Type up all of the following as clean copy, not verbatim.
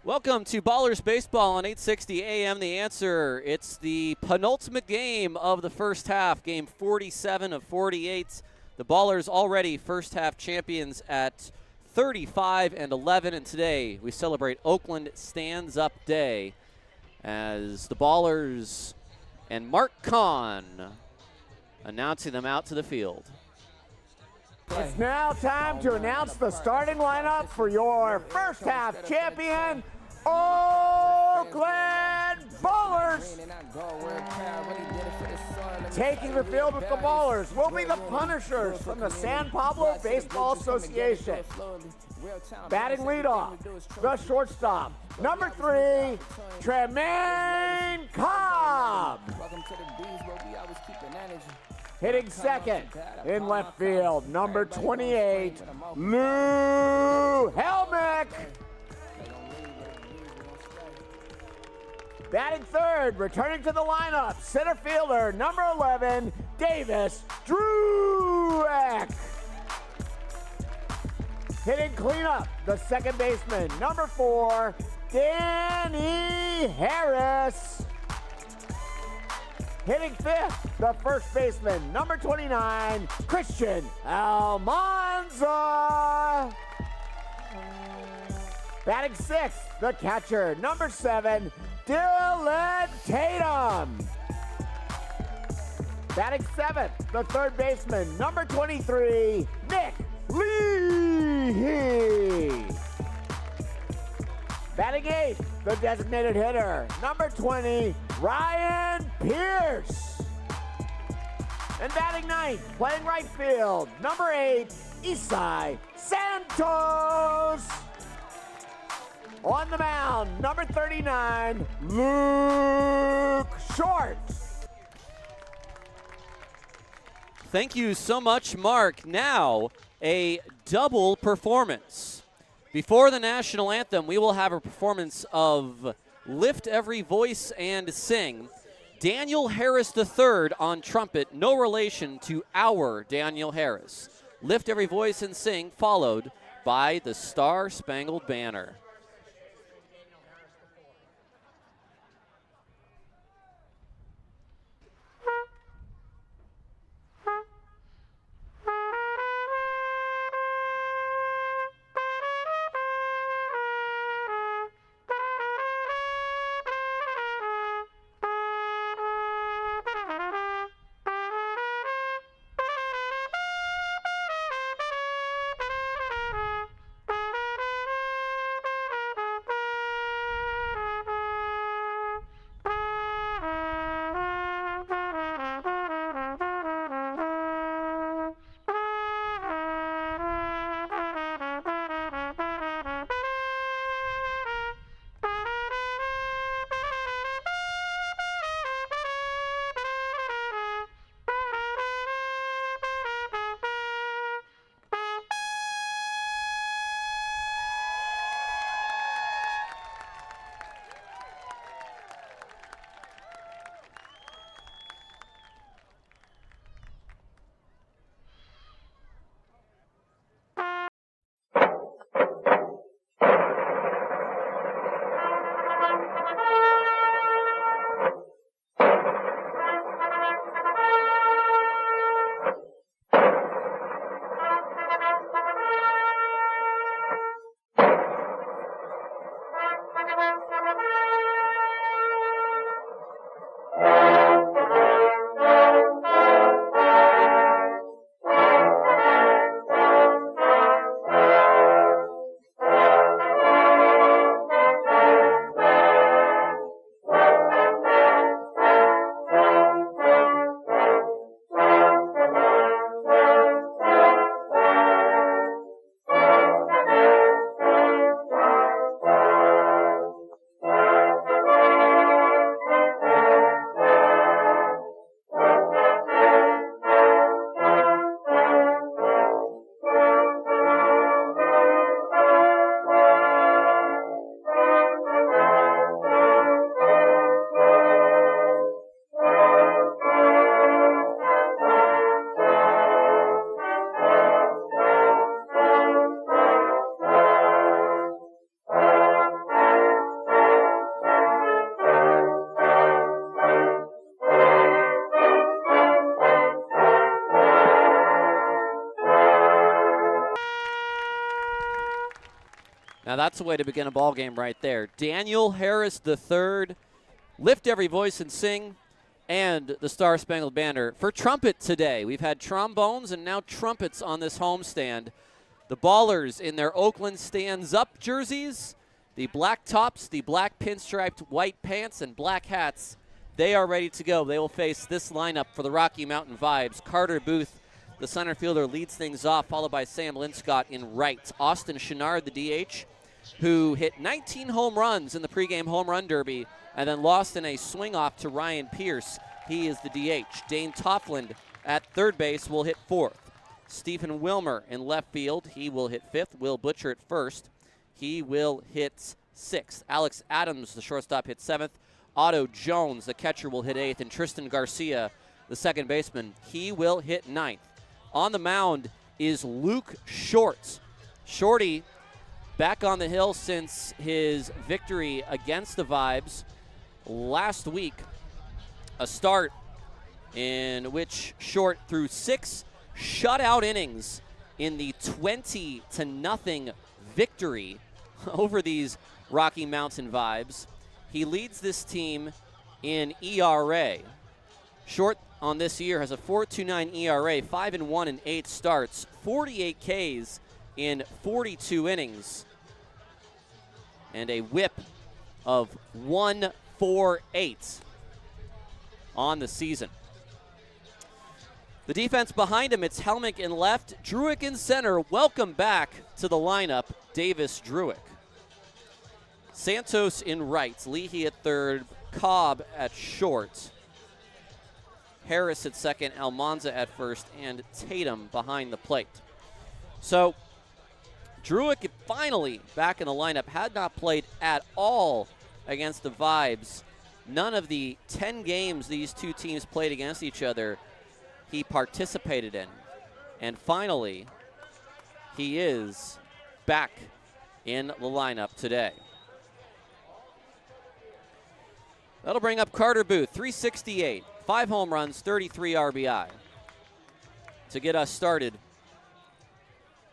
Welcome to Ballers Baseball on 860 AM. The Answer. It's the penultimate game of the first half, game 47 of 48. The Ballers already first half champions at 35-11, and today we celebrate Oakland Stands Up Day as the Ballers and Mark Kahn announcing them out to the field. It's now time to announce the starting lineup for your first half champion, Oakland Ballers. Taking the field with the Ballers will be the Punishers from the San Pablo Baseball Association. Batting leadoff, the shortstop, number 3, Tremaine Cobb. Hitting second in left field, number 28, Lou Helmick. Batting third, returning to the lineup, center fielder, number 11, Davis Drueck. Hitting cleanup, the second baseman, number 4, Danny Harris. Hitting fifth, the first baseman, number 29, Christian Almanza. Batting sixth, the catcher, number 7, Dylan Tatum. Batting seventh, the third baseman, number 23, Nick Lee. Batting eighth, the designated hitter, number 20, Ryan Pierce. And batting ninth, playing right field, number 8, Isai Santos. On the mound, number 39, Luke Short. Thank you so much, Mark. Now, a double performance. Before the national anthem, we will have a performance of Lift Every Voice and Sing. Daniel Harris III on trumpet, no relation to our Daniel Harris. Lift Every Voice and Sing, followed by the Star Spangled Banner. Now that's the way to begin a ball game right there. Daniel Harris III, lift every voice and sing, and the Star Spangled Banner for trumpet today. We've had trombones and now trumpets on this homestand. The Ballers in their Oakland Stands Up jerseys, the black tops, the black pinstriped white pants, and black hats. They are ready to go. They will face this lineup for the Rocky Mountain Vibes. Carter Booth, the center fielder, leads things off, followed by Sam Linscott in right. Austin Chenard, the DH, who hit 19 home runs in the pregame home run derby and then lost in a swing-off to Ryan Pierce. He is the DH. Dane Toffland at third base will hit fourth. Stephen Wilmer in left field. He will hit fifth. Will Butcher at first. He will hit sixth. Alex Adams, the shortstop, hit seventh. Otto Jones, the catcher, will hit eighth. And Tristan Garcia, the second baseman, he will hit ninth. On the mound is Luke Short. Shorty back on the hill since his victory against the Vibes last week. A start in which Short threw 6 shutout innings in the 20-0 victory over these Rocky Mountain Vibes. He leads this team in ERA. Short on this year has a 4.29 ERA, 5-1 in 8 starts, 48 Ks in 42 innings, and a whip of 1.48 on the season. The defense behind him, it's Helmick in left, Druick in center. Welcome back to the lineup, Davis Druick. Santos in right, Leahy at third, Cobb at short, Harris at second, Almanza at first, and Tatum behind the plate. So Druick finally back in the lineup, had not played at all against the Vibes. None of the 10 games these two teams played against each other he participated in. And finally, he is back in the lineup today. That'll bring up Carter Booth, 368, 5 home runs, 33 RBI. To get us started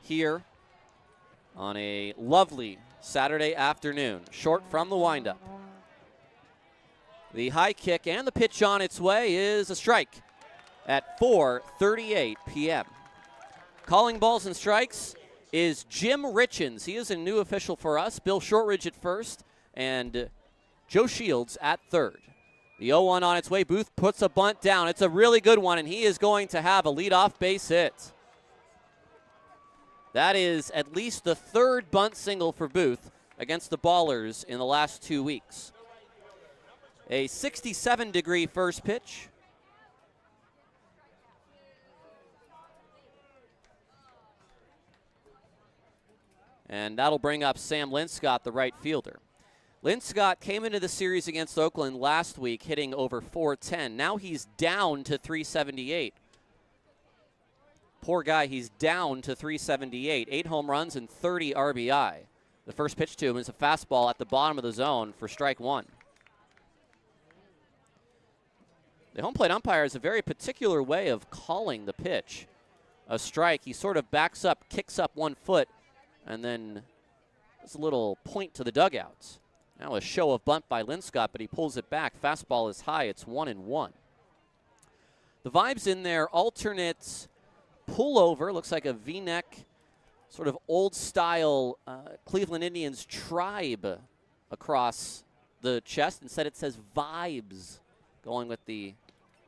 here on a lovely Saturday afternoon. Short from the windup. The high kick and the pitch on its way is a strike at 4:38 p.m. Calling balls and strikes is Jim Richens. He is a new official for us. Bill Shortridge at first and Joe Shields at third. The 0-1 on its way. Booth puts a bunt down. It's a really good one, and he is going to have a leadoff base hit. That is at least the third bunt single for Booth against the Ballers in the last 2 weeks. A 67-degree first pitch. And that'll bring up Sam Linscott, the right fielder. Linscott came into the series against Oakland last week hitting over 410. Now he's down to 378. Poor guy, he's down to 378. 8 home runs and 30 RBI. The first pitch to him is a fastball at the bottom of the zone for strike one. The home plate umpire has a very particular way of calling the pitch. A strike, he sort of backs up, kicks up 1 foot, and then there's a little point to the dugouts. Now a show of bunt by Linscott, but he pulls it back. Fastball is high. It's 1-1. The Vibes in their alternate pullover. Looks like a V-neck, sort of old-style Cleveland Indians tribe across the chest. Instead it says Vibes, going with the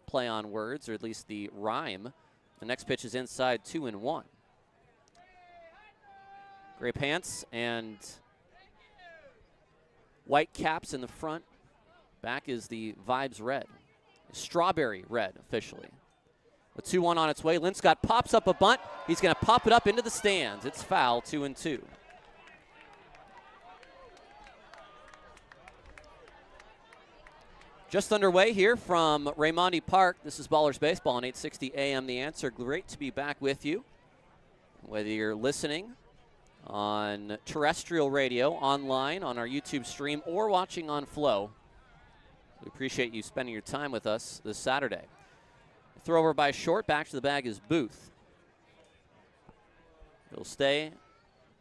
play on words, or at least the rhyme. The next pitch is inside, 2-1. Gray pants and white caps in the front. Back is the Vibes red. Strawberry red, officially. The 2-1 on its way. Linscott pops up a bunt. He's going to pop it up into the stands. It's foul, 2-2. Just underway here from Raimondi Park. This is Ballers Baseball on 860 AM The Answer. Great to be back with you. Whether you're listening on terrestrial radio, online, on our YouTube stream, or watching on Flow, we appreciate you spending your time with us this Saturday. Throw over by Short. Back to the bag is Booth. He'll stay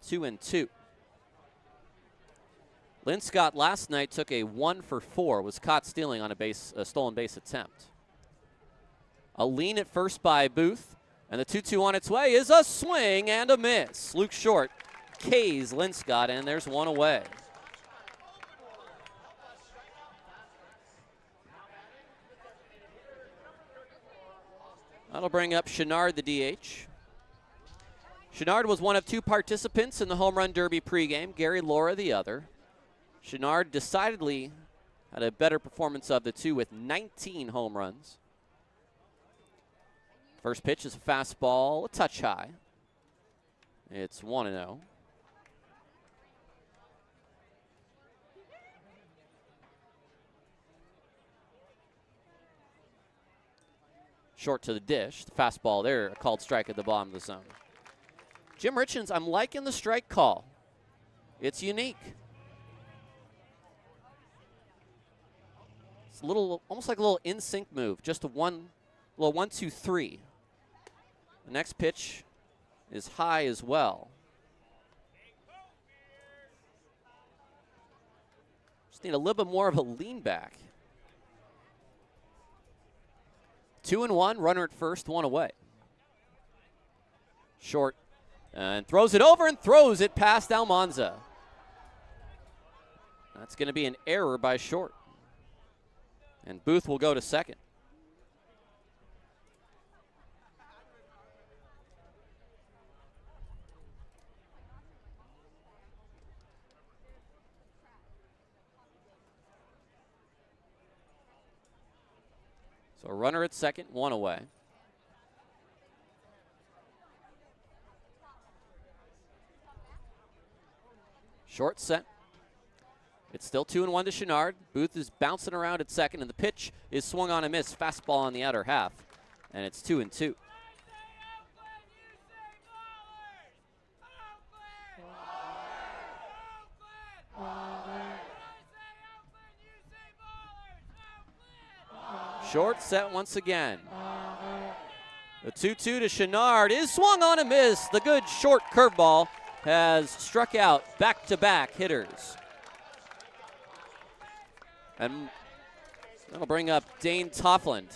2-2. Linscott last night took a 1 for 4, was caught stealing on a stolen base attempt. A lean at first by Booth, and the 2-2 on its way is a swing and a miss. Luke Short K's Linscott, and there's one away. That'll bring up Chenard, the DH. Chenard was one of 2 participants in the Home Run Derby pregame, Gary Laura the other. Chenard decidedly had a better performance of the 2 with 19 home runs. First pitch is a fastball, a touch high. It's 1-0. Short to the dish. The fastball there, a called strike at the bottom of the zone. Jim Richens, I'm liking the strike call. It's unique. It's a little, almost like a little in-sync move. Just a little 1-2-3. The next pitch is high as well. Just need a little bit more of a lean back. 2-1, runner at first, 1 away. Short, and throws it over and throws it past Almanza. That's going to be an error by Short. And Booth will go to second. So a runner at second, 1 away. Short set. It's still 2-1 to Chenard. Booth is bouncing around at second, and the pitch is swung on a miss. Fastball on the outer half, and it's 2-2. Short set once again. The 2-2 to Chenard is swung on a miss. The good short curveball has struck out back-to-back hitters. And that'll bring up Dane Toffland.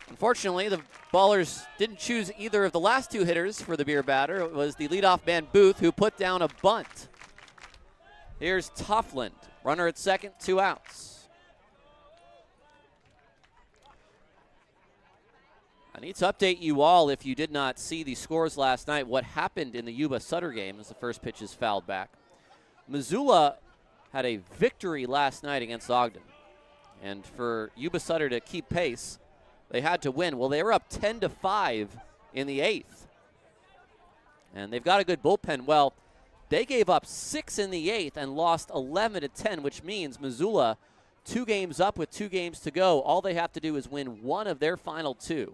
Unfortunately, the Ballers didn't choose either of the last 2 hitters for the beer batter. It was the leadoff man Booth who put down a bunt. Here's Toffland, runner at second, 2 outs. I need to update you all, if you did not see the scores last night, what happened in the Yuba Sutter game as the first pitch is fouled back. Missoula had a victory last night against Ogden. And for Yuba Sutter to keep pace, they had to win. Well, they were up 10-5 in the 8th. And they've got a good bullpen. Well, they gave up 6 in the 8th and lost 11-10, which means Missoula 2 games up with 2 games to go. All they have to do is win 1 of their final 2.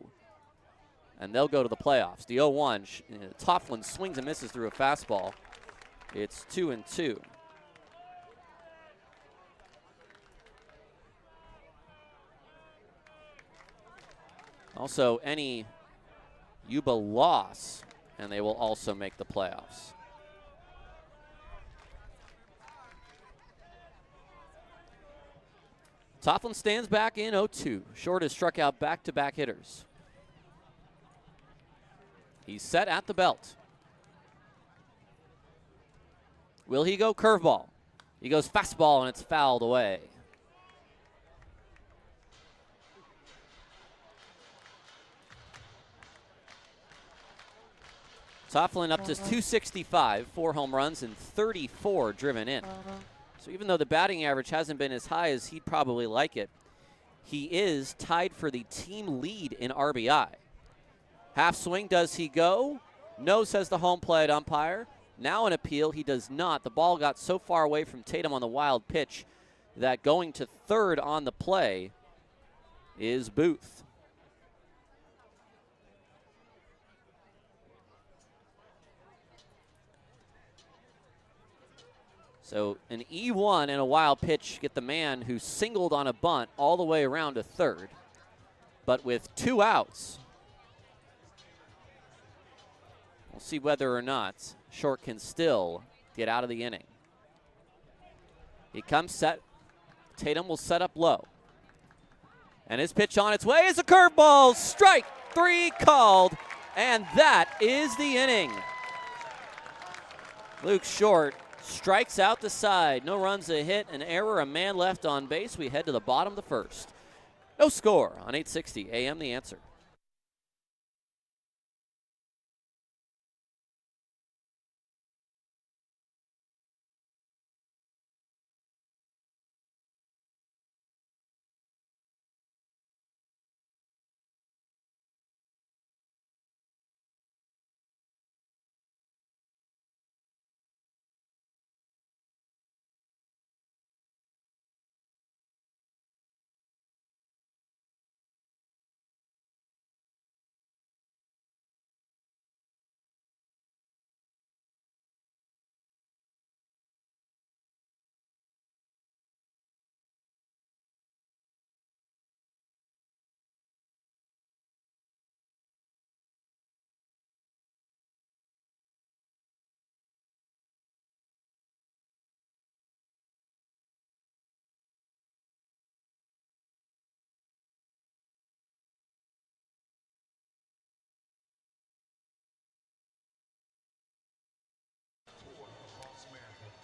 And they'll go to the playoffs. The 0-1, Toffland swings and misses through a fastball. It's 2-2. Also, any Yuba loss, and they will also make the playoffs. Toffland stands back in 0-2. Short has struck out back-to-back hitters. He's set at the belt. Will he go curveball? He goes fastball, and it's fouled away. Toffland up to 265, 4 home runs and 34 driven in. So even though the batting average hasn't been as high as he'd probably like it, he is tied for the team lead in RBI. Half swing, does he go? No, says the home plate umpire. Now an appeal, he does not. The ball got so far away from Tatum on the wild pitch that going to third on the play is Booth. So an E1 and a wild pitch get the man who singled on a bunt all the way around to third. But with 2 outs, we'll see whether or not Short can still get out of the inning. He comes set. Tatum will set up low. And his pitch on its way is a curveball. Strike 3 called. And that is the inning. Luke Short strikes out the side. No runs, a hit, an error, a man left on base. We head to the bottom of the first. No score on 860 AM The Answer.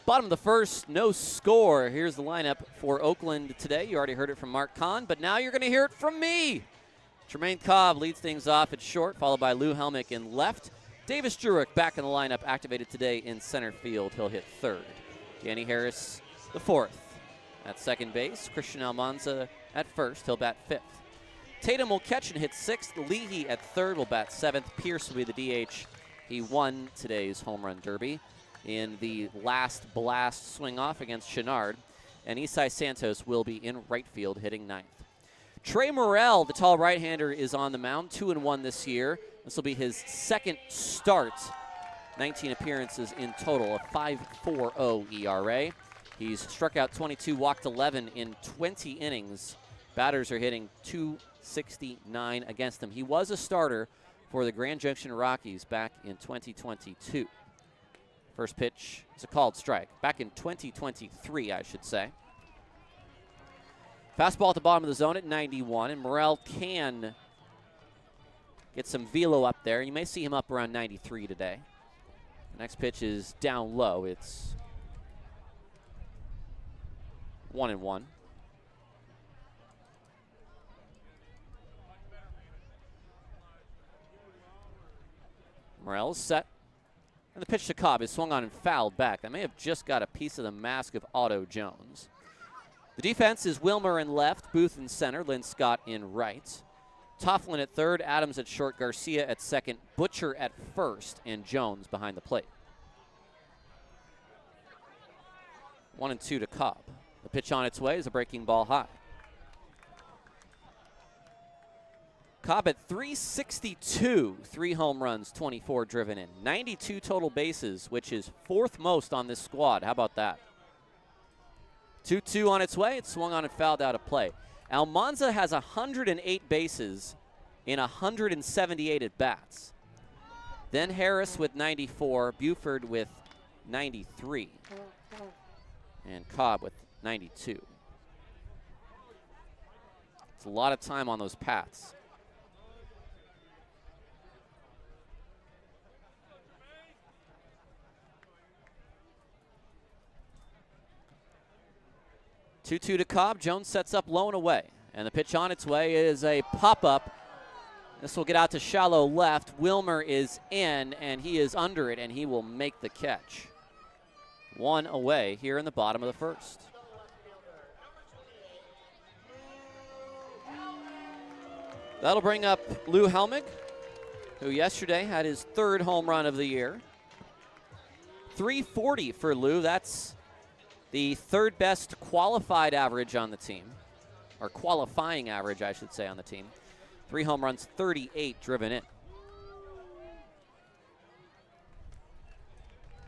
Bottom of the first, no score. Here's the lineup for Oakland today. You already heard it from Mark Kahn, but now you're going to hear it from me. Tremaine Cobb leads things off at short, followed by Lou Helmick in left. Davis Jurek back in the lineup, activated today in center field. He'll hit third. Danny Harris, the fourth. At second base, Christian Almanza at first. He'll bat fifth. Tatum will catch and hit sixth. Leahy at third will bat seventh. Pierce will be the DH. He won today's home run derby in the last blast swing off against Chenard. And Isai Santos will be in right field hitting ninth. Trey Morrell, the tall right-hander, is on the mound, 2-1 this year. This will be his second start. 19 appearances in total, a 5.40 ERA. He's struck out 22, walked 11 in 20 innings. Batters are hitting .269 against him. He was a starter for the Grand Junction Rockies back in 2022. First pitch is a called strike. Back in 2023, I should say. Fastball at the bottom of the zone at 91, and Morrell can get some velo up there. You may see him up around 93 today. The next pitch is down low. It's 1-1. Morrell is set. And the pitch to Cobb is swung on and fouled back. That may have just got a piece of the mask of Otto Jones. The defense is Wilmer in left, Booth in center, Lynn Scott in right. Tofflin at third, Adams at short, Garcia at second, Butcher at first, and Jones behind the plate. 1-2 to Cobb. The pitch on its way is a breaking ball high. Cobb at 362, 3 home runs, 24 driven in. 92 total bases, which is fourth most on this squad. How about that? 2-2 on its way. It swung on and fouled out of play. Almanza has 108 bases in 178 at-bats. Then Harris with 94, Buford with 93, and Cobb with 92. It's a lot of time on those paths. Two-two to Cobb. Jones sets up low and away. And the pitch on its way is a pop-up. This will get out to shallow left. Wilmer is in, and he is under it, and he will make the catch. 1 away here in the bottom of the first. That'll bring up Lou Helmick, who yesterday had his 3rd home run of the year. 340 for Lou. That's the 3rd best qualified average on the team, or qualifying average, I should say, on the team. 3 home runs, 38 driven in.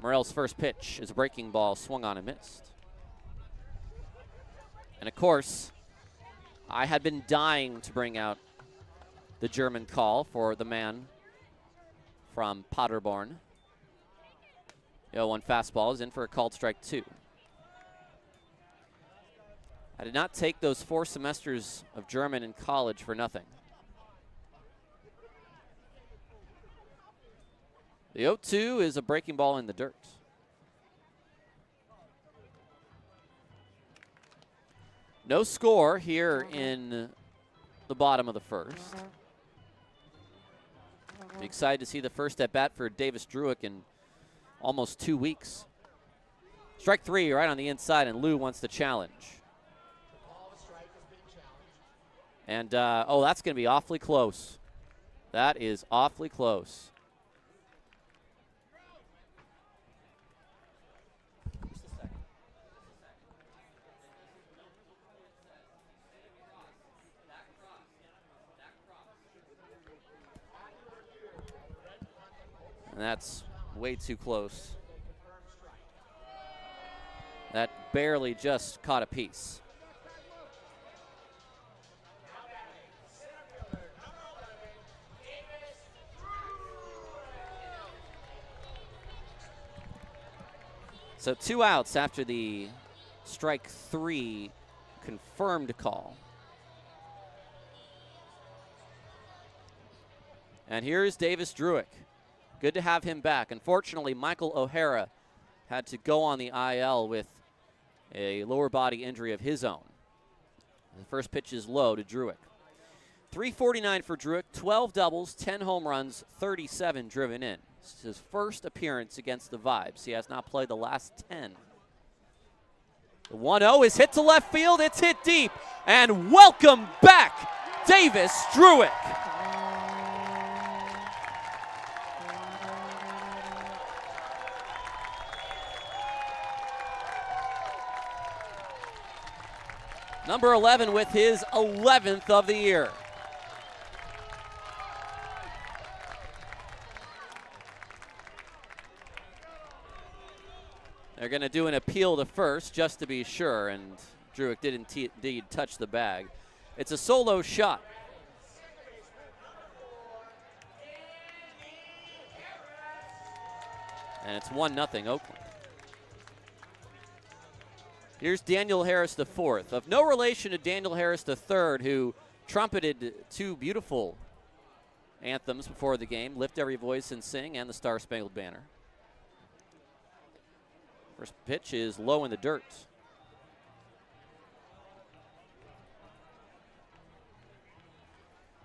Morrell's first pitch is a breaking ball, swung on and missed. And of course, I had been dying to bring out the German call for the man from Paderborn. The 0-1 fastball is in for a called strike 2. I did not take those 4 semesters of German in college for nothing. The 0-2 is a breaking ball in the dirt. No score here in the bottom of the first. Excited to see the first at bat for Davis Druick in almost 2 weeks. Strike 3 right on the inside, and Lou wants to challenge. And, oh, that's going to be awfully close. That is awfully close. And that's way too close. That barely just caught a piece. So 2 outs after the strike 3 confirmed call. And here's Davis Druick. Good to have him back. Unfortunately, Michael O'Hara had to go on the IL with a lower body injury of his own. The first pitch is low to Druick. 349 for Druick, 12 doubles, 10 home runs, 37 driven in. This is his first appearance against the Vibes. He has not played the last 10. The 1-0 is hit to left field. It's hit deep. And welcome back, Davis Druick. Number 11 with his 11th of the year. They're going to do an appeal to first just to be sure, and Druick did indeed touch the bag. It's a solo shot. And it's 1-0 Oakland. Here's Daniel Harris IV, of no relation to Daniel Harris III, who trumpeted 2 beautiful anthems before the game, Lift Every Voice and Sing, and the Star-Spangled Banner. First pitch is low in the dirt.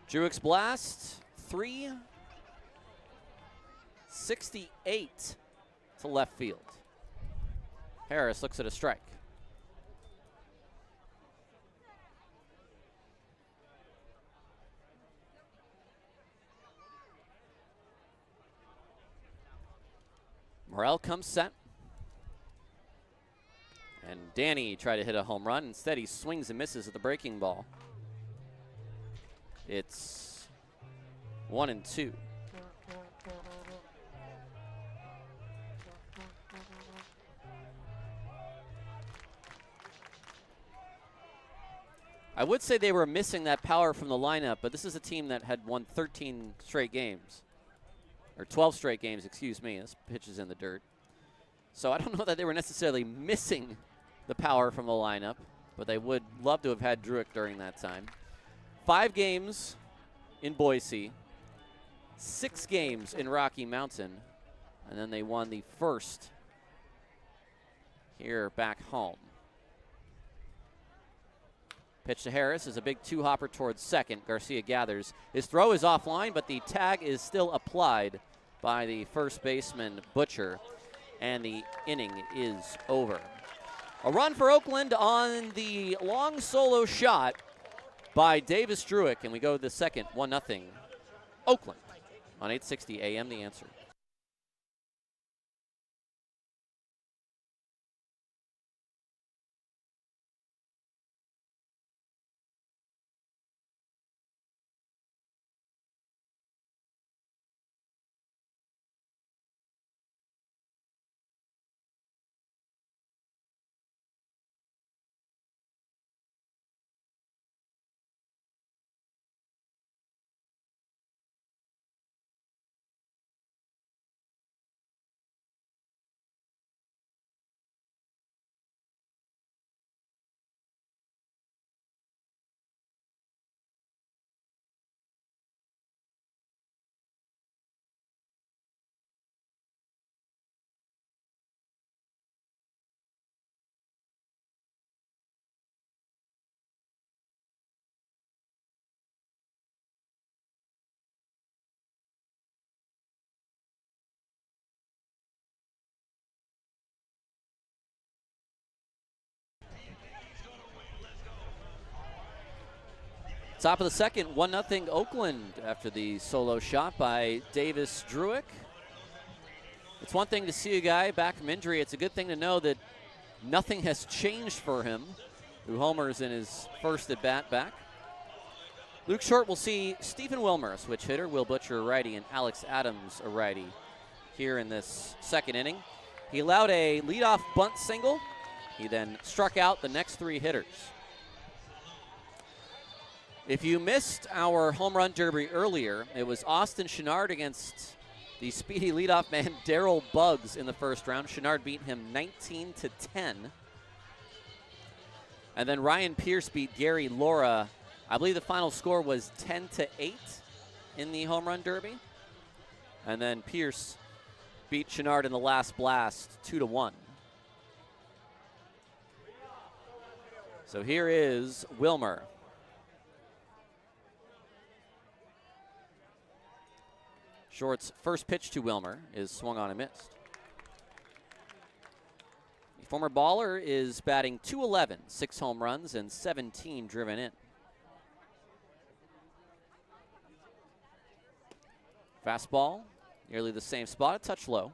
Druick's blast, 368 to left field. Harris looks at a strike. Morel comes set. And Danny tried to hit a home run. Instead, he swings and misses at the breaking ball. It's 1-2. I would say they were missing that power from the lineup, but this is a team that had won 13 straight games. Or 12 straight games, excuse me. This pitch is in the dirt. So I don't know that they were necessarily missing the power from the lineup, but they would love to have had Druick during that time. 5 games in Boise, 6 games in Rocky Mountain, and then they won the first here back home. Pitch to Harris is a big 2-hopper towards second. Garcia gathers. His throw is offline, but the tag is still applied by the first baseman, Butcher, and the inning is over. A run for Oakland on the long solo shot by Davis Druick, and we go to the second, 1-0 Oakland on 860 AM The Answer. Top of the second, 1-0 Oakland after the solo shot by Davis Druick. It's one thing to see a guy back from injury. It's a good thing to know that nothing has changed for him, who homers in his first at-bat back. Luke Short will see Stephen Wilmer, a switch hitter, Will Butcher, a righty, and Alex Adams, a righty, here in this second inning. He allowed a leadoff bunt single. He then struck out the next 3 hitters. If you missed our home run derby earlier, it was Austin Chenard against the speedy leadoff man Darryl Buggs in the first round. Chenard beat him 19-10. And then Ryan Pierce beat Gary Laura. I believe the final score was 10-8 in the home run derby. And then Pierce beat Chenard in the last blast 2-1. So here is Wilmer. Short's first pitch to Wilmer is swung on and missed. The former baller is batting .211, 6 home runs and 17 driven in. Fastball, nearly the same spot, a touch low.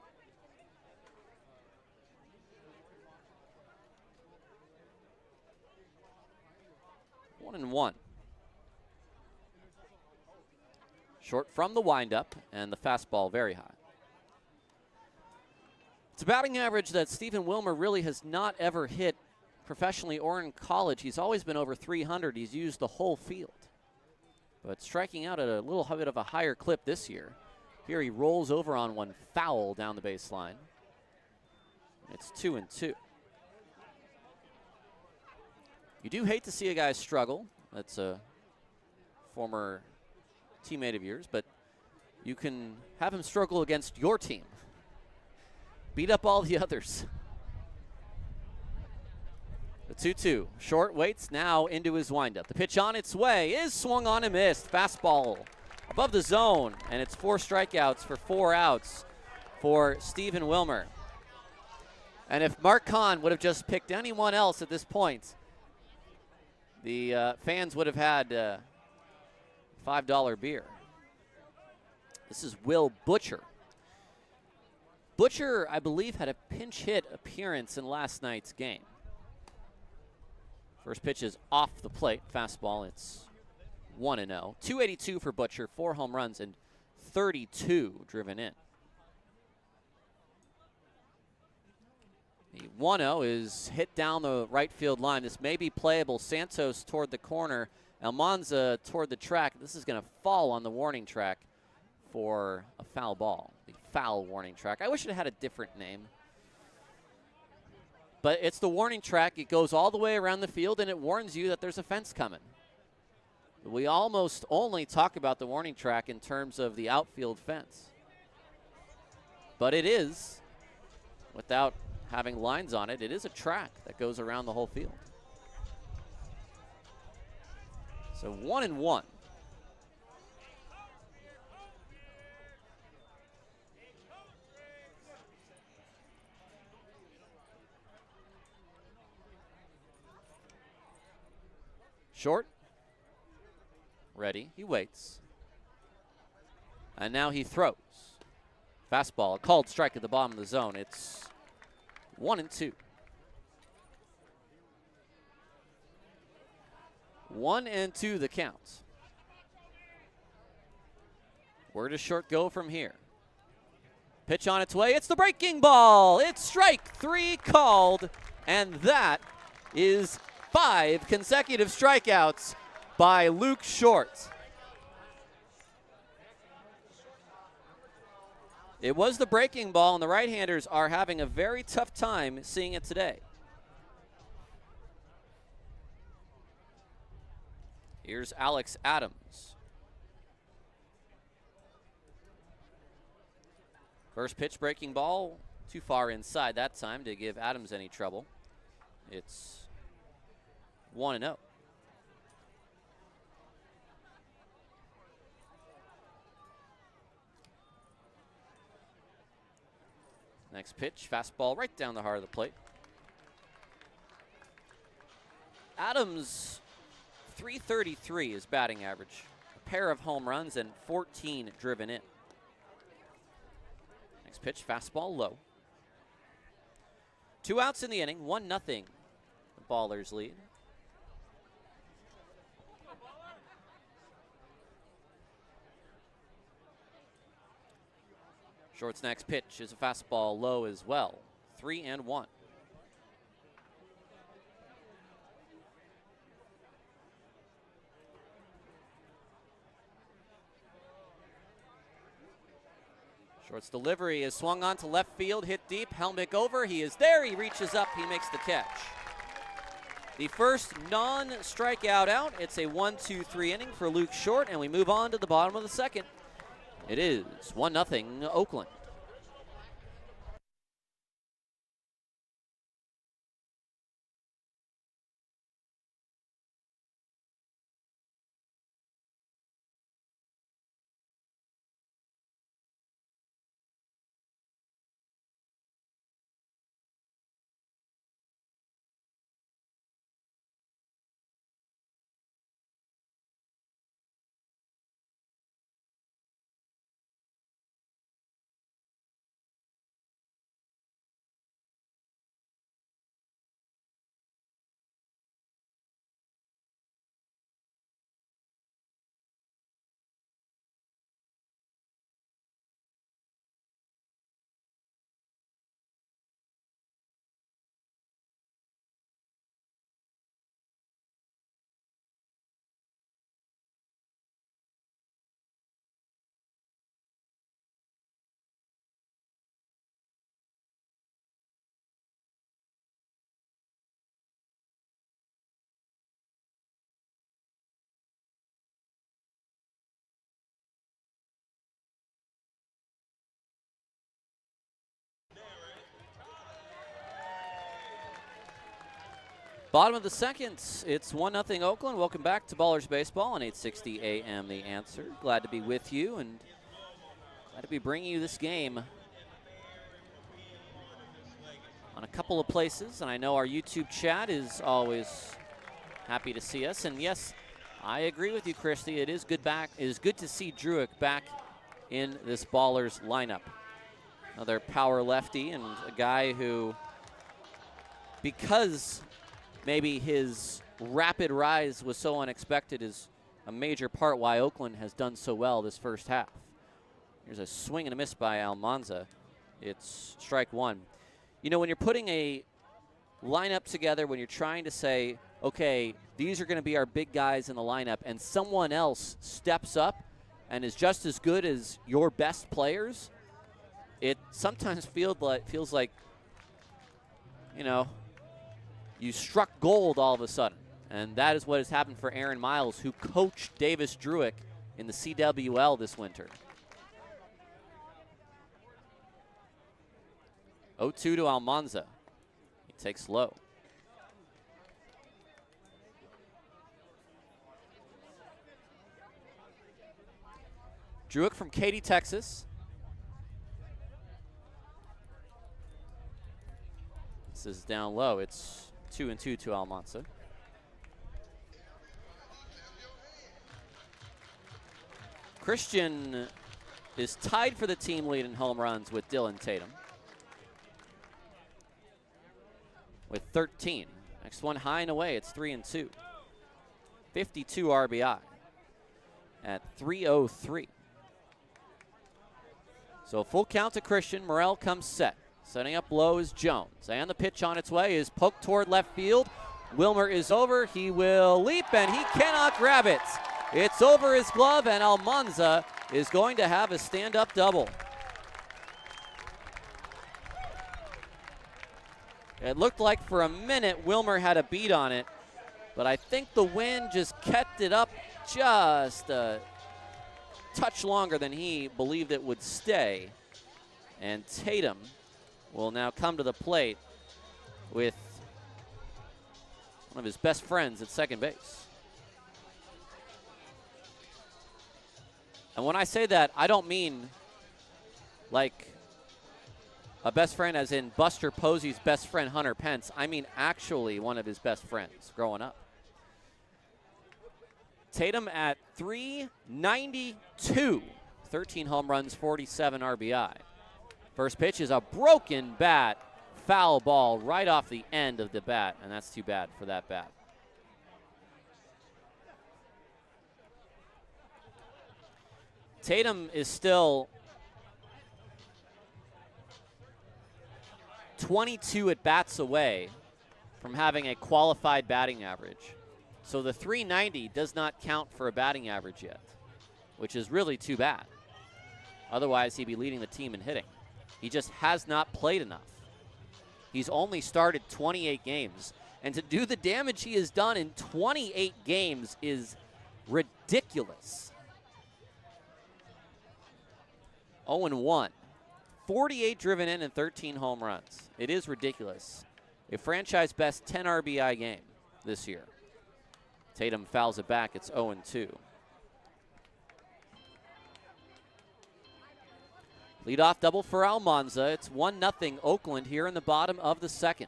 One and one. Short from the windup, and the fastball very high. It's a batting average that Stephen Wilmer really has not ever hit professionally or in college. He's always been over 300. He's used the whole field. But striking out at a little bit of a higher clip this year. Here he rolls over on one foul down the baseline. It's 2-2. You do hate to see a guy struggle. That's a former teammate of yours, but you can have him struggle against your team. Beat up all the others. The 2-2. Short waits now into his windup. The pitch on its way is swung on and missed. Fastball above the zone, and it's 4 strikeouts for 4 outs for Stephen Wilmer. And if Mark Kahn would have just picked anyone else at this point, the fans would have had $5 beer. This is Will Butcher. Butcher, I believe, had a pinch hit appearance in last night's game. First pitch is off the plate. Fastball, it's 1-0. 282 for Butcher, 4 home runs and 32 driven in. The 1-0 is hit down the right field line. This may be playable. Santos toward the corner. Almanza toward the track. This is going to fall on the warning track for a foul ball. The foul warning track. I wish it had a different name. But it's the warning track. It goes all the way around the field, and it warns you that there's a fence coming. We almost only talk about the warning track in terms of the outfield fence. But it is, without having lines on it, it is a track that goes around the whole field. So 1-1. Short. Ready. He waits. And now he throws. Fastball. A called strike at the bottom of the zone. It's 1-2. 1-2 the count. Where does Short go from here? Pitch on its way. It's the breaking ball. It's strike 3 called. And that is 5 consecutive strikeouts by Luke Short. It was the breaking ball, and the right-handers are having a very tough time seeing it today. Here's Alex Adams. First pitch breaking ball, too far inside that time to give Adams any trouble. It's 1-0. Next pitch, fastball right down the heart of the plate. Adams .333 is batting average. A pair of home runs and 14 driven in. Next pitch, fastball low. 2 outs in the inning, 1-0. The Ballers lead. Short's next pitch is a fastball low as well. 3-1. Short's delivery is swung on to left field, hit deep, Helmick over, he is there, he reaches up, he makes the catch. The first non-strikeout out. It's a 1-2-3 inning for Luke Short, and we move on to the bottom of the second. It is 1-0 Oakland. Bottom of the second, it's 1-0 Oakland. Welcome back to Ballers Baseball on 860 AM The Answer. Glad to be with you and glad to be bringing you this game on a couple of places. And I know our YouTube chat is always happy to see us. And yes, I agree with you, Christy. It is good to see Druick back in this Ballers lineup. Another power lefty and a guy who, because maybe his rapid rise was so unexpected, is a major part why Oakland has done so well this first half. Here's a swing and a miss by Almanza. It's strike one. You know, when you're putting a lineup together, when you're trying to say, okay, these are going to be our big guys in the lineup, and someone else steps up and is just as good as your best players, it sometimes feels like, you know, you struck gold all of a sudden. And that is what has happened for Aaron Miles, who coached Davis Druick in the CWL this winter. 0-2 to Almanza. He takes low. Druick from Katy, Texas. This is down low. It's 2-2 to Almanza. Christian is tied for the team lead in home runs with Dylan Tatum with 13. Next one high and away. It's 3-2. 52 RBI at 3:03. So full count to Christian. Morel comes set. Setting up low is Jones. And the pitch on its way is poked toward left field. Wilmer is over. He will leap, and he cannot grab it. It's over his glove, and Almanza is going to have a stand-up double. It looked like for a minute Wilmer had a beat on it, but I think the wind just kept it up just a touch longer than he believed it would stay. And Tatum will now come to the plate with one of his best friends at second base. And when I say that, I don't mean like a best friend as in Buster Posey's best friend, Hunter Pence. I mean actually one of his best friends growing up. Tatum at 392. 13 home runs, 47 RBI. First pitch is a broken bat. Foul ball right off the end of the bat, and that's too bad for that bat. Tatum is still 22 at-bats away from having a qualified batting average. So the 390 does not count for a batting average yet, which is really too bad. Otherwise, he'd be leading the team in hitting. He just has not played enough. He's only started 28 games. And to do the damage he has done in 28 games is ridiculous. 0-1. 48 driven in and 13 home runs. It is ridiculous. A franchise best 10 RBI game this year. Tatum fouls it back. It's 0-2. Leadoff double for Almanza. It's 1-0 Oakland here in the bottom of the second.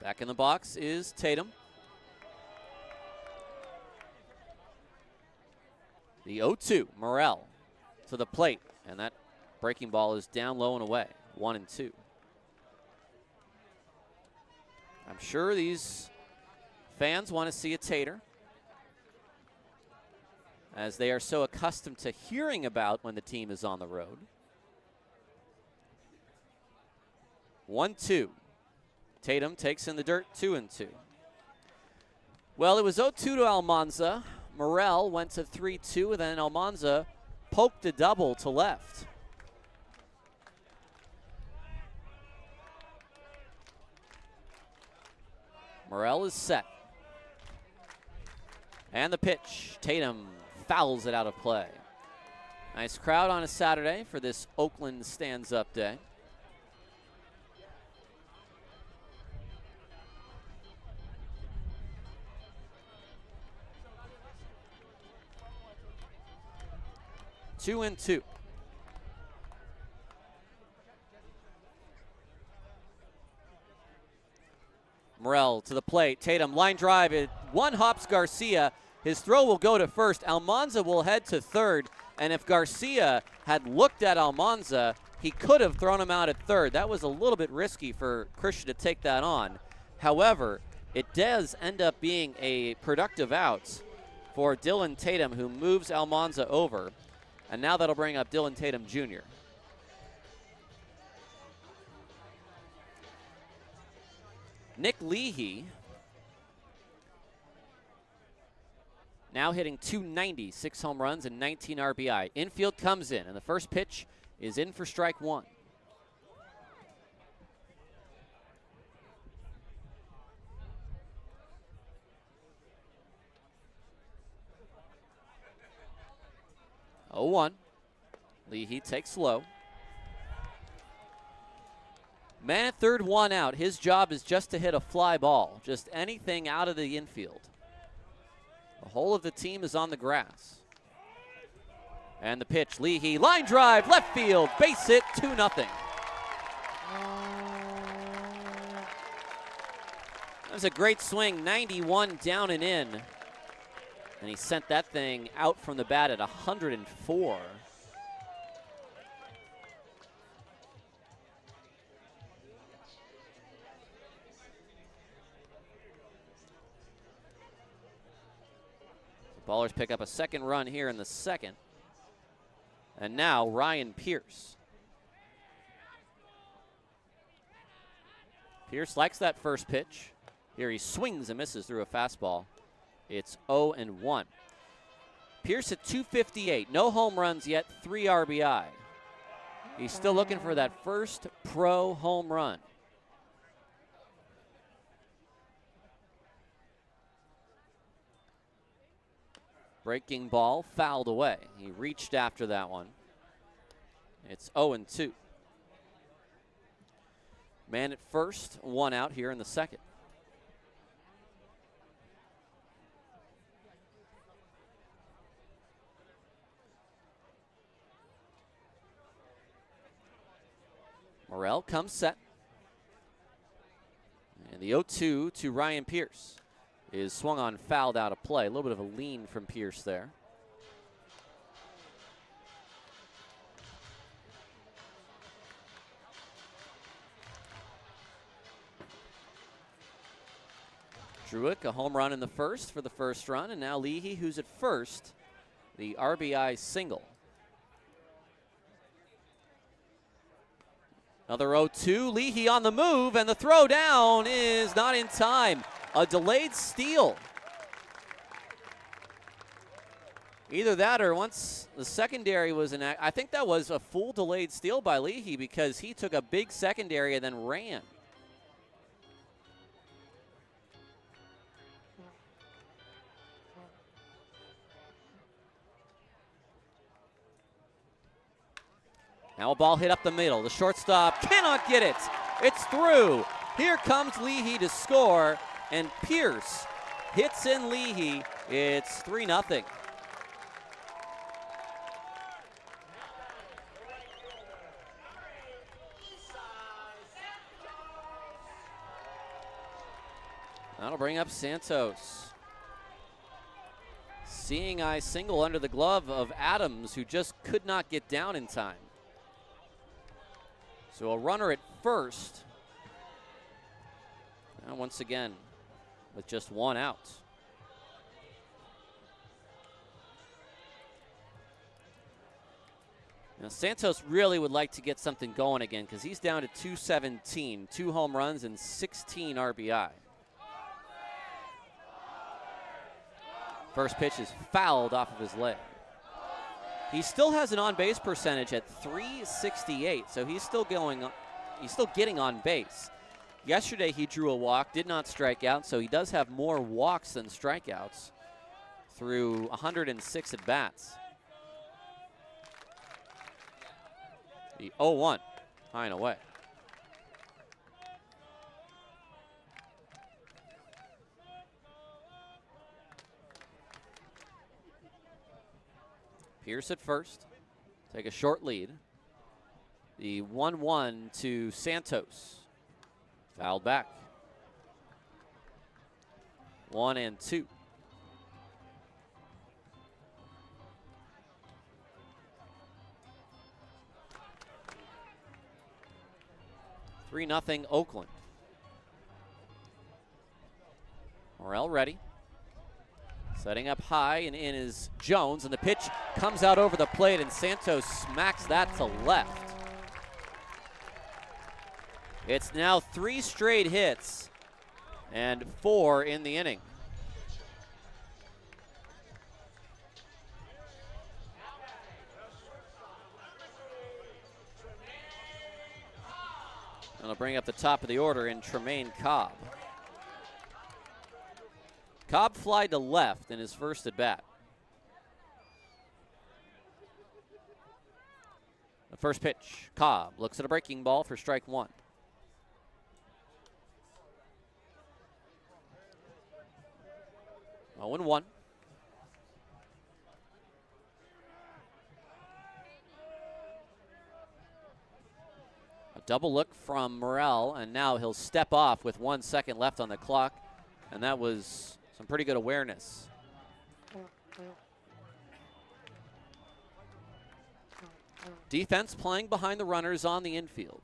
Back in the box is Tatum. The 0-2, Morel to the plate, and that breaking ball is down low and away. 1-2. I'm sure these fans want to see a Tater, as they are so accustomed to hearing about when the team is on the road. 1-2. Tatum takes in the dirt, 2-2. Well, it was 0-2 to Almanza. Morel went to 3-2, and then Almanza poked a double to left. Morel is set. And the pitch. Tatum fouls it out of play. Nice crowd on a Saturday for this Oakland stands-up day. Two and two. Morel to the plate. Tatum line drive. It one hops Garcia. His throw will go to first. Almanza will head to third. And if Garcia had looked at Almanza, he could have thrown him out at third. That was a little bit risky for Christian to take that on. However, it does end up being a productive out for Dylan Tatum, who moves Almanza over. And now that'll bring up Dylan Tatum Jr. Nick Leahy now hitting .290, 6 home runs and 19 RBI. Infield comes in, and the first pitch is in for strike one. Oh, 1. Leahy takes low. Man at third, one out. His job is just to hit a fly ball, just anything out of the infield. The whole of the team is on the grass. And the pitch, Leahy, line drive, left field, base hit, 2-0. That was a great swing, 91 down and in. And he sent that thing out from the bat at 104. The Ballers pick up a second run here in the second. And now Ryan Pierce. Pierce likes that first pitch. Here he swings and misses through a fastball. It's 0-1. Pierce at 258. No home runs yet, 3 RBI. He's still looking for that first pro home run. Breaking ball fouled away. He reached after that one. It's 0-2. Man at first, one out here in the second. Morel comes set. The 0-2 to Ryan Pierce is swung on, fouled out of play. A little bit of a lean from Pierce there. Druick, a home run in the first for the first run, and now Leahy, who's at first, the RBI single. Another 0-2, Leahy on the move, and the throw down is not in time. A delayed steal. Either that or once the secondary was in, I think that was a full delayed steal by Leahy because he took a big secondary and then ran. Now a ball hit up the middle. The shortstop cannot get it. It's through. Here comes Leahy to score, and Pierce hits in Leahy. It's 3-0. That'll bring up Santos. Seeing eye single under the glove of Adams, who just could not get down in time. So a runner at first. And once again, with just one out. Now Santos really would like to get something going again because he's down to 217, 2 home runs and 16 RBI. First pitch is fouled off of his leg. He still has an on-base percentage at .368, so he's still getting on base. Yesterday he drew a walk, did not strike out, so he does have more walks than strikeouts through 106 at-bats. The 0-1, high and away. Pierce at first, take a short lead. The 1-1 to Santos, fouled back. 1-2. (3-0) Oakland. Morel ready. Setting up high, and in is Jones, and the pitch comes out over the plate, and Santos smacks that to left. It's now 3 straight hits and 4 in the inning. And I'll bring up the top of the order in Tremaine Cobb. Cobb flied to left in his first at bat. The first pitch, Cobb looks at a breaking ball for strike 1. Oh, 0-1. A double look from Morel, and now he'll step off with 1 second left on the clock, and that was some pretty good awareness. Defense playing behind the runners on the infield.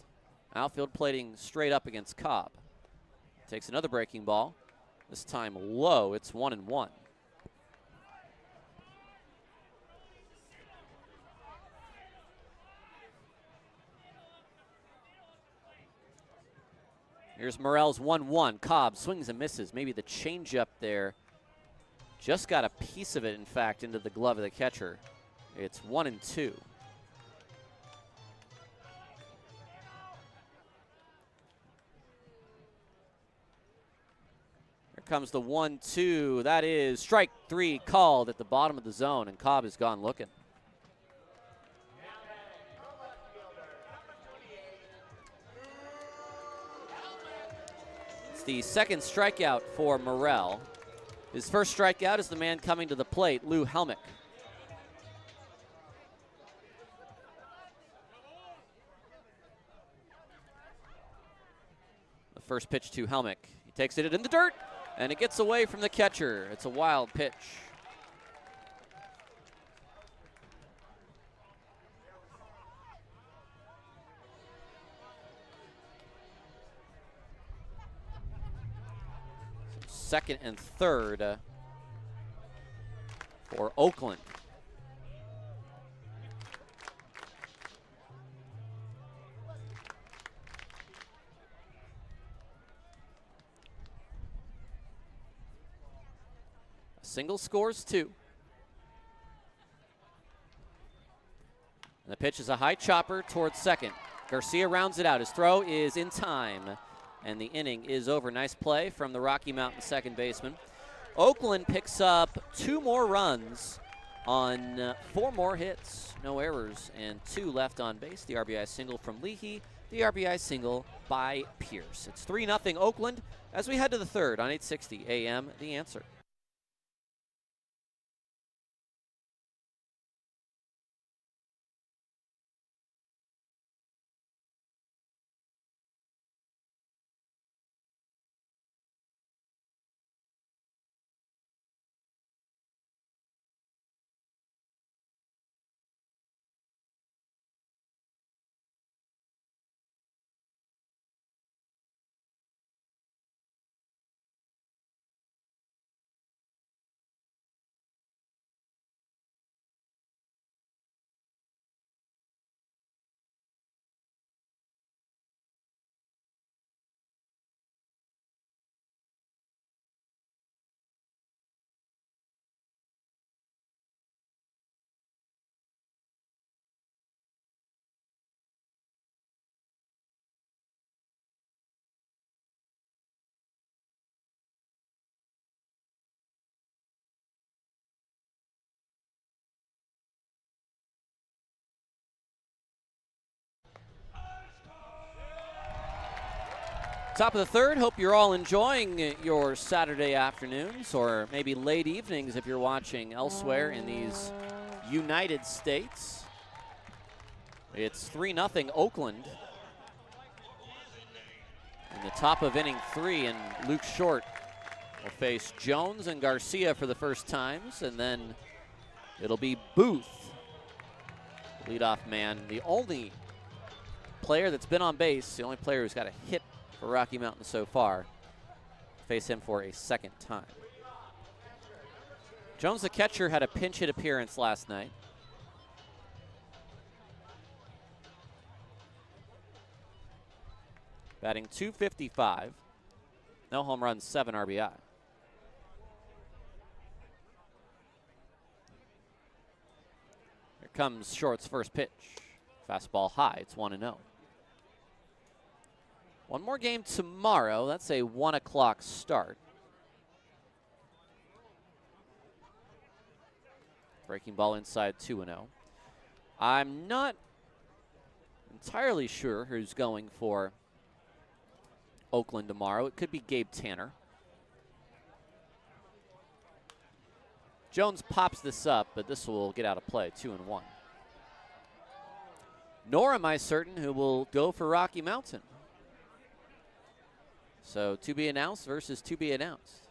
Outfield plating straight up against Cobb. Takes another breaking ball. This time low, it's 1-1. Here's Morel's 1-1. Cobb swings and misses. Maybe the changeup there. Just got a piece of it, in fact, into the glove of the catcher. It's 1-2. Here comes the 1-2. That is strike 3 called at the bottom of the zone, and Cobb has gone looking. The second strikeout for Morel. His first strikeout is the man coming to the plate, Lou Helmick. The first pitch to Helmick. He Takes it in the dirt, and it gets away from the catcher. It's a wild pitch. Second and third for Oakland. A single scores 2. And the pitch is a high chopper towards second. Garcia rounds it out. His throw is in time. And the inning is over. Nice play from the Rocky Mountain second baseman. Oakland picks up 2 more runs on 4 more hits. No errors and 2 left on base. The RBI single from Leahy. The RBI single by Pierce. It's 3-0 Oakland as we head to the third on 860 AM. The Answer. Top of the third. Hope you're all enjoying your Saturday afternoons or maybe late evenings if you're watching elsewhere in these United States. It's 3-0 Oakland in the top of inning 3, and Luke Short will face Jones and Garcia for the first times, and then it'll be Booth, leadoff man, the only player that's been on base, the only player who's got a hit for Rocky Mountain so far. Face him for a second time. Jones, the catcher, had a pinch hit appearance last night. Batting .255. No home runs, 7 RBI. Here comes Short's first pitch. Fastball high, it's 1-0. One more game tomorrow. That's a 1 o'clock start. Breaking ball inside, 2-0. I'm not entirely sure who's going for Oakland tomorrow. It could be Gabe Tanner. Jones pops this up, but this will get out of play, 2-1. Nor am I certain who will go for Rocky Mountain. So to be announced versus to be announced.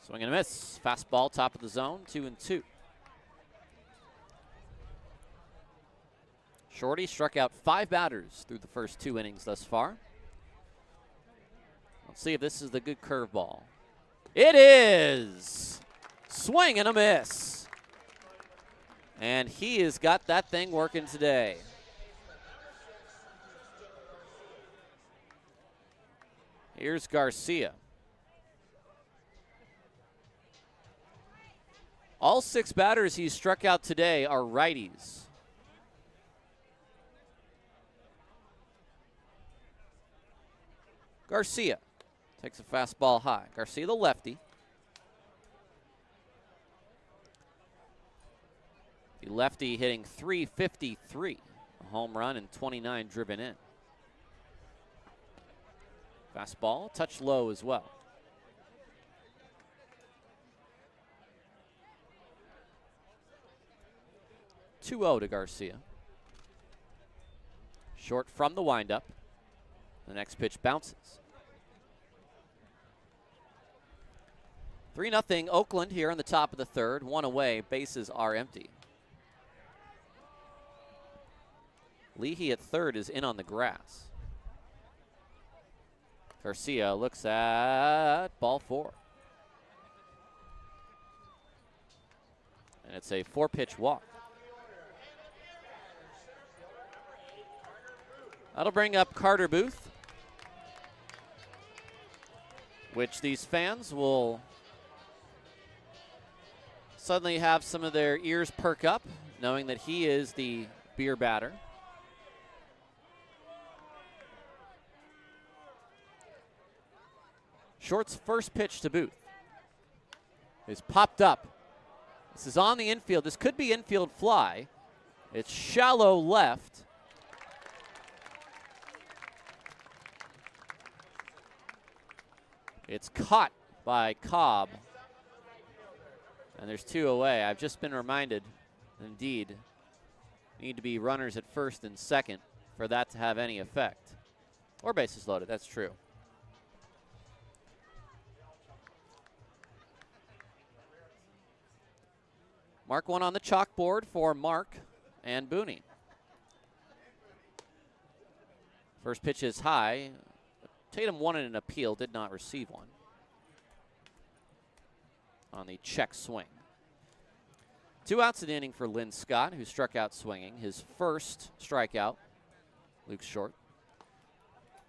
Swing and a miss. Fastball, top of the zone, 2-2. Shorty struck out 5 batters through the first 2 innings thus far. Let's see if this is the good curveball. It is! Swing and a miss. And he has got that thing working today. Here's Garcia. All 6 batters he's struck out today are righties. Garcia takes a fastball high. Garcia, the lefty. The lefty hitting .353, a home run and 29 driven in. Fastball, touch low as well. (2-0) to Garcia. Short from the windup. The next pitch bounces. 3-0 Oakland here in the top of the third. One away. Bases are empty. Leahy at third is in on the grass. Garcia looks at ball 4. And it's a 4-pitch walk. That'll bring up Carter Booth, which these fans will suddenly have some of their ears perk up, knowing that he is the beer batter. Short's first pitch to Booth is popped up. This is on the infield. This could be infield fly. It's shallow left. It's caught by Cobb. And there's 2 away. I've just been reminded, indeed, need to be runners at first and second for that to have any effect. Or bases loaded, that's true. Mark 1 on the chalkboard for Mark and Booney. First pitch is high. Tatum wanted an appeal, did not receive one on the check swing. 2 outs in the inning for Lynn Scott, who struck out swinging. His first strikeout. Luke Short.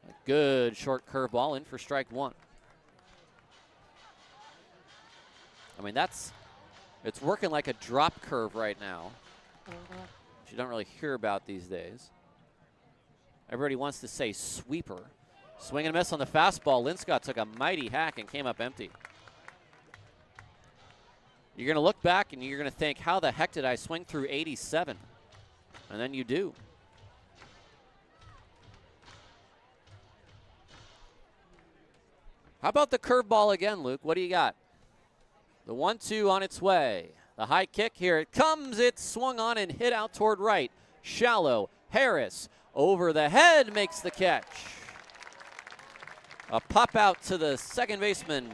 A good short curveball in for strike 1. I mean, it's working like a drop curve right now, which you don't really hear about these days. Everybody wants to say sweeper. Swing and a miss on the fastball. Lynn Scott took a mighty hack and came up empty. You're going to look back and you're going to think, how the heck did I swing through 87? And then you do. How about the curveball again, Luke? What do you got? The 1-2 on its way. The high kick, here it comes. It's swung on and hit out toward right. Shallow. Harris over the head makes the catch. A pop out to the second baseman.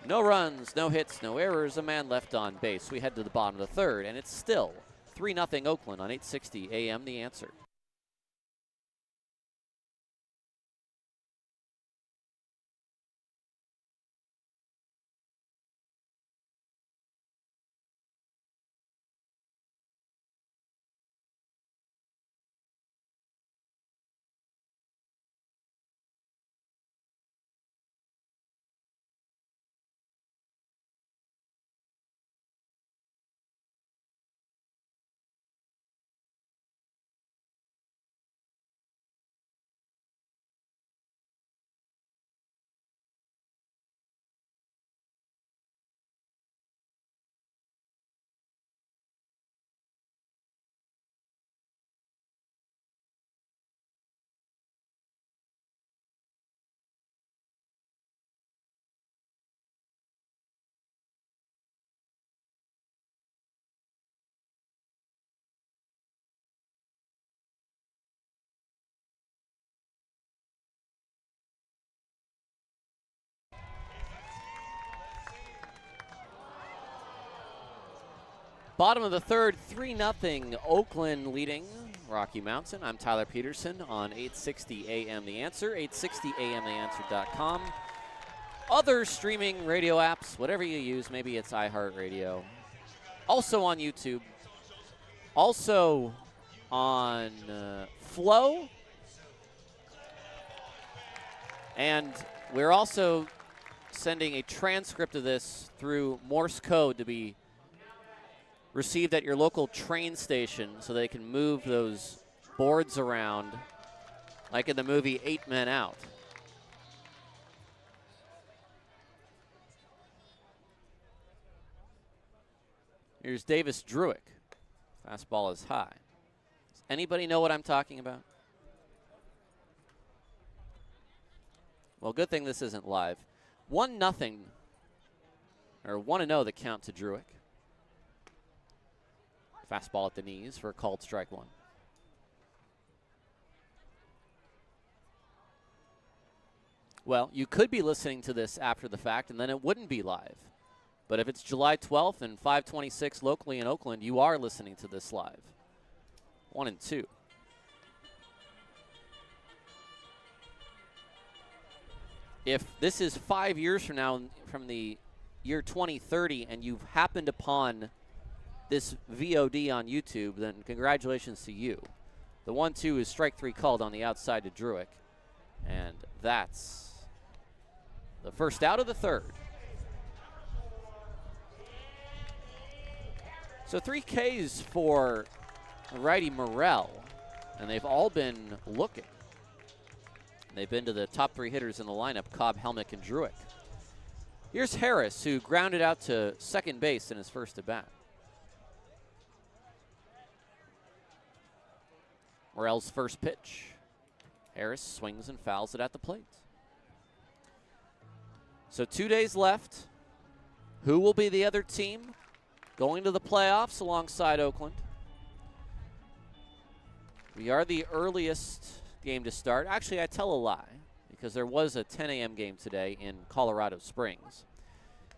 No runs, no hits, no errors, a man left on base. We head to the bottom of the third, and it's still 3-0 Oakland on 860 AM The Answer. Bottom of the third, 3-0 Oakland leading Rocky Mountain. I'm Tyler Peterson on 860 AM The Answer, 860amtheanswer.com. Other streaming radio apps, whatever you use, maybe it's iHeartRadio. Also on YouTube. Also on Flow. And we're also sending a transcript of this through Morse code to be received at your local train station so they can move those boards around like in the movie 8 Men Out. Here's Davis Druick. Fastball is high. Does anybody know what I'm talking about? Well, good thing this isn't live. 1-0, or 1-0 the count to Druick. Fastball at the knees for a called strike 1. Well, you could be listening to this after the fact, and then it wouldn't be live. But if it's July 12th and 5:26 locally in Oakland, you are listening to this live. 1 and 2. If this is 5 years from now, from the year 2030, and you've happened upon this VOD on YouTube, then congratulations to you. The 1-2 is strike 3 called on the outside to Druick. And that's the first out of the third. So 3 Ks for righty Morel, and they've all been looking. They've been to the top 3 hitters in the lineup, Cobb, Helmick, and Druick. Here's Harris, who grounded out to second base in his first at-bat. Morel's first pitch. Harris swings and fouls it at the plate. So 2 days left. Who will be the other team going to the playoffs alongside Oakland? We are the earliest game to start. Actually, I tell a lie, because there was a 10 a.m. game today in Colorado Springs.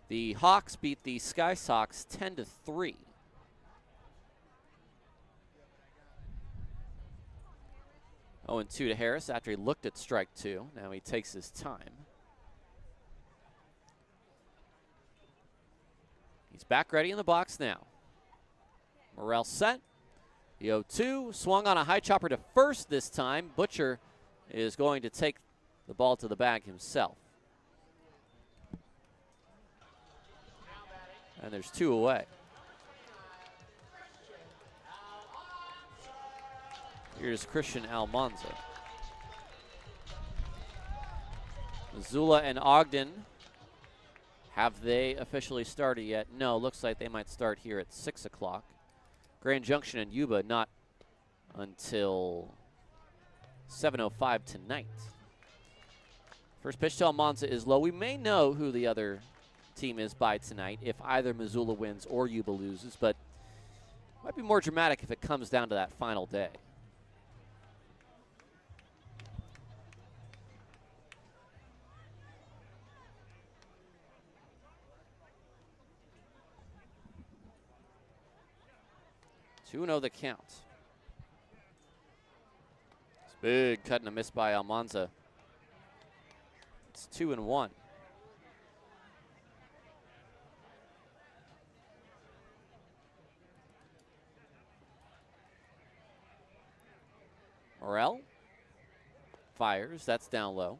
The Hawks beat the Sky Sox 10-3. Oh, and 2 to Harris after he looked at strike 2. Now he takes his time. He's back ready in the box now. Morel set. The 0-2 swung on a high chopper to first this time. Butcher is going to take the ball to the bag himself. And there's 2 away. Here's Christian Almanza. Missoula and Ogden, have they officially started yet? No, looks like they might start here at 6 o'clock. Grand Junction and Yuba not until 7:05 tonight. First pitch to Almanza is low. We may know who the other team is by tonight if either Missoula wins or Yuba loses, but it might be more dramatic if it comes down to that final day. Two 2-0 the count. It's big cut and a miss by Almanza. It's 2-1. Morel fires. That's down low.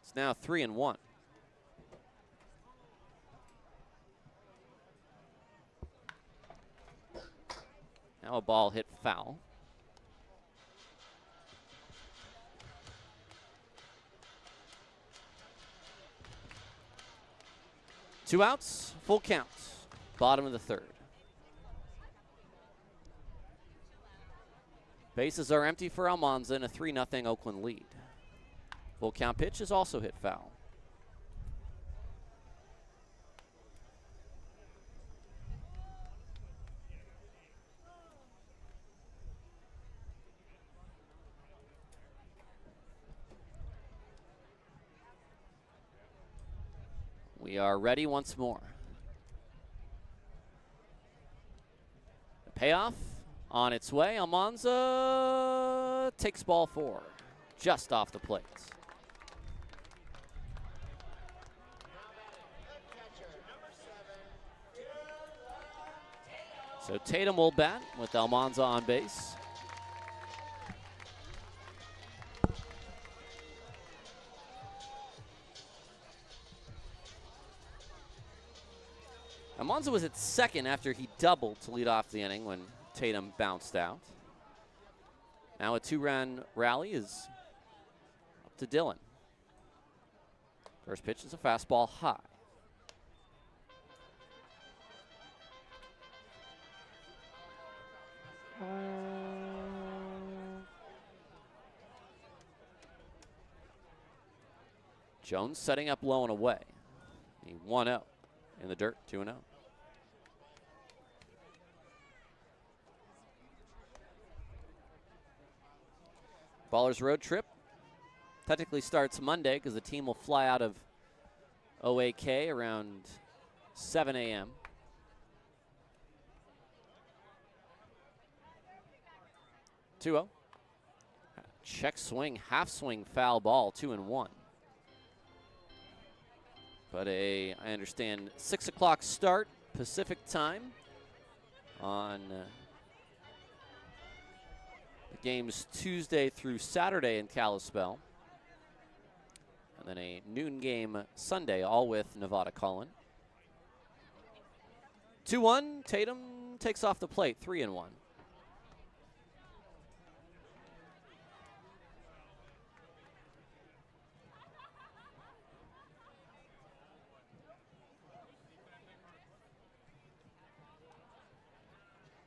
It's now 3-1. Now a ball hit foul. Two outs, full count. Bottom of the third. Bases are empty for Almanza in a 3-0 Oakland lead. Full count pitch is also hit foul. We are ready once more. The payoff on its way. Almanza takes ball 4, just off the plate. So Tatum will bat with Almanza on base. Almanza was at second after he doubled to lead off the inning when Tatum bounced out. Now a 2-run rally is up to Dillon. First pitch is a fastball high. Jones setting up low and away. He 1-0 in the dirt, 2-0. Ballers road trip technically starts Monday because the team will fly out of OAK around 7 a.m. Two-0. Check swing, half swing, foul ball, 2-1. But I understand 6 o'clock start Pacific time on the games Tuesday through Saturday in Kalispell. And then a noon game Sunday, all with Nevada calling. 2-1, Tatum takes off the plate, 3-1.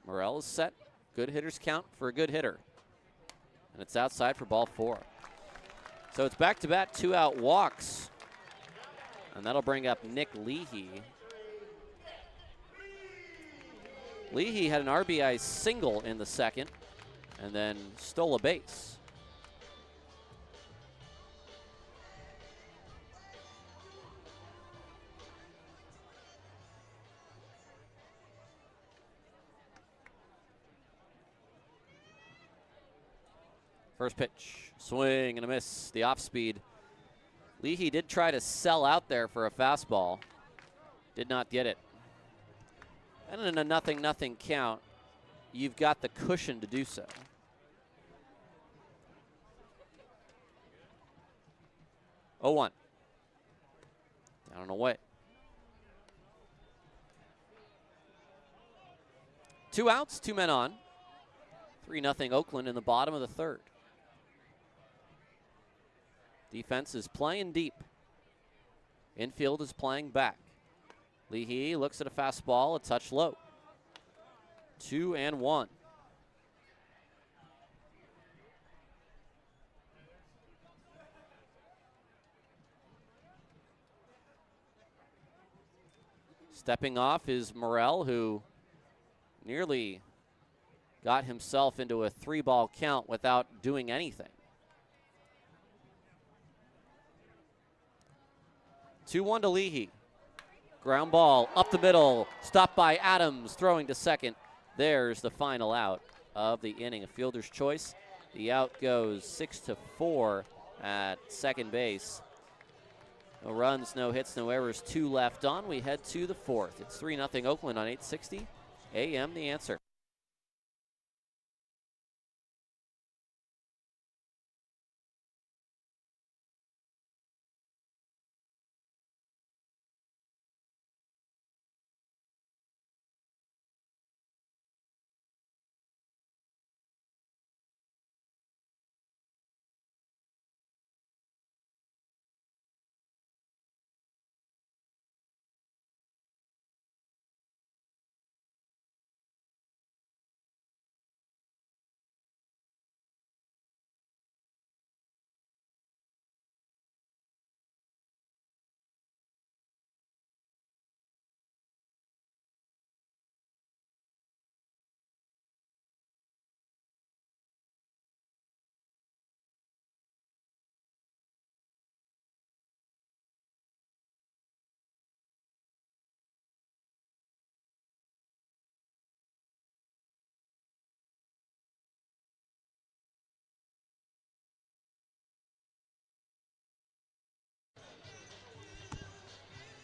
Morel is set. Good hitters count for a good hitter. And it's outside for ball 4. So it's back-to-back 2-out walks. And that'll bring up Nick Leahy. Leahy had an RBI single in the second and then stole a base. First pitch, swing and a miss, the off speed. Leahy did try to sell out there for a fastball. Did not get it. And in a 0-0 count, you've got the cushion to do so. Oh, 1. Down and away. 2 outs, 2 men on. 3-0 Oakland in the bottom of the third. Defense is playing deep. Infield is playing back. Leahy looks at a fastball, a touch low. 2-1. Stepping off is Morel, who nearly got himself into a 3-ball count without doing anything. 2-1 to Leahy. Ground ball up the middle, stopped by Adams, throwing to second. There's the final out of the inning. A fielder's choice. The out goes 6-4 at second base. No runs, no hits, no errors, 2 left on. We head to the 4th. It's 3-0 Oakland on 860 AM, The Answer.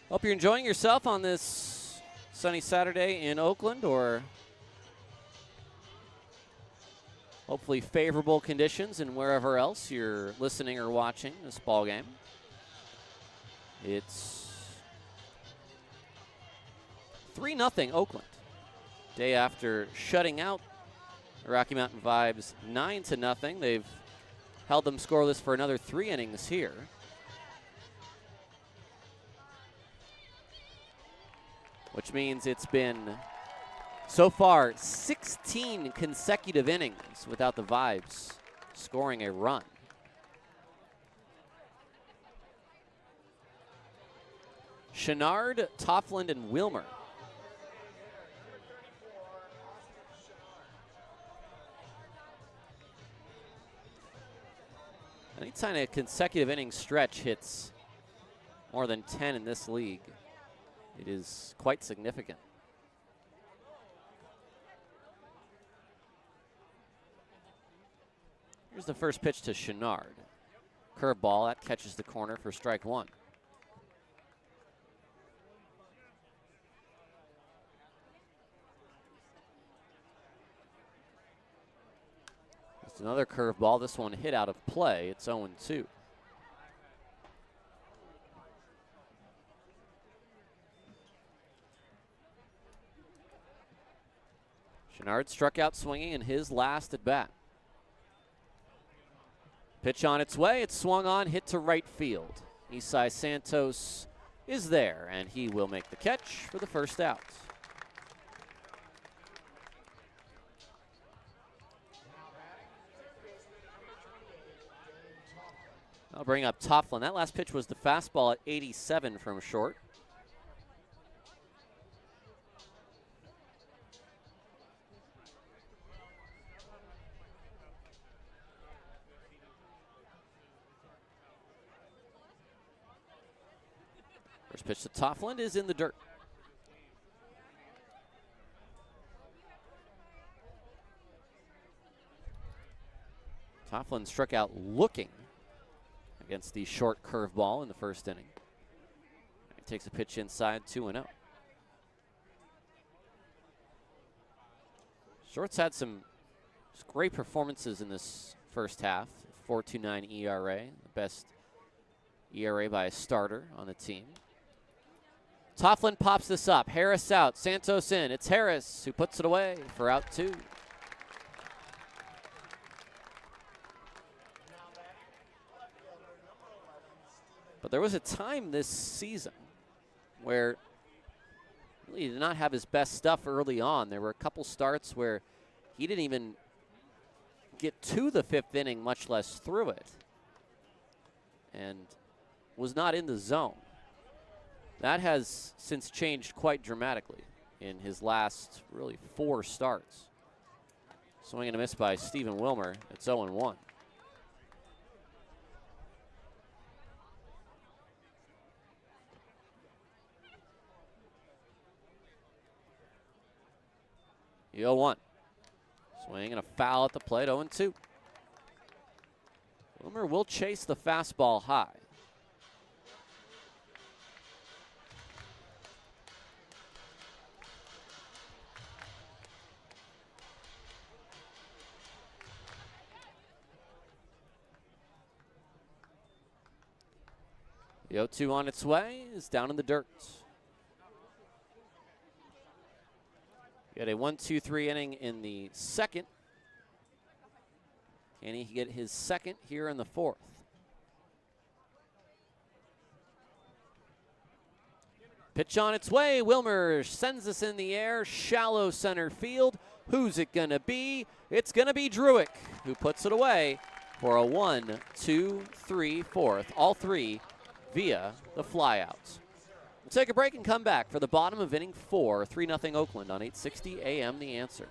Hope you're enjoying yourself on this sunny Saturday in Oakland, or hopefully favorable conditions in wherever else you're listening or watching this ball game. It's 3-0 Oakland. Day after shutting out the Rocky Mountain Vibes 9-0. They've held them scoreless for another 3 innings here. Which means it's been, so far, 16 consecutive innings without the Vibes scoring a run. Chenard, Toffland, and Wilmer. Anytime a consecutive inning stretch hits more than 10 in this league, it is quite significant. Here's the first pitch to Chenard. Curveball, that catches the corner for strike one. Just another curveball. This one hit out of play. It's 0-2. Chenard struck out swinging in his last at bat. Pitch on its way. It's swung on, hit to right field. Isai Santos is there, and he will make the catch for the first out. I'll bring up Tofflin. That last pitch was the fastball at 87 from short. First pitch to Tofflin is in the dirt. Tofflin struck out looking against the short curveball in the first inning. He takes a pitch inside, 2-0. Short's had some great performances in this first half. 4.29 ERA, the best ERA by a starter on the team. Tofflin pops this up. Harris out, Santos in. It's Harris who puts it away for out 2. But there was a time this season where he did not have his best stuff early on. There were a couple starts where he didn't even get to the 5th inning, much less through it, and was not in the zone. That has since changed quite dramatically in his last, really, 4 starts. Swing and a miss by Stephen Wilmer. It's 0-1. The 0-1. Swing and a foul at the plate, 0-2. Wilmer will chase the fastball high. The 0-2 on its way is down in the dirt. We had a 1-2-3 inning in the second. Can he get his second here in the 4th? Pitch on its way. Wilmer sends this in the air. Shallow center field. Who's it going to be? It's going to be Druick, who puts it away for a 1-2-3 4th. All 3 via the flyouts. We'll take a break and come back for the bottom of inning 4, 3-0 Oakland on 860 AM The Answer.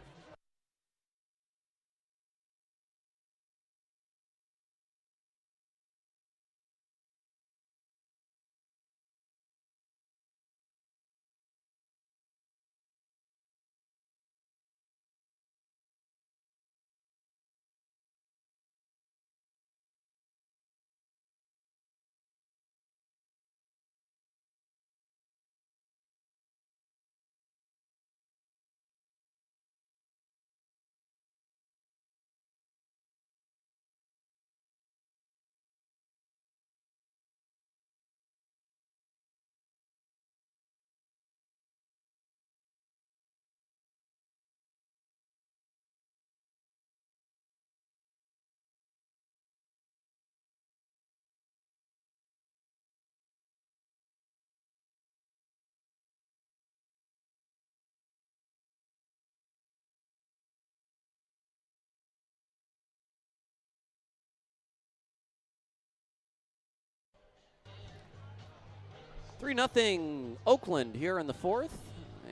Three 0 Oakland here in the 4th,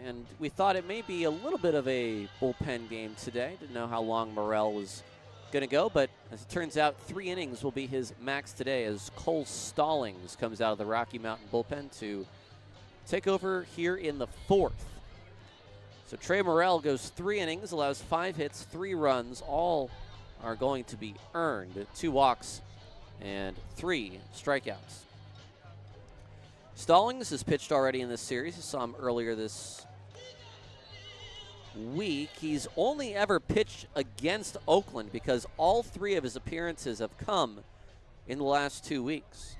and we thought it may be a little bit of a bullpen game today. Didn't know how long Morrell was going to go, but as it turns out, 3 innings will be his max today as Cole Stallings comes out of the Rocky Mountain bullpen to take over here in the 4th. So Trey Morrell goes 3 innings, allows 5 hits, 3 runs. All are going to be earned. 2 walks and 3 strikeouts. Stallings has pitched already in this series. You saw him earlier this week. He's only ever pitched against Oakland because all 3 of his appearances have come in the last 2 weeks.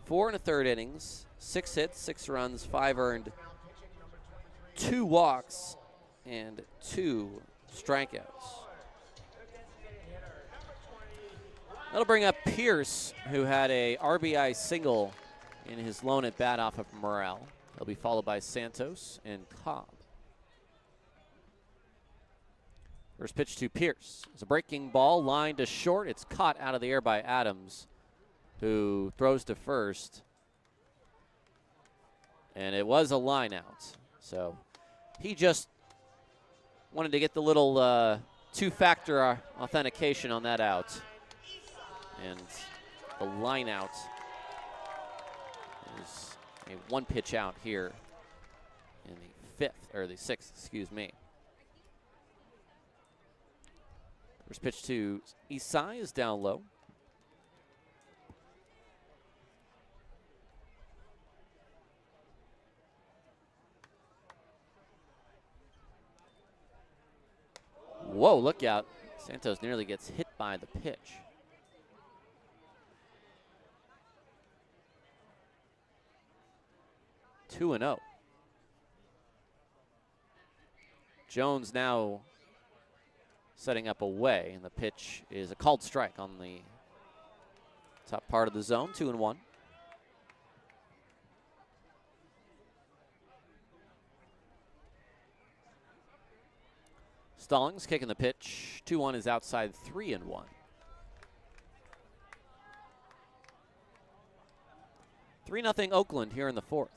4 1/3 innings, 6 hits, 6 runs, 5 earned, 2 walks, and 2 strikeouts. That'll bring up Pierce, who had a RBI single in his lone at bat off of Morrell. He'll be followed by Santos and Cobb. First pitch to Pierce. It's a breaking ball, line to short. It's caught out of the air by Adams, who throws to first. And it was a line out. So he just wanted to get the little 2-factor authentication on that out. And the line out is a 1-pitch out here in the 6th, excuse me. First pitch to Isai is down low. Whoa, look out. Santos nearly gets hit by the pitch. Two and 0. Jones now setting up away, and the pitch is a called strike on the top part of the zone. 2-1. Stallings kicking the pitch. 2-1 is outside. 3-1. 3-0 Oakland here in the 4th.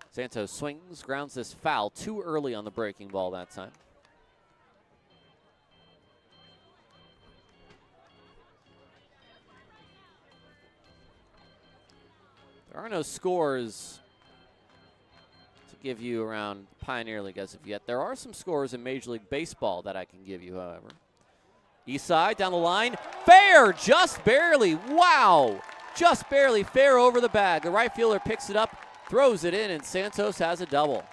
Santos swings, grounds this foul too early on the breaking ball that time. There are no scores to give you around Pioneer League as of yet. There are some scores in Major League Baseball that I can give you, however. Eastside down the line, fair, just barely, wow, just barely fair over the bag. The right fielder picks it up, throws it in, and Santos has a double.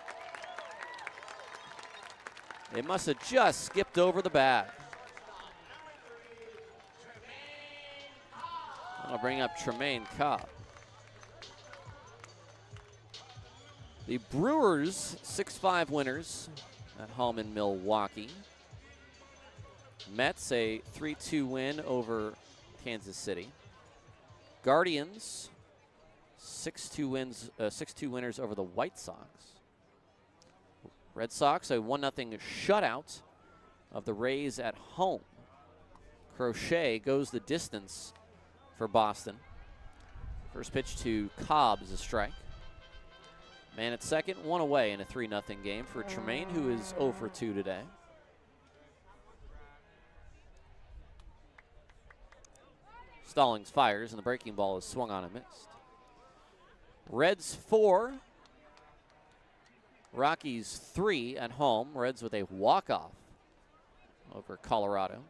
It must have just skipped over the bag. I'll bring up Tremaine Cobb. The Brewers 6-5 winners at home in Milwaukee. Mets a 3-2 win over Kansas City. Guardians 6-2 winners over the White Sox. Red Sox a 1-0 shutout of the Rays at home. Crochet goes the distance for Boston. First pitch to Cobb is a strike. Man at second, 1 away in a 3-0 game for Tremaine, who is 0 for 2 today. Stallings fires, and the breaking ball is swung on and missed. Reds 4, Rockies 3 at home. Reds with a walk-off over Colorado.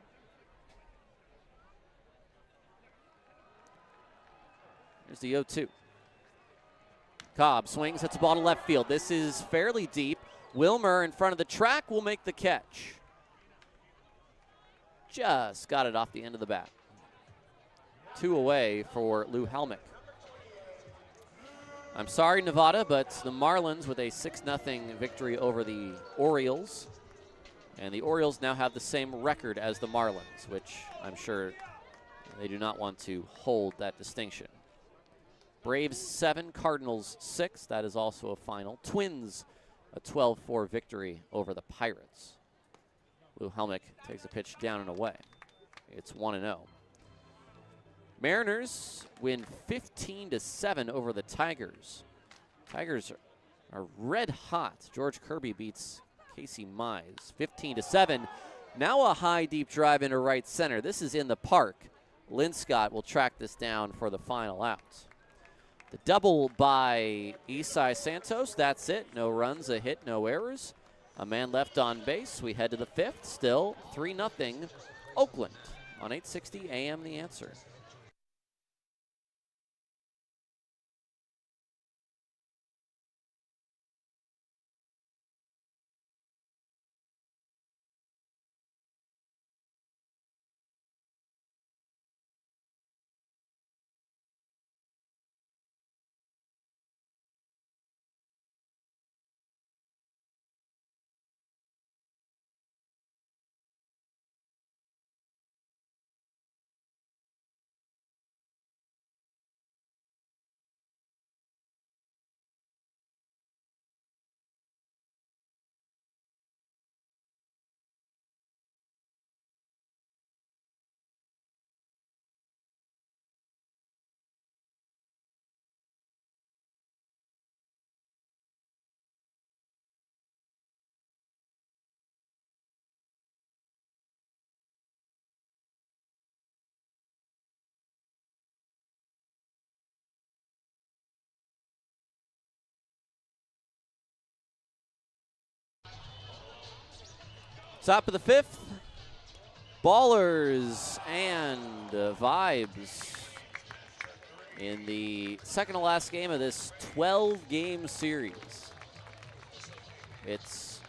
Here's the 0-2. Cobb swings, hits the ball to left field. This is fairly deep. Wilmer in front of the track will make the catch. Just got it off the end of the bat. 2 away for Lou Helmick. I'm sorry, Nevada, but the Marlins with a 6-0 victory over the Orioles. And the Orioles now have the same record as the Marlins, which I'm sure they do not want to hold that distinction. Braves 7, Cardinals 6. That is also a final. Twins, a 12-4 victory over the Pirates. Lou Helmick takes a pitch down and away. It's 1-0. Mariners win 15-7 over the Tigers. Tigers are red hot. George Kirby beats Casey Mize 15-7. Now a high deep drive into right center. This is in the park. Linscott will track this down for the final out. The double by Isai Santos. That's it. No runs, a hit, no errors. A man left on base. We head to the fifth. Still 3-0 Oakland on 860 AM The Answer. Top of the fifth, Ballers and Vibes in the second to last game of this 12-game series. It's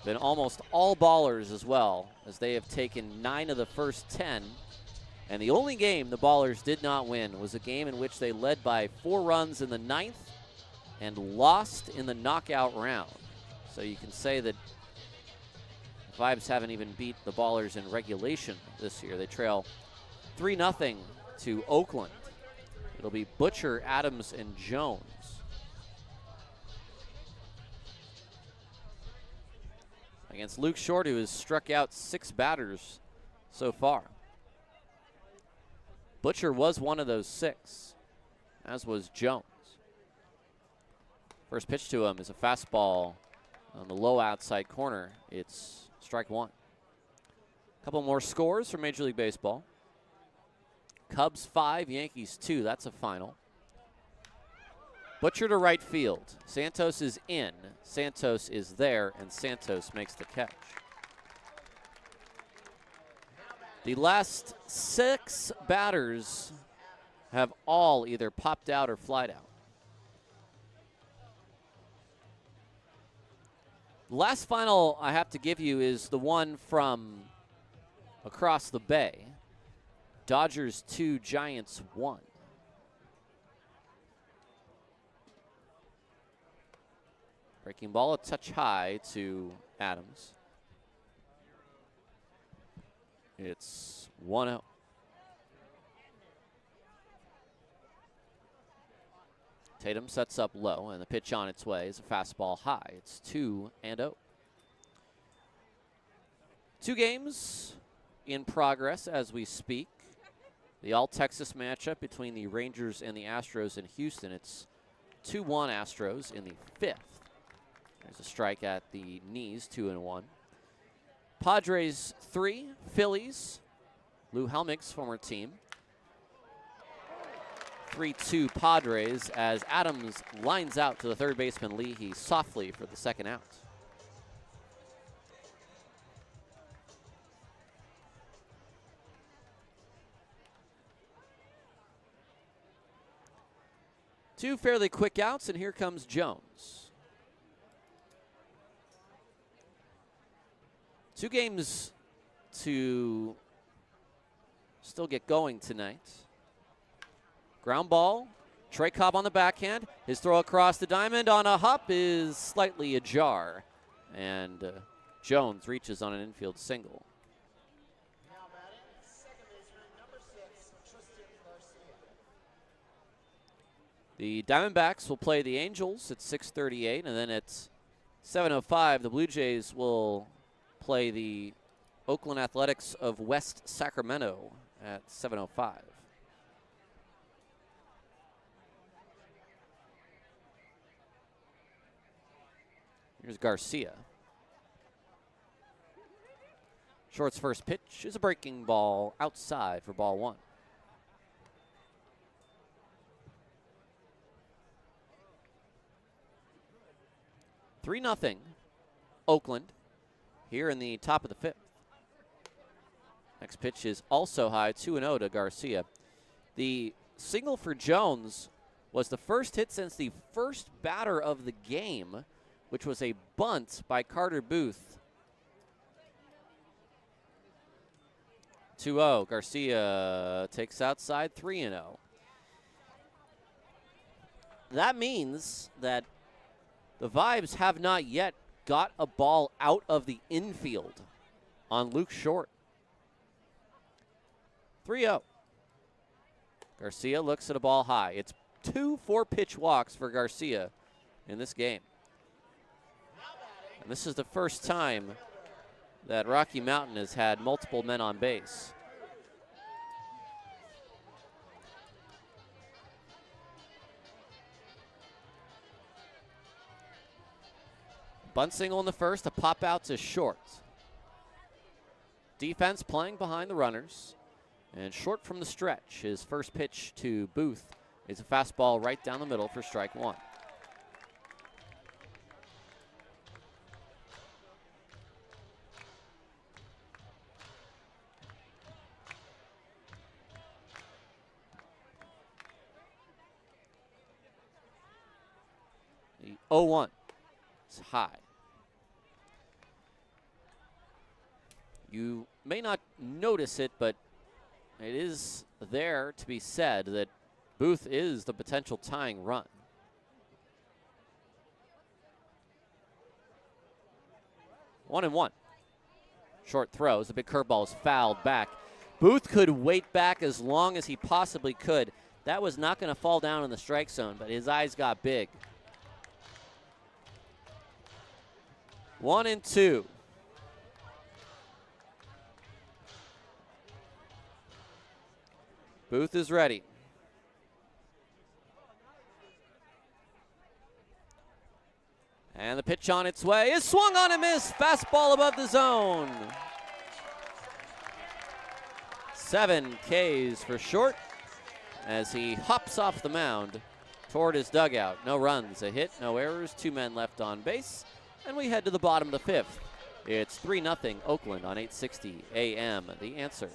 been almost all Ballers as well, as they have taken 9 of the first 10. And the only game the Ballers did not win was a game in which they led by 4 runs in the 9th and lost in the knockout round. So you can say that Vibes haven't even beat the Ballers in regulation this year. They trail 3-0 to Oakland. It'll be Butcher, Adams, and Jones. Against Luke Short, who has struck out 6 batters so far. Butcher was one of those 6, as was Jones. First pitch to him is a fastball on the low outside corner. It's strike 1. A couple more scores from Major League Baseball. Cubs 5, Yankees 2. That's a final. Butcher to right field. Santos is in. Santos is there, and Santos makes the catch. The last 6 batters have all either popped out or flied out. The last final I have to give you is the one from across the bay. Dodgers 2, Giants 1. Breaking ball a touch high to Adams. It's 1-0. Tatum sets up low, and the pitch on its way is a fastball high. It's 2-0. 2 games in progress as we speak. The All-Texas matchup between the Rangers and the Astros in Houston. It's 2-1 Astros in the 5th. There's a strike at the knees, 2-1. Padres 3, Phillies. Lou Helmig's former team. 3-2 Padres as Adams lines out to the third baseman Leahy softly for the second out. Two fairly quick outs, and here comes Jones. 2 games to still get going tonight. Ground ball, Trey Cobb on the backhand. His throw across the diamond on a hop is slightly ajar. And Jones reaches on an infield single. The Diamondbacks will play the Angels at 6:38, and then at 7:05, the Blue Jays will play the Oakland Athletics of West Sacramento at 7:05. Here's Garcia. Short's first pitch is a breaking ball outside for ball 1. 3-0 Oakland here in the top of the 5th. Next pitch is also high, 2-0 to Garcia. The single for Jones was the first hit since the first batter of the game, which was a bunt by Carter Booth. 2-0. Garcia takes outside, 3-0. That means that the Vibes have not yet got a ball out of the infield on Luke Short. 3-0. Garcia looks at a ball high. It's 2 4-pitch walks for Garcia in this game. And this is the first time that Rocky Mountain has had multiple men on base. Bunt single in the first, a pop out to Short. Defense playing behind the runners. And Short from the stretch. His first pitch to Booth is a fastball right down the middle for strike 1. The 0-1 is high. You may not notice it, but it is there to be said that Booth is the potential tying run. One and one. Short throws. The big curveball is fouled back. Booth could wait back as long as he possibly could. That was not going to fall down in the strike zone, but his eyes got big. 1-2. Booth is ready. And the pitch on its way is swung on and missed. Fastball above the zone. 7 Ks for Short as he hops off the mound toward his dugout. No runs, a hit, no errors, 2 men left on base. And we head to the bottom of the 5th. It's 3-0 Oakland on 860 AM. The Answer.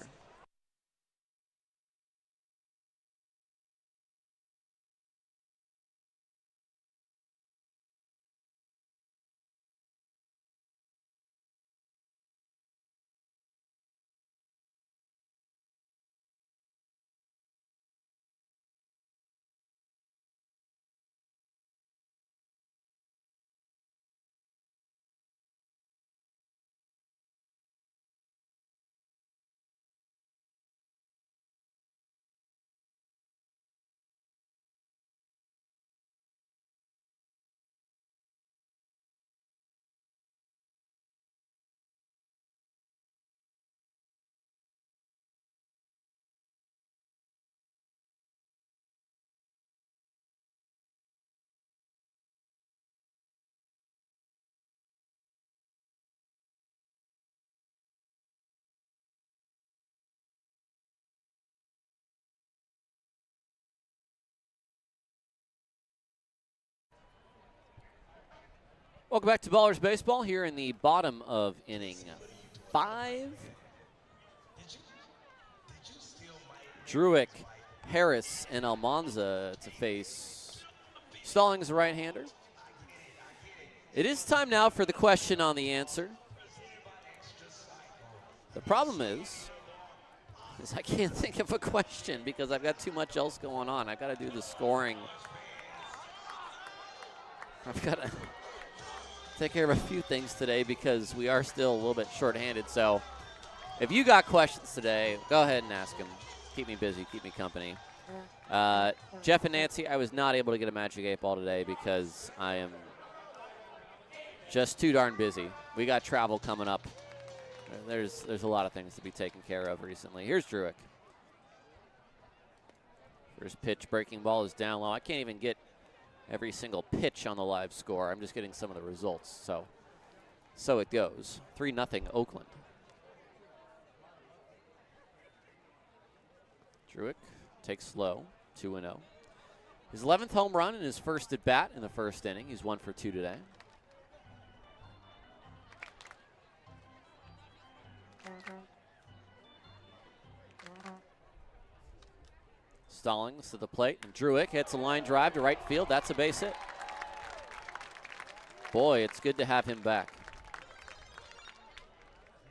Welcome back to Ballers Baseball here in the bottom of inning 5. Druick, Harris, and Almanza to face Stallings, a right-hander. It is time now for the question on the answer. The problem is I can't think of a question because I've got too much else going on. I've got to do the scoring. I've got to take care of a few things today because we are still a little bit shorthanded. So if you got questions today, go ahead and ask them. Keep me busy, keep me company. Jeff and Nancy, I was not able to get a Magic 8 Ball today because I am just too darn busy. We got travel coming up. There's a lot of things to be taken care of recently. Here's Druick. First pitch, breaking ball is down low. I can't even get every single pitch on the live score. I'm just getting some of the results. So it goes. 3-0 Oakland. Druick takes slow, 2-0. His 11th home run in his first at bat in the first inning. He's 1 for 2 today. Stallings to the plate, and Druick hits a line drive to right field. That's a base hit. Boy, it's good to have him back.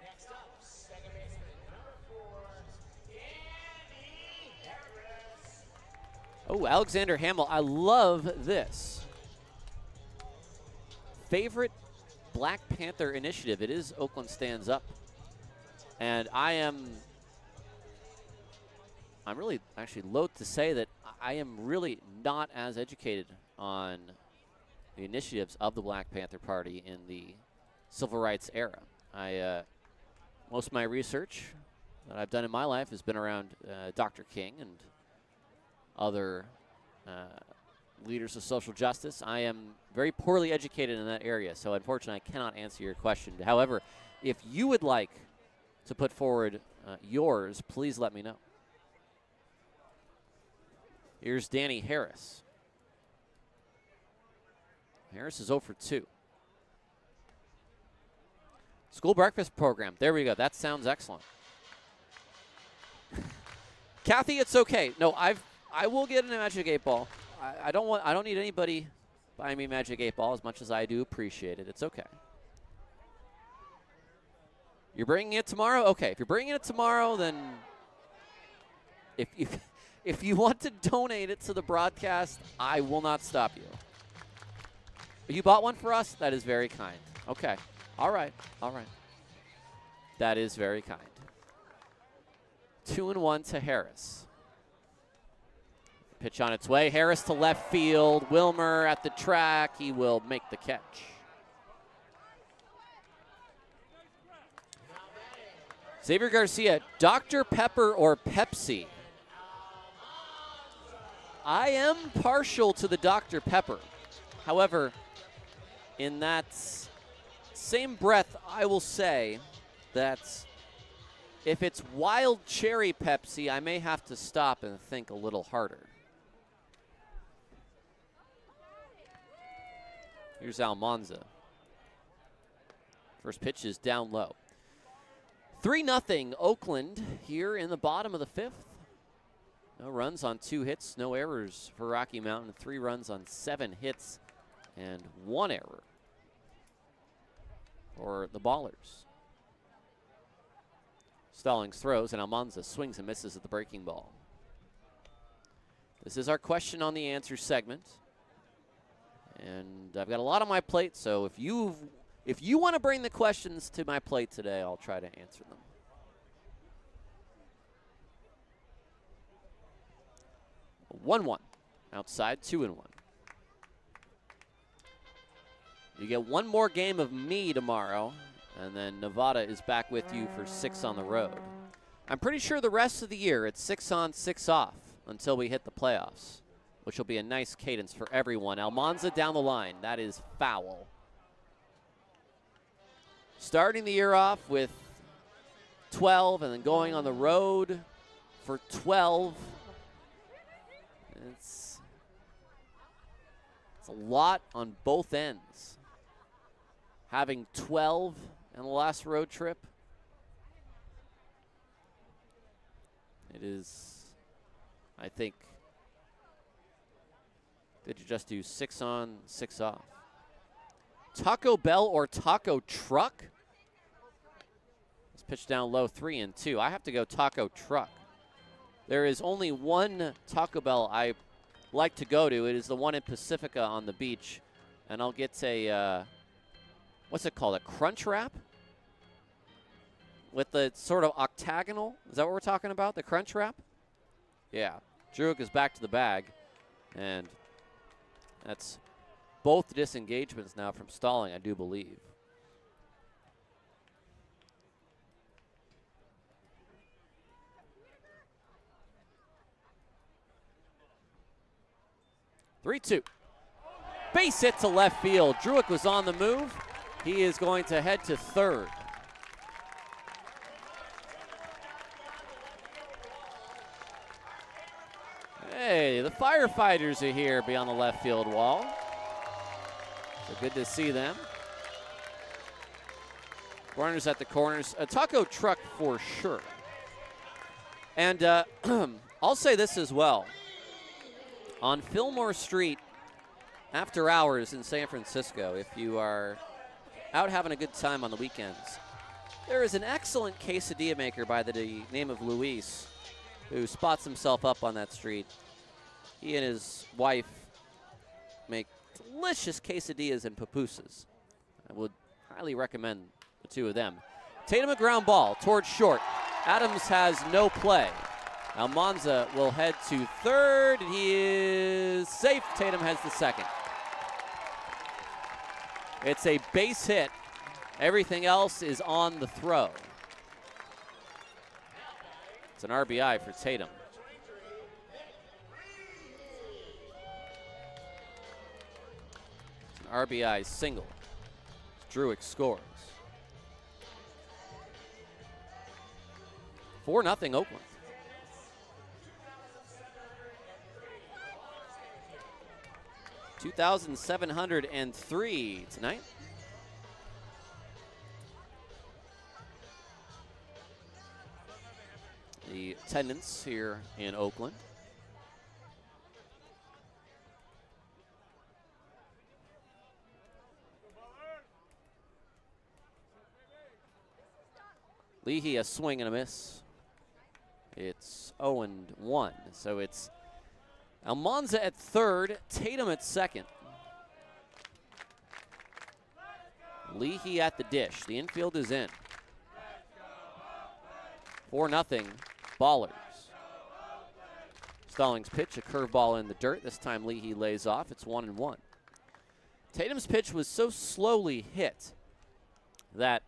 Next up, second baseman, number 4, Danny Harris. Oh, Alexander Hamill, I love this. Favorite Black Panther initiative. It is Oakland Stands Up. And I'm really actually loath to say that I am really not as educated on the initiatives of the Black Panther Party in the civil rights era. Most of my research that I've done in my life has been around Dr. King and other leaders of social justice. I am very poorly educated in that area, so unfortunately I cannot answer your question. However, if you would like to put forward yours, please let me know. Here's Danny Harris. Harris is 0 for 2. School breakfast program. There we go. That sounds excellent. Kathy, it's okay. No, I will get a Magic 8 Ball. I don't need anybody buying me Magic 8 Ball as much as I do appreciate it. It's okay. You're bringing it tomorrow? Okay. If you're bringing it tomorrow, then if you want to donate it to the broadcast, I will not stop you. You bought one for us? That is very kind. Okay. All right. All right. That is very kind. 2-1 to Harris. Pitch on its way. Harris to left field. Wilmer at the track. He will make the catch. Xavier Garcia, Dr. Pepper or Pepsi? I am partial to the Dr. Pepper. However, in that same breath, I will say that if it's wild cherry Pepsi, I may have to stop and think a little harder. Here's Almanza. First pitch is down low. 3-0 Oakland here in the bottom of the 5th. No runs on 2 hits, no errors for Rocky Mountain. 3 runs on 7 hits and 1 error for the Ballers. Stallings throws and Almanza swings and misses at the breaking ball. This is our question on the answer segment. And I've got a lot on my plate, so if you want to bring the questions to my plate today, I'll try to answer them. 1-1. Outside, 2-1. You get one more game of me tomorrow, and then Nevada is back with you for 6 on the road. I'm pretty sure the rest of the year it's 6 on, 6 off until we hit the playoffs, which will be a nice cadence for everyone. Almanza down the line. That is foul. Starting the year off with 12 and then going on the road for 12. It's a lot on both ends. Having 12 in the last road trip. It is, I think, did you just do 6 on, 6 off? Taco Bell or taco truck? Let's pitch down low, 3-2. I have to go taco truck. There is only one Taco Bell I like to go to. It is the one in Pacifica on the beach. And I'll get a, what's it called, a crunch wrap? With the sort of octagonal. Is that what we're talking about, the crunch wrap? Yeah. Druick is back to the bag. And that's both disengagements now from Stalling, I do believe. Base hit to left field. Druick was on the move. He is going to head to third. Hey, the firefighters are here beyond the left field wall. So good to see them. Runners at the corners. A taco truck for sure. And I'll say this as well. On Fillmore Street, after hours in San Francisco, if you are out having a good time on the weekends, there is an excellent quesadilla maker by the name of Luis who spots himself up on that street. He and his wife make delicious quesadillas and pupusas. I would highly recommend the two of them. Tatum a ground ball towards short. Adams has no play. Almanza will head to third. He is safe. Tatum has the second. It's a base hit. Everything else is on the throw. It's an RBI for Tatum. It's an RBI single. Druick scores. 4-0 Oakland. $2,703 tonight. The attendance here in Oakland. Leahy a swing and a miss. It's 0-1, so it's Almanza at third, Tatum at second. Leahy at the dish. The infield is in. 4-0, Ballers. Stallings pitch, a curveball in the dirt. This time Leahy lays off. It's 1-1. Tatum's pitch was so slowly hit that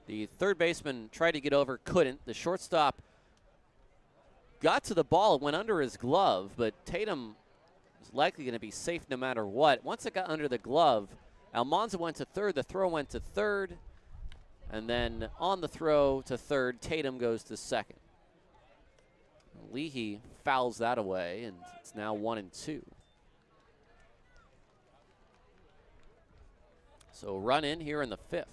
the third baseman tried to get over, couldn't. The shortstop got to the ball, went under his glove, but Tatum was likely going to be safe no matter what. Once it got under the glove, Almanza went to third, the throw went to third, and then on the throw to third, Tatum goes to second. Leahy fouls that away, and it's now 1-2. So run in here in the fifth.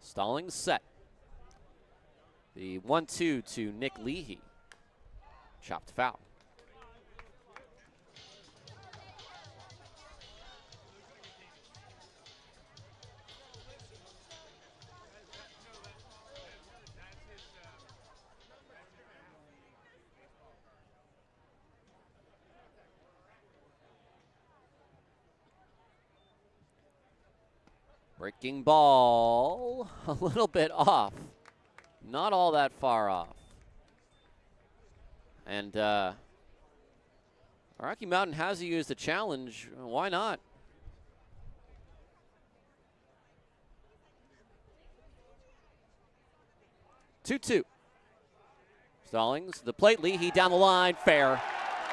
Stallings set. The 1-2 to Nick Leahy. Chopped foul. Breaking ball, a little bit off. Not all that far off. And Rocky Mountain has used the challenge. Why not? Two. Stallings, the plate, Leahy down the line, fair.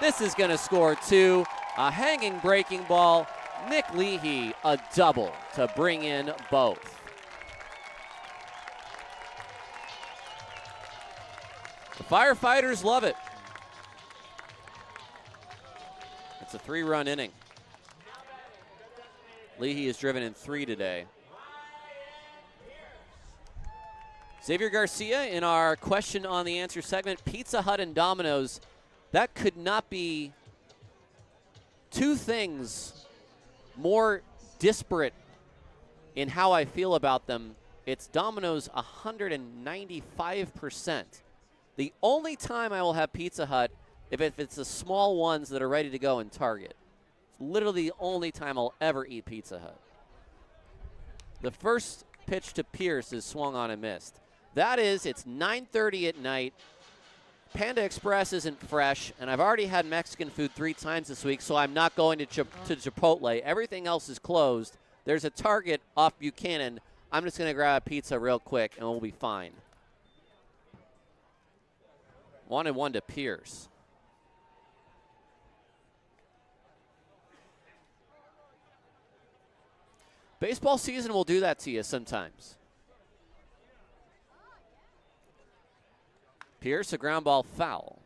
This is going to score two. A hanging breaking ball. Nick Leahy, a double to bring in both. The firefighters love it. It's a 3-run inning. Leahy has driven in 3 today. Xavier Garcia in our question on the answer segment. Pizza Hut and Domino's. That could not be two things more disparate in how I feel about them. It's Domino's 195%. The only time I will have Pizza Hut if it's the small ones that are ready to go in Target. It's literally the only time I'll ever eat Pizza Hut. The first pitch to Pierce is swung on and missed. That is, it's 9:30 at night. Panda Express isn't fresh, and I've already had Mexican food 3 times this week, so I'm not going to Chipotle. Everything else is closed. There's a Target off Buchanan. I'm just going to grab a pizza real quick, and we'll be fine. 1-1 to Pierce. Baseball season will do that to you sometimes. Pierce, a ground ball foul.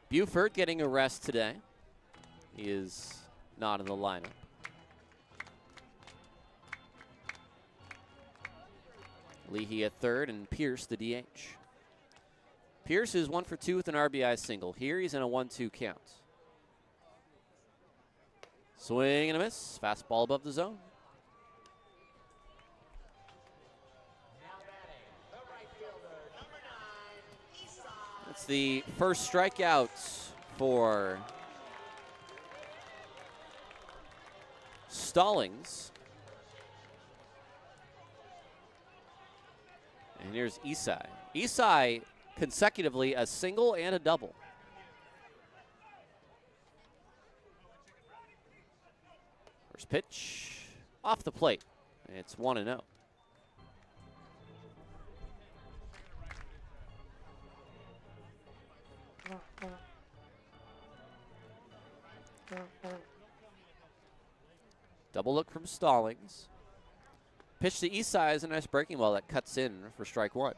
Buford getting a rest today. He is not in the lineup. Leahy at third and Pierce the DH. Pierce is 1 for 2 with an RBI single. Here he's in a 1-2 count. Swing and a miss. Fastball above the zone. That's the first strikeout for Stallings. And here's Isai. Isai consecutively a single and a double. First pitch off the plate. It's 1-0. Double look from Stallings. Pitch to Isai is a nice breaking ball that cuts in for strike 1.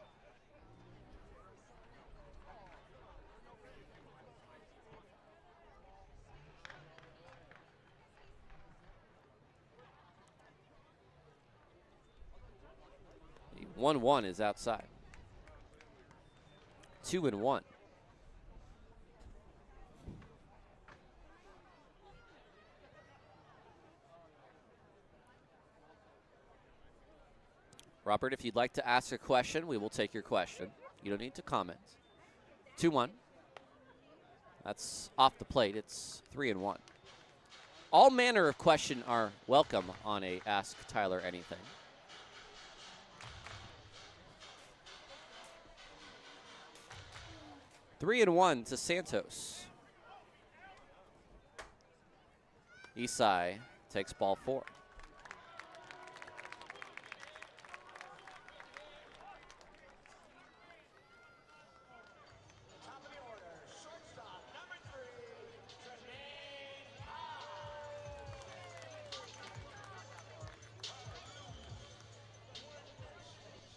The 1-1 is outside. 2-1. Robert, if you'd like to ask a question, we will take your question. You don't need to comment. 2-1. That's off the plate. It's 3-1. All manner of questions are welcome on a Ask Tyler Anything. 3-1 to Santos. Isai takes ball 4.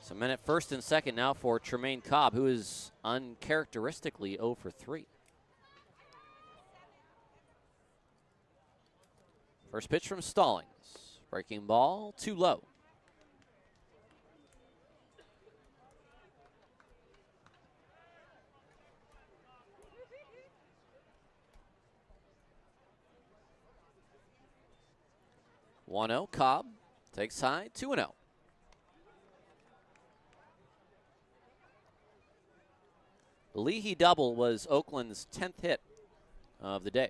So men at first and second now for Tremaine Cobb, who is uncharacteristically 0 for 3. First pitch from Stallings. Breaking ball, too low. One 0, Cobb takes high, 2-0. The Leahy double was Oakland's 10th hit of the day.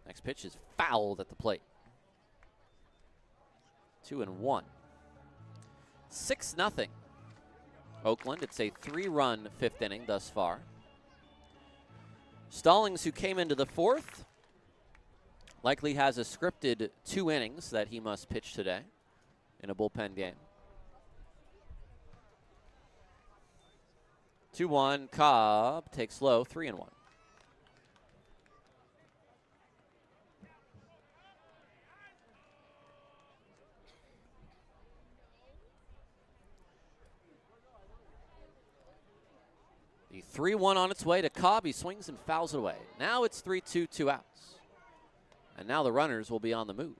Next pitch is fouled at the plate. 2-1. 6-0. Oakland, it's a 3-run 5th inning thus far. Stallings, who came into the 4th, likely has a scripted 2 innings that he must pitch today in a bullpen game. 2-1, Cobb takes low, 3-1. The 3-1 on its way to Cobb. He swings and fouls it away. Now it's 3-2, 2 outs. And now the runners will be on the move.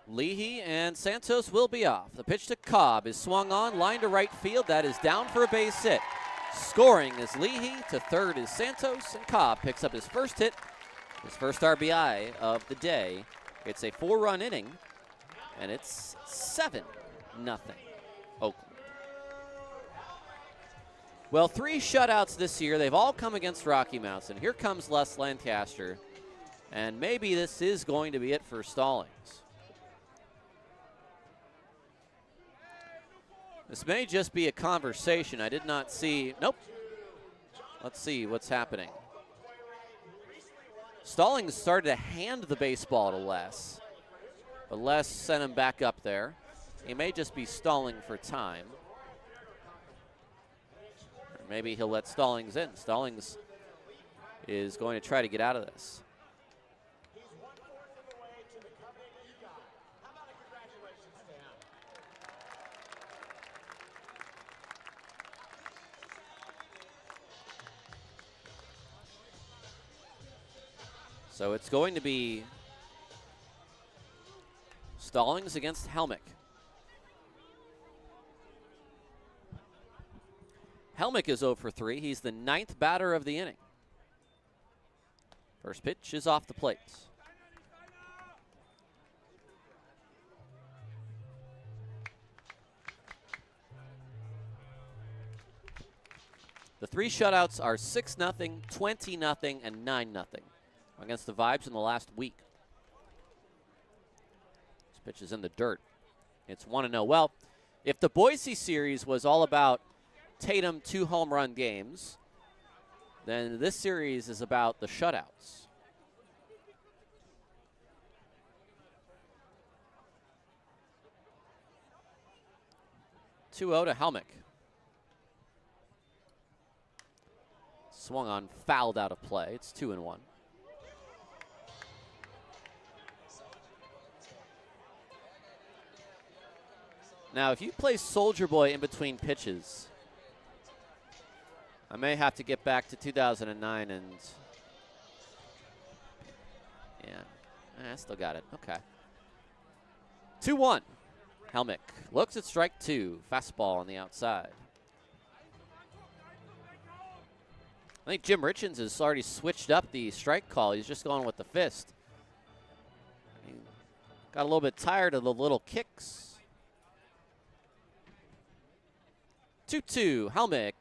Leahy and Santos will be off. The pitch to Cobb is swung on, line to right field. That is down for a base hit. Scoring is Leahy, to third is Santos, and Cobb picks up his first hit His first RBI of the day. It's a 4-run inning, and it's 7-0 Oakland. Well, 3 shutouts this year. They've all come against Rocky Mountain. Here comes Les Lancaster, and maybe this is going to be it for Stallings. This may just be a conversation. I did not see. Nope. Let's see what's happening. Stallings started to hand the baseball to Les, but Les sent him back up there. He may just be stalling for time. Or maybe he'll let Stallings in. Stallings is going to try to get out of this. So it's going to be Stallings against Helmick. Helmick is 0 for 3. He's the 9th batter of the inning. First pitch is off the plate. The 3 shutouts are 6-0, 20-0, and 9-0 against the Vibes in the last week. This pitch is in the dirt. It's 1-0. Well, if the Boise series was all about Tatum 2 home run games, then this series is about the shutouts. (2-0) to Helmick. Swung on, fouled out of play. It's 2-1. Now, if you play Soldier Boy in between pitches, I may have to get back to 2009 and, yeah, I still got it. Okay. 2-1. Helmick looks at strike 2. Fastball on the outside. I think Jim Richens has already switched up the strike call. He's just going with the fist. He got a little bit tired of the little kicks. 2-2. Helmick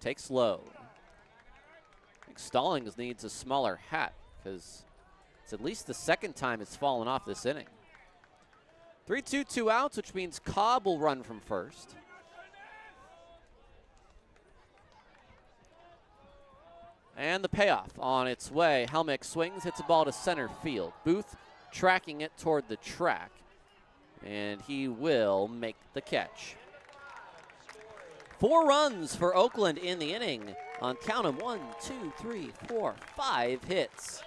takes low. I think Stallings needs a smaller hat because it's at least the second time it's fallen off this inning. 3-2, 2 outs, which means Cobb will run from first. And the payoff on its way. Helmick swings, hits a ball to center field. Booth tracking it toward the track, and he will make the catch. 4 runs for Oakland in the inning on count of 1, 2, 3, 4, 5 hits.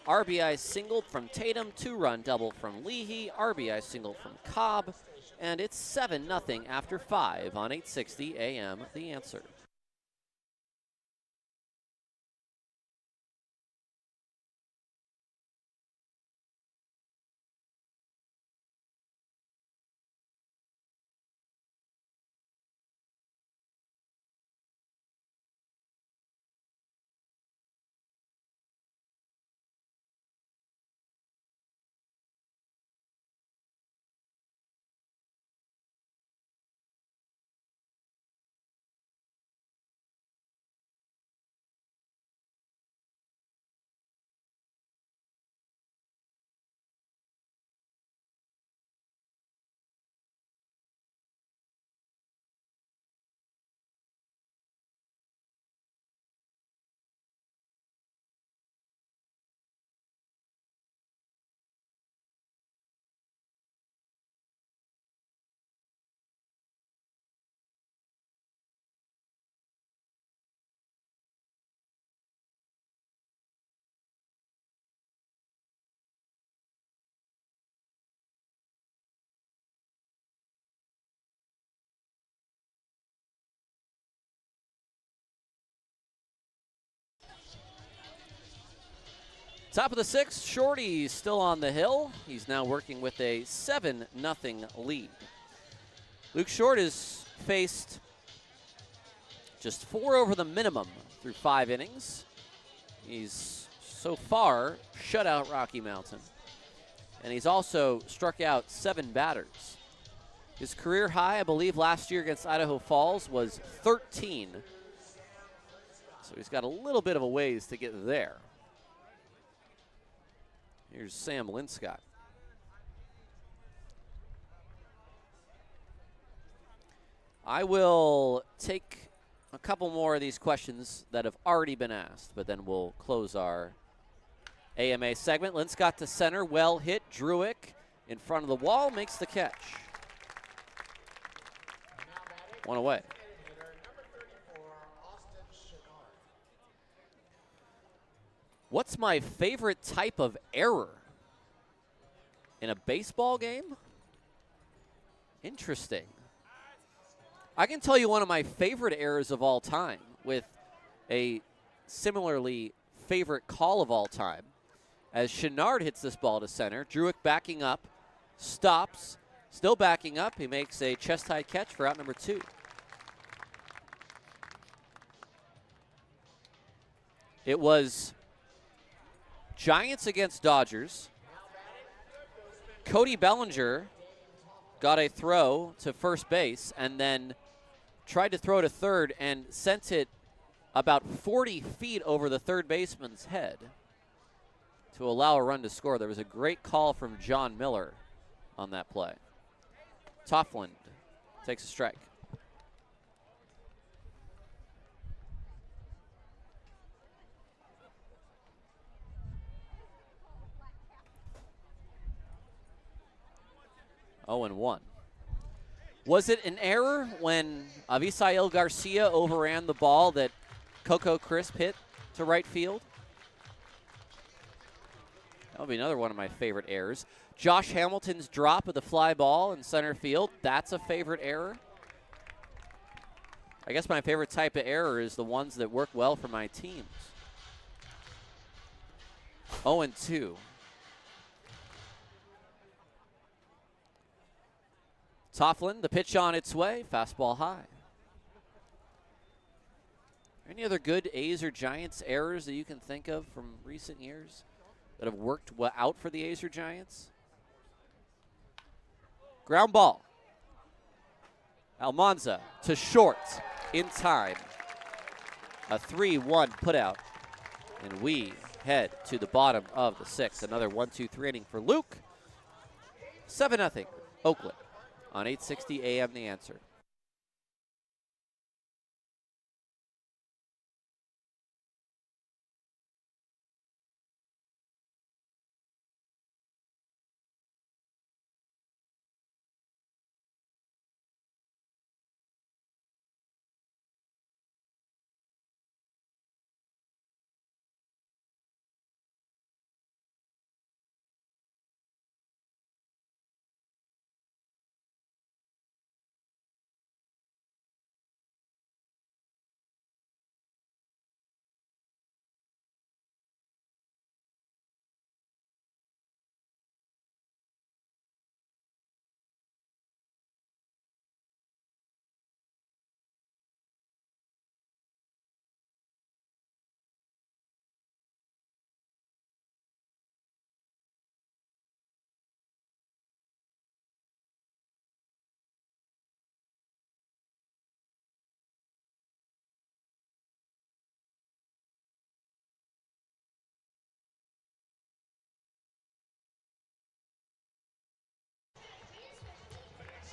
RBI single from Tatum, 2-run double from Leahy, RBI single from Cobb, and it's 7-0 after 5 on 860 AM The Answer. Top of the 6th, Shorty still on the hill. He's now working with a 7-0 lead. Luke Short has faced just 4 over the minimum through 5 innings. He's so far shut out Rocky Mountain. And he's also struck out 7 batters. His career high, I believe, last year against Idaho Falls was 13. So he's got a little bit of a ways to get there. Here's Sam Linscott. I will take a couple more of these questions that have already been asked, but then we'll close our AMA segment. Linscott to center, well hit. Druick in front of the wall, makes the catch. 1 away. What's my favorite type of error in a baseball game? Interesting. I can tell you one of my favorite errors of all time with a similarly favorite call of all time. As Chenard hits this ball to center, Druick backing up, stops, still backing up. He makes a chest-high catch for out number 2. It was Giants against Dodgers. Cody Bellinger got a throw to first base and then tried to throw to third and sent it about 40 feet over the third baseman's head to allow a run to score. There was a great call from John Miller on that play. Toffland takes a strike. Oh, and 1. Was it an error when Avisail Garcia overran the ball that Coco Crisp hit to right field? That would be another one of my favorite errors. Josh Hamilton's drop of the fly ball in center field, that's a favorite error. I guess my favorite type of error is the ones that work well for my teams. 0 and 2. Tofflin, the pitch on its way, fastball high. Any other good A's or Giants errors that you can think of from recent years that have worked well out for the A's or Giants? Ground ball. Almanza to short in time. A 3-1 putout. And we head to the bottom of the 6th. Another 1-2-3 inning for Luke. 7-0 Oakland on 860 AM The Answer.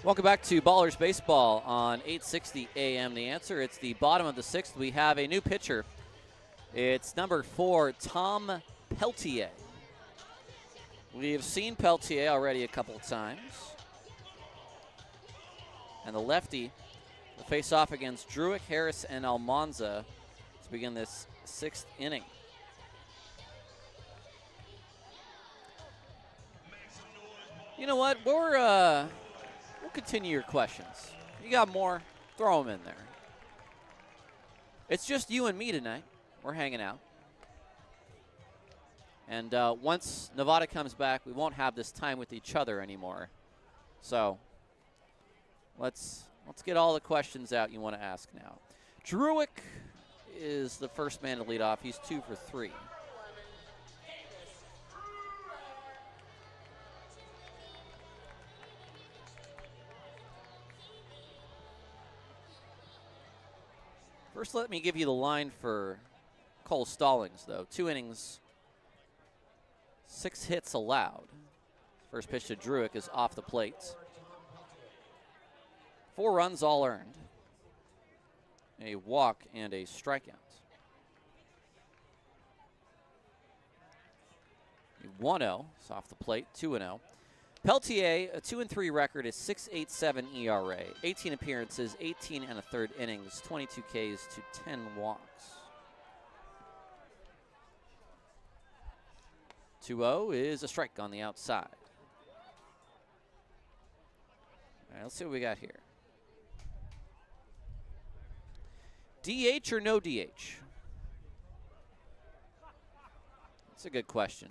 Welcome back to Ballers Baseball on 860 AM The Answer. It's the bottom of the 6th. We have a new pitcher. It's number 4, Tom Peltier. We've seen Peltier already a couple of times. And the lefty will face off against Druick, Harris, and Almanza to begin this 6th inning. You know what? We'll continue your questions. You got more? Throw them in there. It's just you and me tonight. We're hanging out. And once Nevada comes back, we won't have this time with each other anymore. So let's get all the questions out you want to ask now. Druick is the first man to lead off. He's 2 for 3. First, let me give you the line for Cole Stallings, though. 2 innings, 6 hits allowed. First pitch to Druick is off the plate. 4 runs all earned. A walk and a strikeout. 1-0 is off the plate, 2-0. Peltier, a 2-3 record, is 6.87 ERA, 18 appearances, 18 1/3 innings, 22 Ks to 10 walks. 2-0 is a strike on the outside. All right, let's see what we got here. DH or no DH? That's a good question.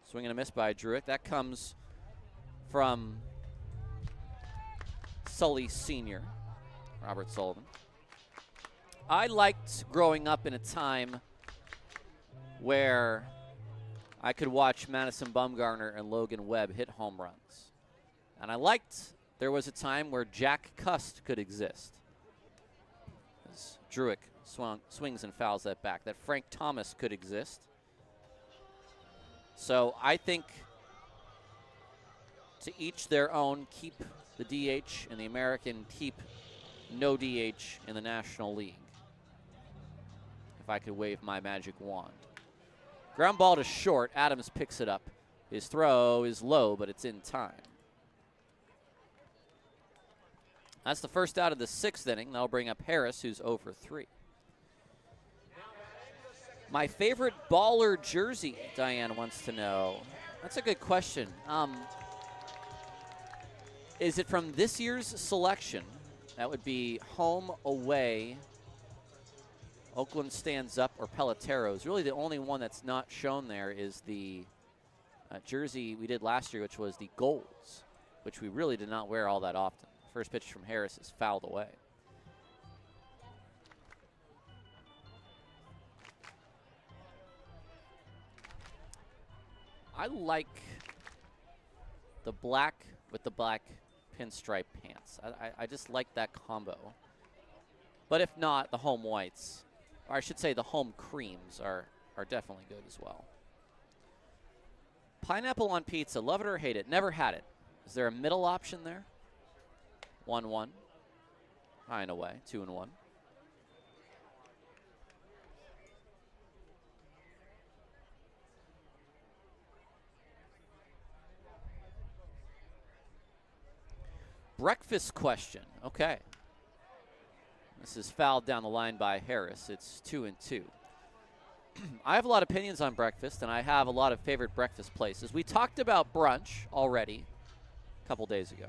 Swing and a miss by Druick. That comes from Sully Sr., Robert Sullivan. I liked growing up in a time where I could watch Madison Bumgarner and Logan Webb hit home runs. And I liked there was a time where Jack Cust could exist. As Druick swings and fouls that back. That Frank Thomas could exist. So I think to each their own, keep the DH in the American, keep no DH in the National League. If I could wave my magic wand. Ground ball to short. Adams picks it up. His throw is low, but it's in time. That's the first out of the 6th inning. That'll bring up Harris, who's 0 for 3. My favorite baller jersey, Diane wants to know. That's a good question. Is it from this year's selection? That would be home, away, Oakland stands up, or Pelotteros. Really the only one that's not shown there is the jersey we did last year, which was the golds, which we really did not wear all that often. First pitch from Harris is fouled away. I like the black with the black pinstripe pants. I just like that combo. But if not, the home whites, or I should say the home creams, are definitely good as well. Pineapple on pizza, love it or hate it? Never had it. Is there a middle option there? 1-1. High and away, 2-1. Breakfast question. Okay. This is fouled down the line by Harris. It's 2-2. I have a lot of opinions on breakfast, and I have a lot of favorite breakfast places. We talked about brunch already a couple days ago.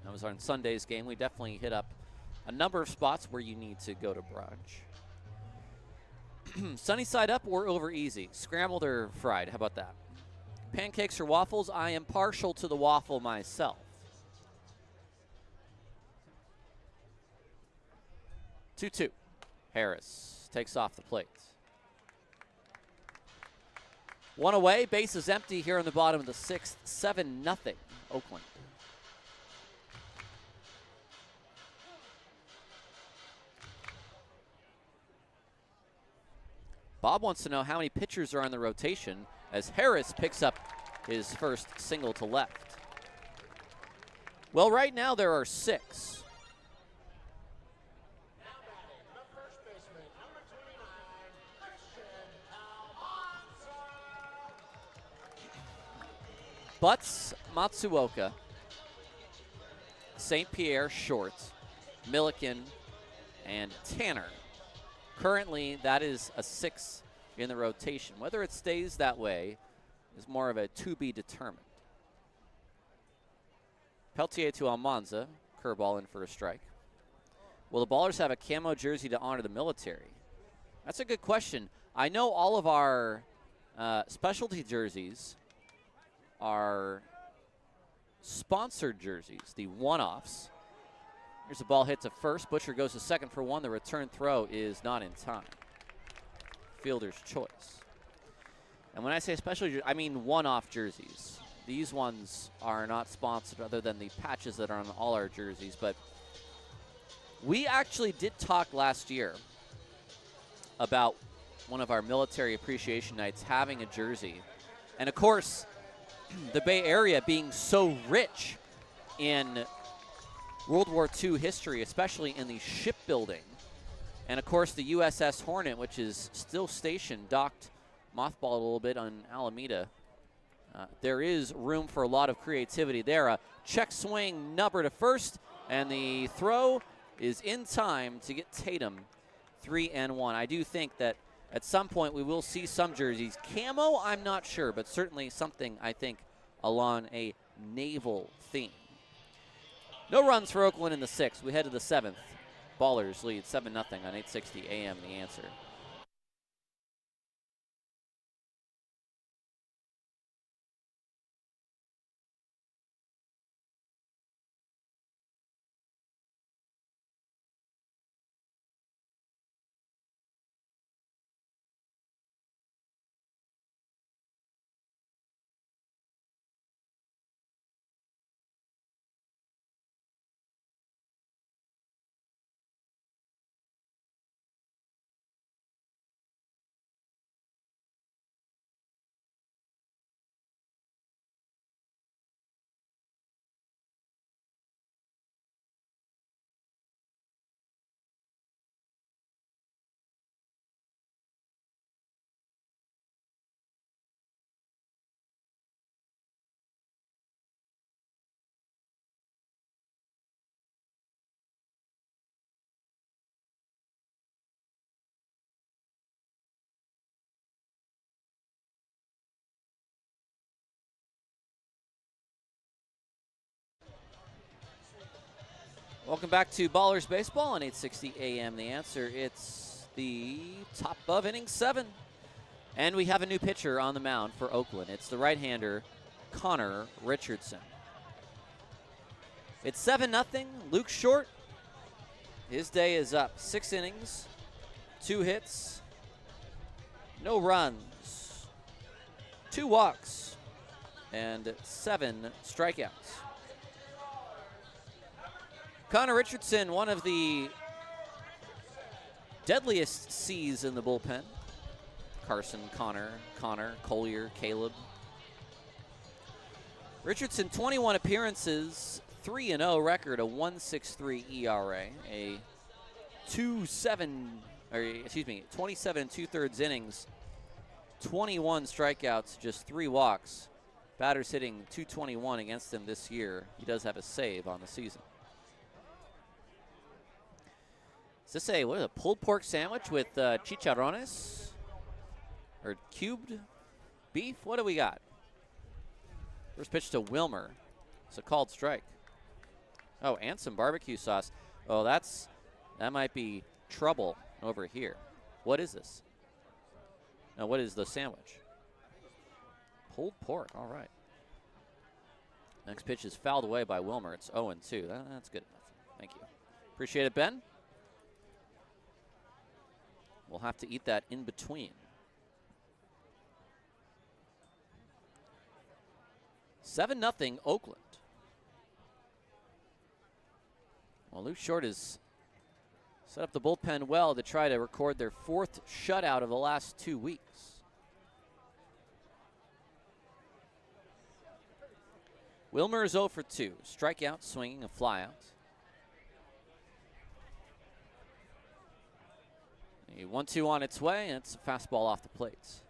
That was on Sunday's game. We definitely hit up a number of spots where you need to go to brunch. Sunny side up or over easy? Scrambled or fried? How about that? Pancakes or waffles? I am partial to the waffle myself. 2-2. Harris takes off the plate. 1 away. Base is empty here in the bottom of the 6th. 7-0 Oakland. Bob wants to know how many pitchers are on the rotation as Harris picks up his first single to left. Well, right now there are 6. Butts, Matsuoka, St. Pierre, Short, Milliken, and Tanner. Currently, that is a 6 in the rotation. Whether it stays that way is more of a to be determined. Peltier to Almanza, curveball in for a strike. Will the Ballers have a camo jersey to honor the military? That's a good question. I know all of our specialty jerseys are sponsored jerseys, the one-offs. Here's the ball hit to first. Butcher goes to second for 1. The return throw is not in time. Fielder's choice. And when I say special, I mean one-off jerseys. These ones are not sponsored other than the patches that are on all our jerseys. But We actually did talk last year about one of our military appreciation nights having a jersey. And of course, the Bay Area being so rich in World War II history, especially in the shipbuilding. And of course, the USS Hornet, which is still stationed, docked, mothballed a little bit on Alameda. There is room for a lot of creativity there. A check swing number to first, and the throw is in time to get Tatum 3-1. I do think that at some point we will see some jerseys. Camo, I'm not sure, but certainly something, I think, along a naval theme. No runs for Oakland in the 6th. We head to the 7th. Ballers lead 7-0 on 860 AM, The Answer. Welcome back to Ballers Baseball on 860 AM, The Answer. It's the top of inning 7. And we have a new pitcher on the mound for Oakland. It's the right-hander, Connor Richardson. It's 7-0. Luke Short, his day is up. 6 innings, 2 hits, no runs, 2 walks, and 7 strikeouts. Connor Richardson, one of the deadliest C's in the bullpen. Carson, Connor, Collier, Caleb. Richardson, 21 appearances, 3-0 record, a 1.63 ERA, a 27 and 2/3 innings, 21 strikeouts, just 3 walks. Batters hitting .221 against him this year. He does have a save on the season. Is this a pulled pork sandwich with chicharrones? Or cubed beef? What do we got? First pitch to Wilmer. It's a called strike. Oh, and some barbecue sauce. Oh, that might be trouble over here. What is this? Now, what is the sandwich? Pulled pork, all right. Next pitch is fouled away by Wilmer. It's 0-2. That's good enough. Thank you. Appreciate it, Ben. We'll have to eat that in between. 7-0 Oakland. Well, Luke Short has set up the bullpen well to try to record their 4th shutout of the last 2 weeks. Wilmer is 0 for 2. Strikeout, swinging, a flyout. A 1-2 on its way, and it's a fastball off the plates.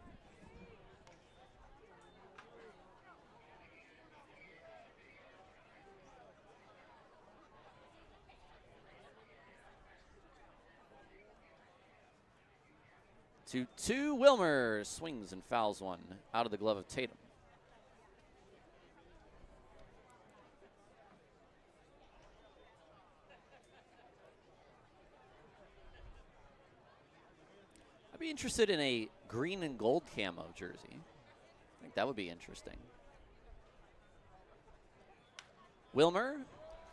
Two Wilmer swings and fouls one out of the glove of Tatum. I'd be interested in a green and gold camo jersey. I think that would be interesting. Wilmer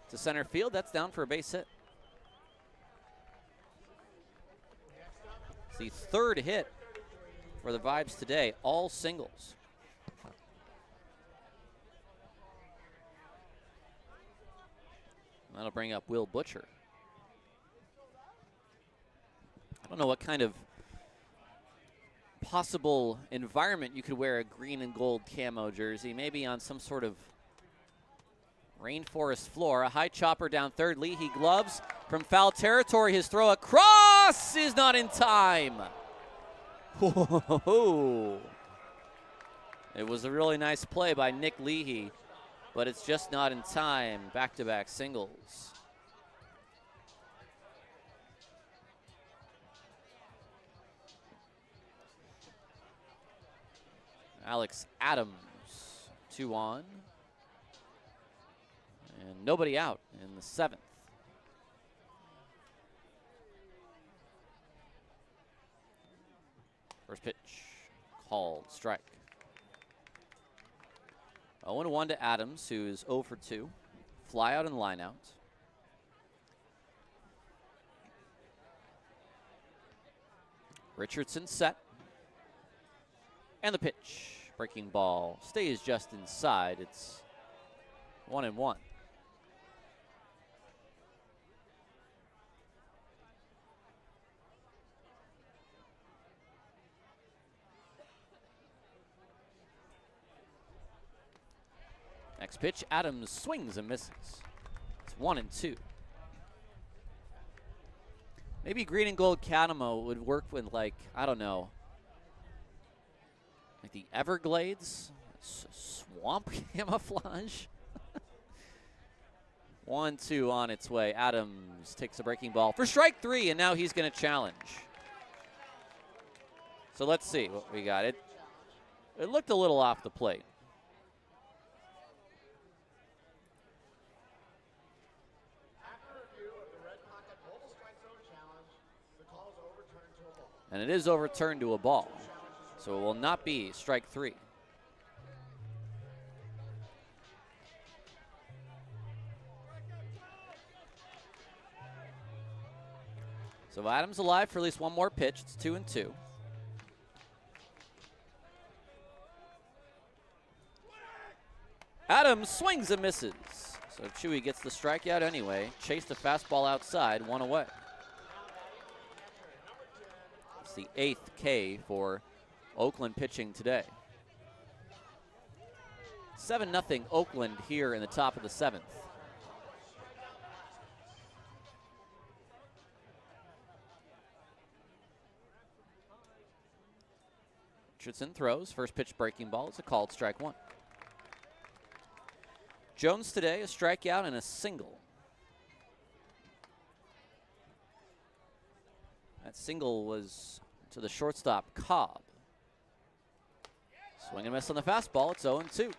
to center field. That's down for a base hit. It's the 3rd hit for the Vibes today, all singles. That'll bring up Will Butcher. don't know what kind of possible environment you could wear a green and gold camo jersey. Maybe on some sort of rainforest floor. A high chopper down third. Leahy gloves from foul territory. His throw across is not in time. It was a really nice play by Nick Leahy, but it's just not in time. Back-to-back singles. Alex Adams, 2 on. And nobody out in the 7th. First pitch, called strike. 0-1 to Adams, who's 0 for 2. Fly out and line out. Richardson set. And the pitch. Breaking ball stays just inside. It's 1-1. Next pitch, Adams swings and misses. It's 1-2. Maybe green and gold camo would work with, like, I don't know, like the Everglades, swamp camouflage. 1-2 on its way. Adams takes a breaking ball for strike 3, and now he's going to challenge. So let's see what we got. It looked a little off the plate. And it is overturned to a ball. So it will not be strike 3. So Adams alive for at least one more pitch. It's 2-2. Adams swings and misses. So Chewy gets the strikeout anyway. Chased the fastball outside, 1 away. It's the 8th K for Oakland pitching today. 7-0 Oakland here in the top of the 7th. Richardson throws. First pitch breaking ball. It's a called strike 1. Jones today, a strikeout and a single. That single was to the shortstop, Cobb. Swing and miss on the fastball. It's 0-2.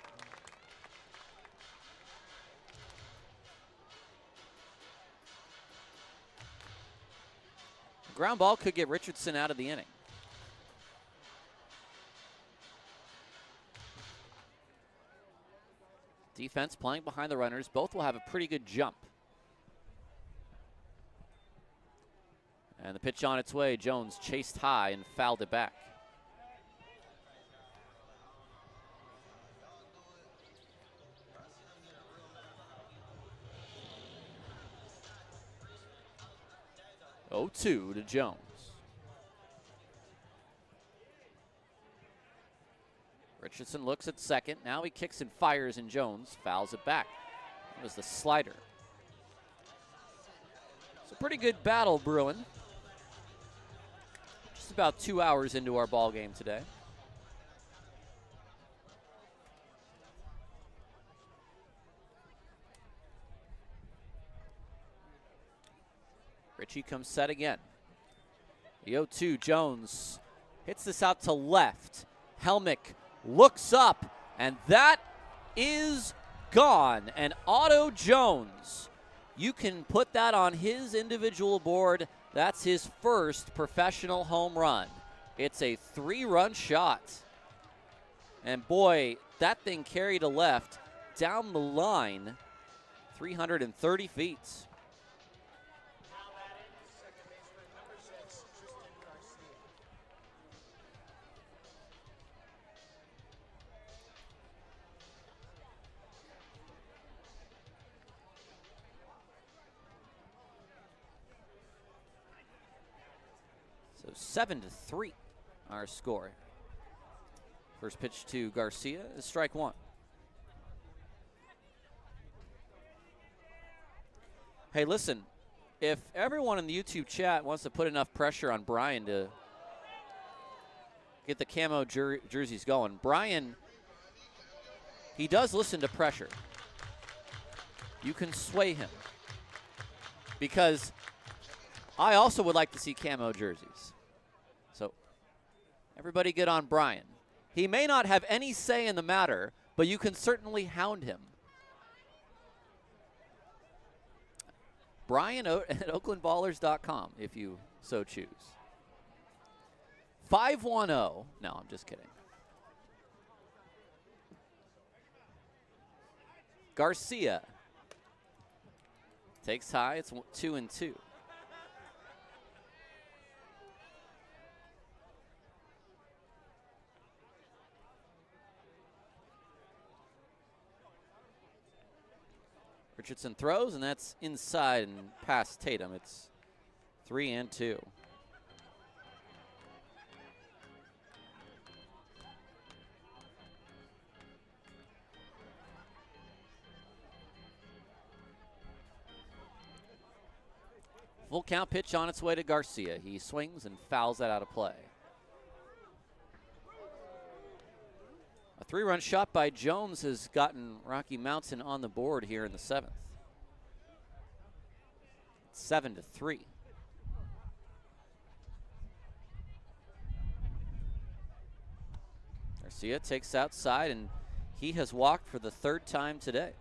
Ground ball could get Richardson out of the inning. Defense playing behind the runners. Both will have a pretty good jump. And the pitch on its way. Jones chased high and fouled it back. Oh, 2 to Jones. Richardson looks at second. Now he kicks and fires, and Jones fouls it back. It was the slider. It's a pretty good battle brewing. Just about 2 hours into our ball game today. Richie comes set again. The 0-2, Jones hits this out to left. Helmick looks up, and that is gone. And Otto Jones, you can put that on his individual board. That's his first professional home run. It's a 3-run shot. And boy, that thing carried to left down the line, 330 feet. 7-3 our score. First pitch to Garcia is strike one. Hey, listen, if everyone in the YouTube chat wants to put enough pressure on Brian to get the camo jerseys going, Brian, he does listen to pressure. You can sway him, because I also would like to see camo jerseys. So everybody get on Brian. He may not have any say in the matter, but you can certainly hound him. Brian at oaklandballers.com if you so choose. 5-1-0. No, I'm just kidding. Garcia takes high. It's 2-2. Richardson throws, and that's inside and past Tatum. It's 3-2. Full count pitch on its way to Garcia. He swings and fouls that out of play. A 3-run shot by Jones has gotten Rocky Mountain on the board here in the 7th. 7-3. Garcia takes outside, and he has walked for the 3rd time today.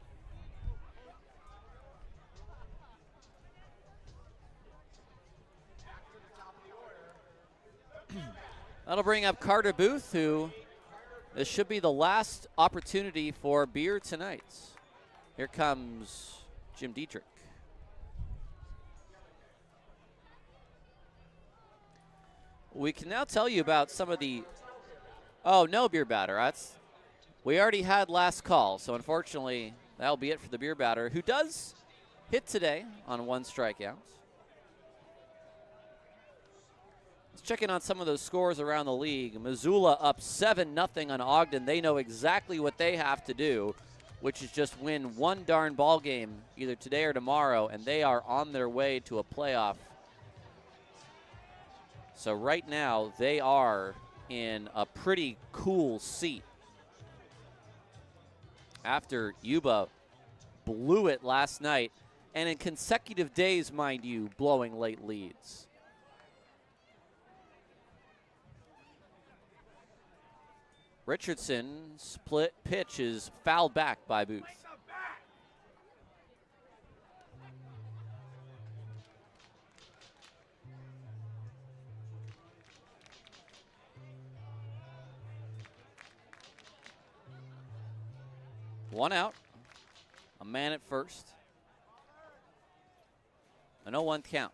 That'll bring up Carter Booth, who this should be the last opportunity for beer tonight. Here comes Jim Dietrich. We can now tell you about some of the, oh, no beer batter. We already had last call, so unfortunately that'll be it for the beer batter, who does hit today on 1 strikeout. Let's check in on some of those scores around the league. Missoula up 7-0 on Ogden. They know exactly what they have to do, which is just win one darn ball game either today or tomorrow, and they are on their way to a playoff. So right now they are in a pretty cool seat after Yuba blew it last night, and in consecutive days, mind you, blowing late leads. Richardson's split pitch is fouled back by Booth. One out, a man at first, an 0-1 count.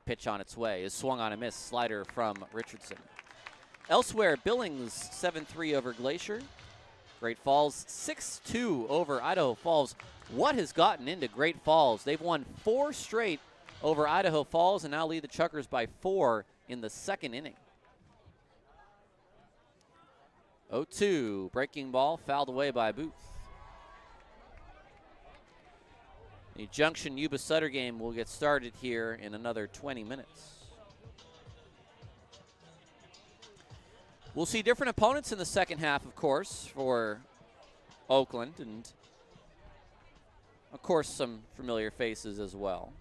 Pitch on its way is swung on a miss. Slider from Richardson. Elsewhere, Billings 7-3 over Glacier. Great Falls 6-2 over Idaho Falls. What has gotten into Great Falls? They've won 4 straight over Idaho Falls and now lead the Chuckers by 4 in the 2nd inning. 0-2, breaking ball, fouled away by Booth. The Junction Yuba Sutter game will get started here in another 20 minutes. We'll see different opponents in the second half, of course, for Oakland, and of course some familiar faces as well.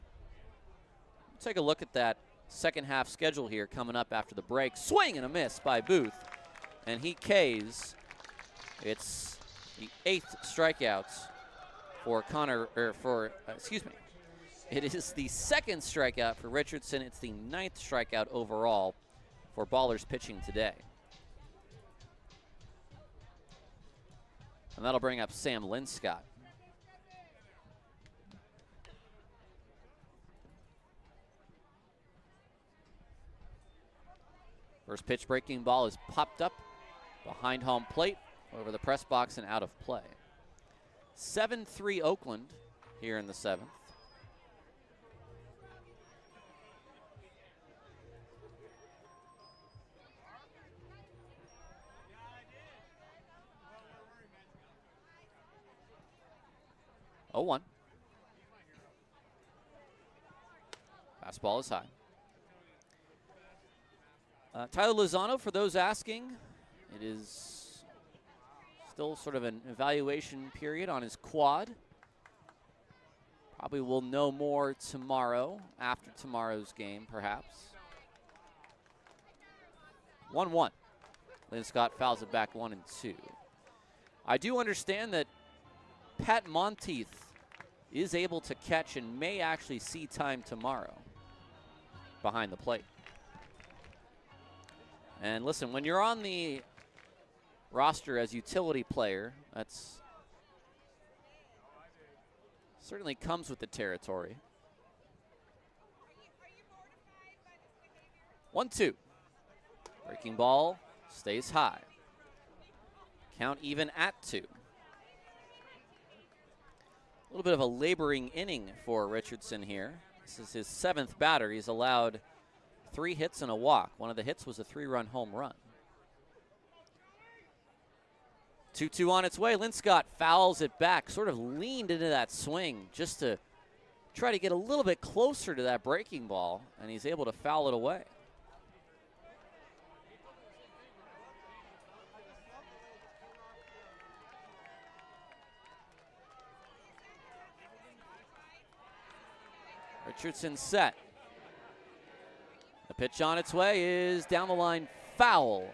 Take a look at that second half schedule here coming up after the break. Swing and a miss by Booth, and he Ks. It's the 8th strikeouts for it is the 2nd strikeout for Richardson. It's the 9th strikeout overall for Ballers pitching today. And that'll bring up Sam Linscott. First pitch breaking ball is popped up behind home plate, over the press box and out of play. 7-3 Oakland here in the 7th. 0-1. Fastball is high. Tyler Lozano, for those asking, it is still sort of an evaluation period on his quad. Probably will know more tomorrow, after tomorrow's game, perhaps. 1-1. Lynn Scott fouls it back 1-2. I do understand that Pat Monteith is able to catch and may actually see time tomorrow behind the plate. And listen, when you're on the roster as utility player, that's certainly comes with the territory. 1-2. Breaking ball stays high. Count even at 2. A little bit of a laboring inning for Richardson here. This is his 7th batter. He's allowed 3 hits and a walk. One of the hits was a 3-run home run. 2-2 on its way. Linscott fouls it back, sort of leaned into that swing just to try to get a little bit closer to that breaking ball, and he's able to foul it away. Richardson set. The pitch on its way is down the line, foul.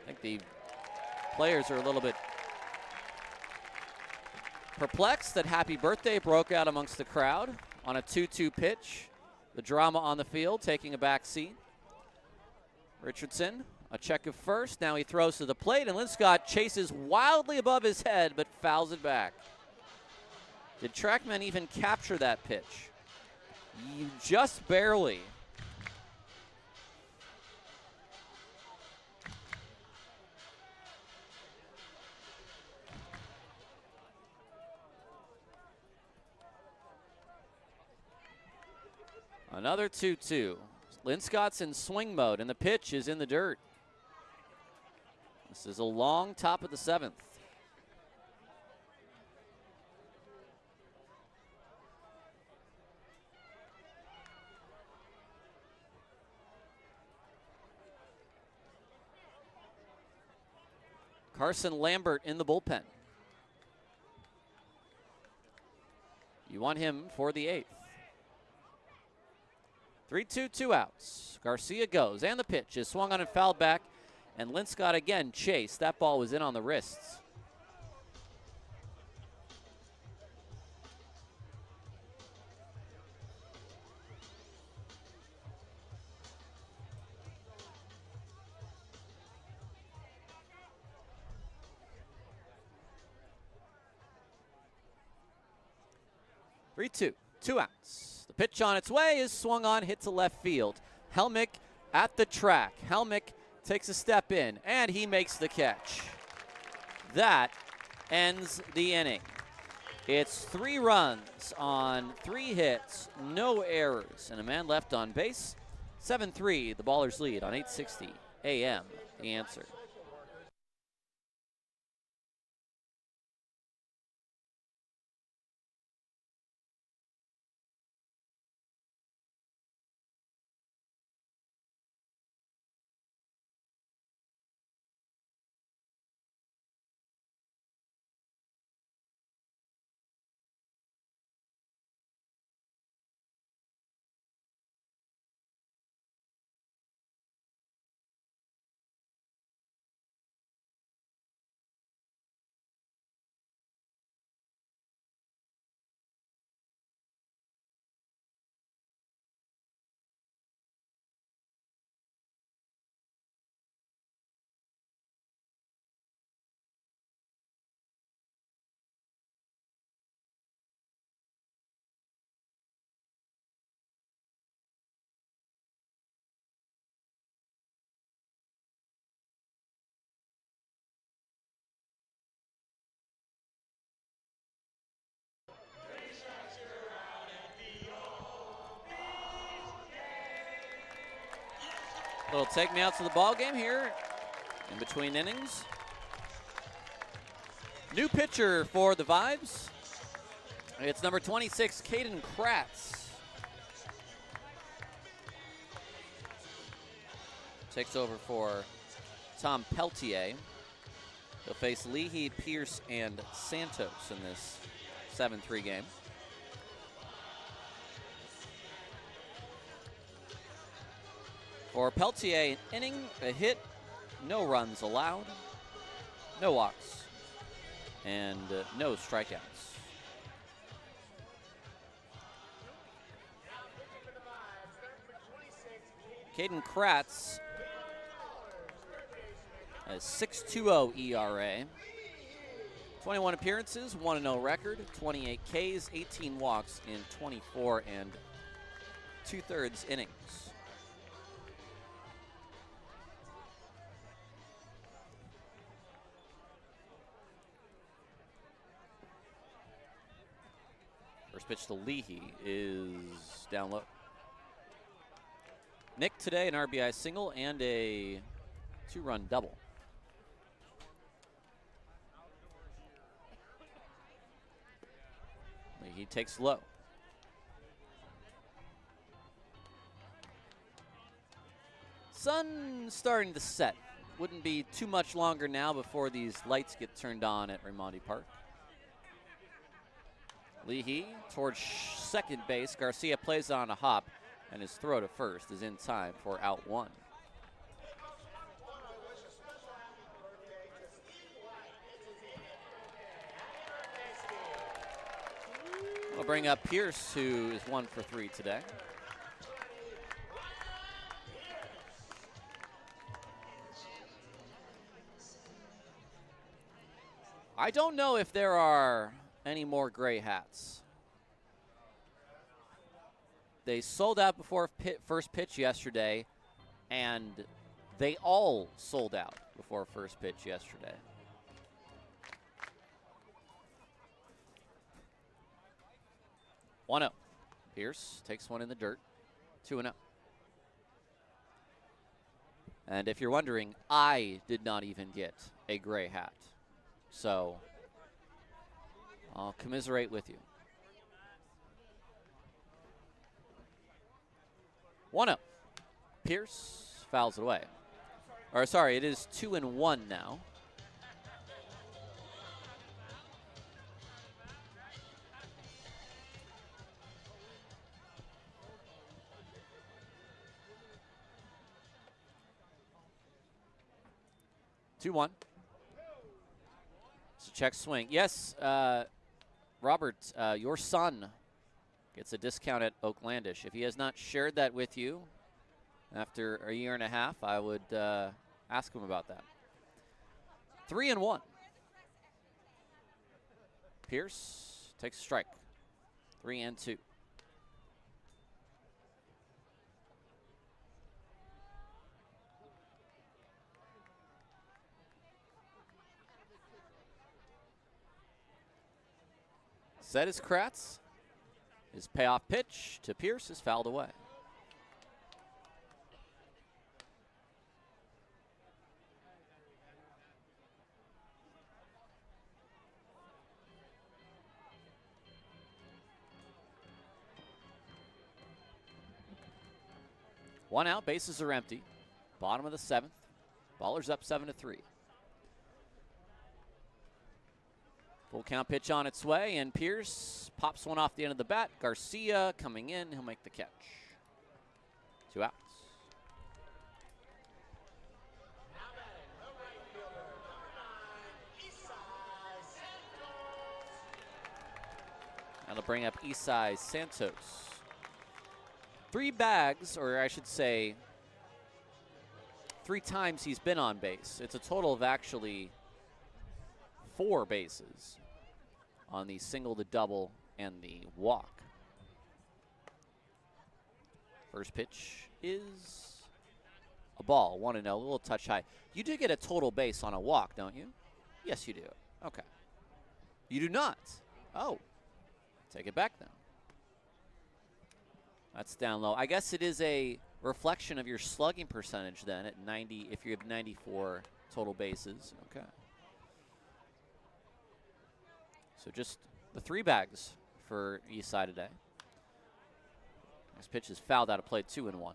I think the players are a little bit perplexed that happy birthday broke out amongst the crowd on a 2-2 pitch. The drama on the field taking a back seat. Richardson, a check of first. Now he throws to the plate, and Linscott chases wildly above his head, but fouls it back. Did TrackMan even capture that pitch? Just barely. Another 2-2. Linscott's in swing mode, and the pitch is in the dirt. This is a long top of the 7th. Carson Lambert in the bullpen. You want him for the 8th. 3-2, 2 outs. Garcia goes, and the pitch is swung on and fouled back, and Linscott again chased. That ball was in on the wrists. Three, 2 outs. The pitch on its way is swung on, hit to left field. Helmick at the track. Helmick takes a step in, and he makes the catch. That ends the inning. It's 3 runs on 3 hits, no errors, and a man left on base. 7-3, the Ballers lead on 860 AM. The Answer. Little take me outs of the ball game here in between innings. New pitcher for the Vibes. It's number 26, Caden Kratz. Takes over for Tom Peltier. He'll face Leahy, Pierce, and Santos in this 7-3 game. For Peltier, an inning, a hit, no runs allowed, no walks, and no strikeouts. Caden Kratz has 6.20 ERA, 21 appearances, 1-0 record, 28 Ks, 18 walks in 24 and 2/3 innings. First pitch to Leahy is down low. Nick today an RBI single and a 2-run double. Leahy takes low. Sun starting to set. Wouldn't be too much longer now before these lights get turned on at Raimondi Park. Leahy towards second base. Garcia plays on a hop, and his throw to first is in time for out one. We'll bring up Pierce, who is 1 for 3 today. I don't know if there are any more gray hats. They sold out before first pitch yesterday, and they all sold out before first pitch yesterday. One 0. Pierce takes one in the dirt. 2-0. And if you're wondering, I did not even get a gray hat. So I'll commiserate with you. 1-0. Pierce fouls it away. Or sorry, it is 2-1 now. Two-one. It's a check swing. Yes, Robert, your son gets a discount at Oaklandish. If he has not shared that with you after a year and a half, I would ask him about that. 3-1. Pierce takes a strike. 3-2. Set is Kratz. His payoff pitch to Pierce is fouled away. One out, bases are empty. Bottom of the 7th. Ballers up 7-3. Full count pitch on its way, and Pierce pops one off the end of the bat. Garcia coming in, he'll make the catch. 2 outs. That'll bring up Isai Santos. 3 bags, or I should say 3 times he's been on base. It's a total of actually 4 bases on the single, the double, and the walk. First pitch is a ball, 1-0, a little touch high. You do get a total base on a walk, don't you? Yes, you do. Okay. You do not. Oh, take it back then. That's down low. I guess it is a reflection of your slugging percentage then at 90 if you have 94 total bases. Okay. So just the 3 bags for Eastside today. Next pitch is fouled out of play, 2-1.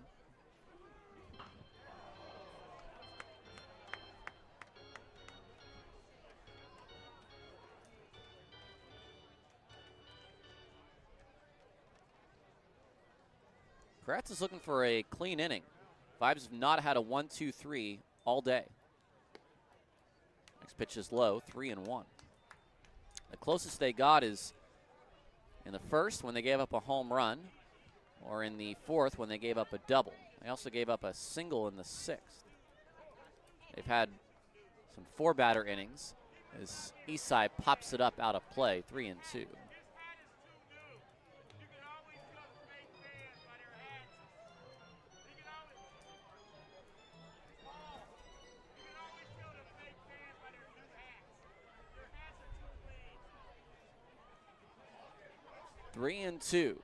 Kratz is looking for a clean inning. Vibes have not had a 1-2-3 all day. Next pitch is low, 3-1. The closest they got is in the first when they gave up a home run, or in the fourth when they gave up a double. They also gave up a single in the 6th. They've had some 4-batter innings as Eastside pops it up out of play, 3-2. Three and two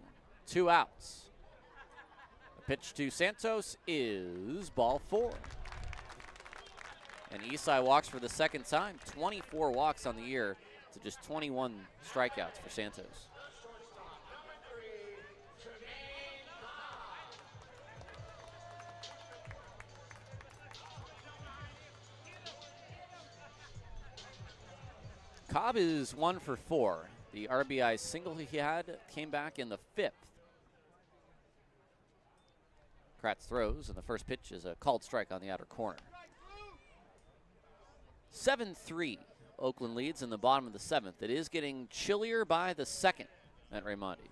outs. The pitch to Santos is ball 4. And Eastside walks for the second time. 24 walks on the year to just 21 strikeouts for Santos. Cobb is 1 for 4. The RBI single he had came back in the 5th. Kratz throws, and the first pitch is a called strike on the outer corner. 7-3, Oakland leads in the bottom of the 7th. It is getting chillier by the 2nd at Raimondi.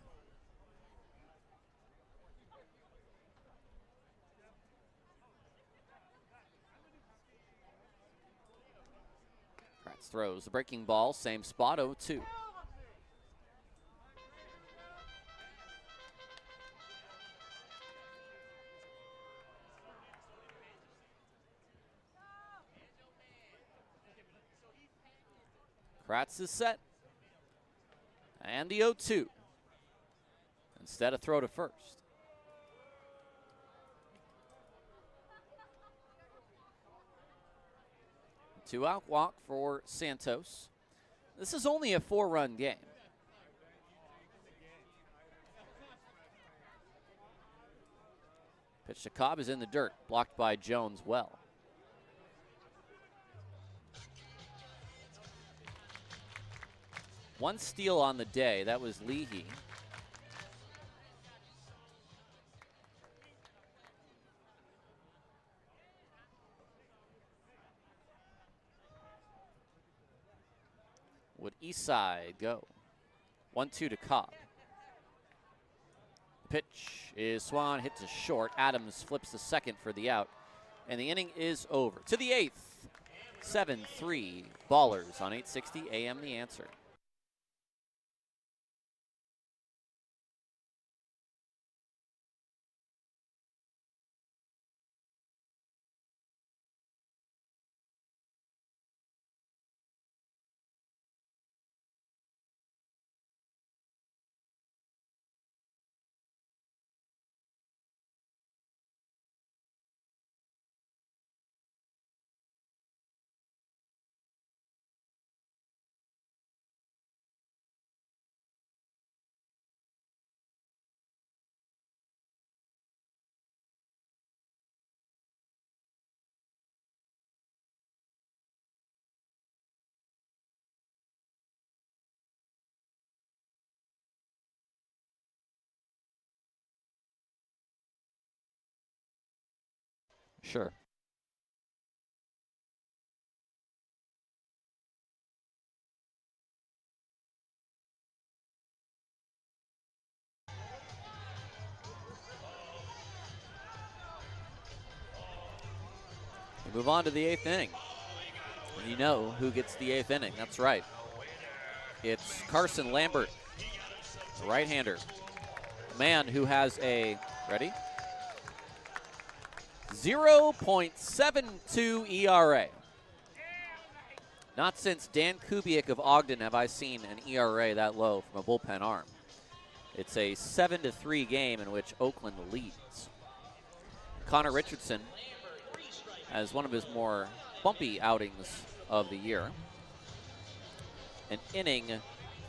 Kratz throws the breaking ball, same spot, 0-2. Kratz is set. And the 0-2. Instead, a throw to first. Two-out walk for Santos. This is only a 4-run game. Pitch to Cobb is in the dirt, blocked by Jones well. One steal on the day, that was Leahy. Would Eastside go? 1-2 to Cobb. Pitch is swung, hits a short. Adams flips the second for the out. And the inning is over. To the 8th. 7-3 Ballers on 860 AM The Answer. Sure. We move on to the 8th inning. And you know who gets the 8th inning. That's right. It's Carson Lambert, the right-hander. A man who has a, ready? 0.72 ERA. Not since Dan Kubiak of Ogden have I seen an ERA that low from a bullpen arm. It's a 7-3 game in which Oakland leads. Connor Richardson has one of his more bumpy outings of the year. An inning,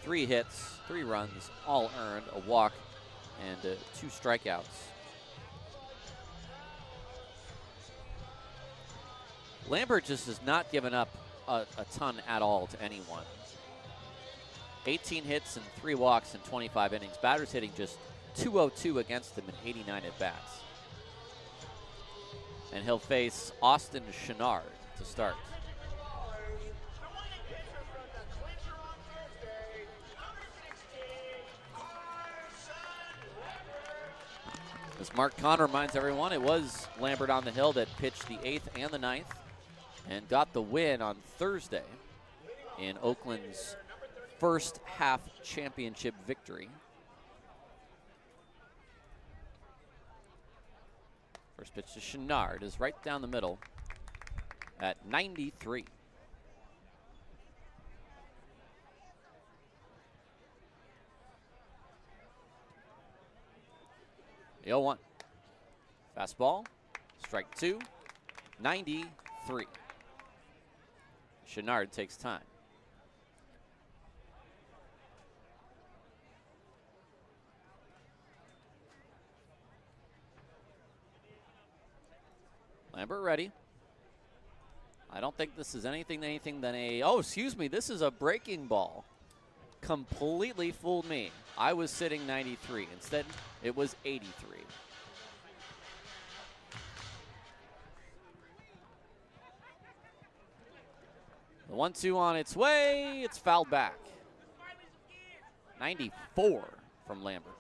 3 hits, 3 runs, all earned, a walk, and 2 strikeouts. Lambert just has not given up a ton at all to anyone. 18 hits and 3 walks in 25 innings. Batters hitting just .202 against him in 89 at-bats. And he'll face Austin Chenard to start. As Mark Conn reminds everyone, it was Lambert on the hill that pitched the 8th and the 9th and got the win on Thursday in Oakland's first half championship victory. First pitch to Chenard is right down the middle at 93. The 0-1. Fastball, strike 2, 93. Chenard takes time. Lambert ready. I don't think this is anything than a, oh, excuse me, this is a breaking ball. Completely fooled me. I was sitting 93. Instead, it was 83. The 1-2 on its way. It's fouled back. 94 from Lambert.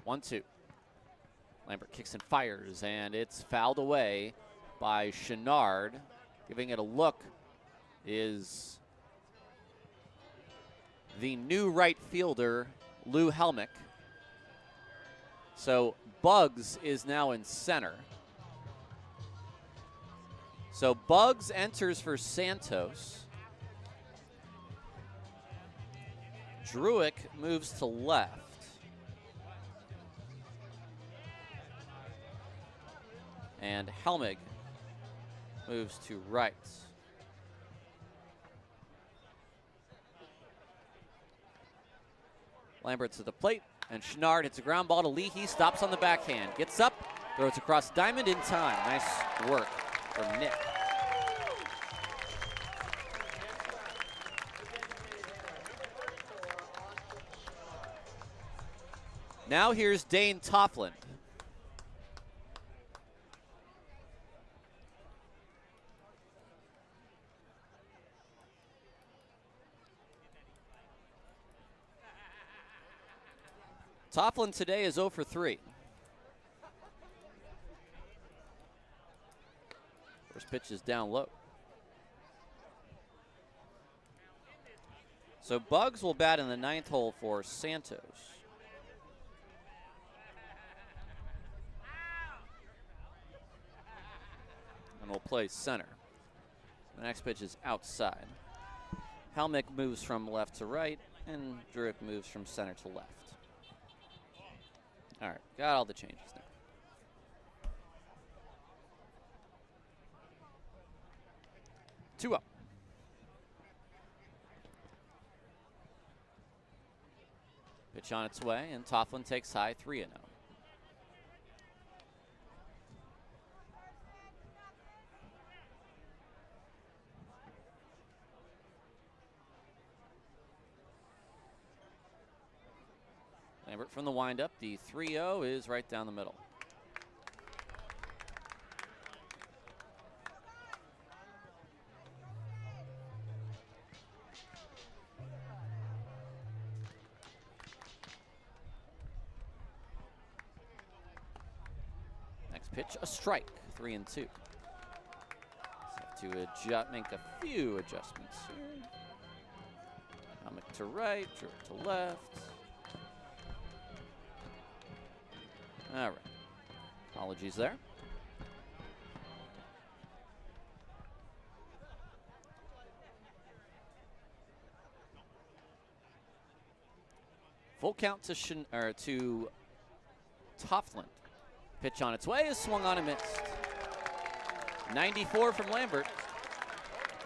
One-two. Lambert kicks and fires, and it's fouled away by Chenard. Giving it a look is the new right fielder, Lou Helmick. So Bugs is now in center. So Bugs enters for Santos. Druick moves to left. And Helmig moves to right. Lambert's at the plate, and Chenard hits a ground ball to Leahy, stops on the backhand, gets up, throws across diamond in time. Nice work from Nick. Now here's Dane Tofflin. Tofflin today is 0 for 3. First pitch is down low. So Bugs will bat in the 9th hole for Santos. And will play center. The next pitch is outside. Helmick moves from left to right, and Druick moves from center to left. All right, got all the changes now. Two up. Pitch on its way, and Tofflin takes high, 3-0. Lambert from the windup. The 3-0 is right down the middle. Next pitch, a strike. 3-2. Have to make a few adjustments here. Helmick to right, Druick to left. All right. Apologies there. Full count to Toffland. Pitch on its way is swung on and missed. 94 from Lambert.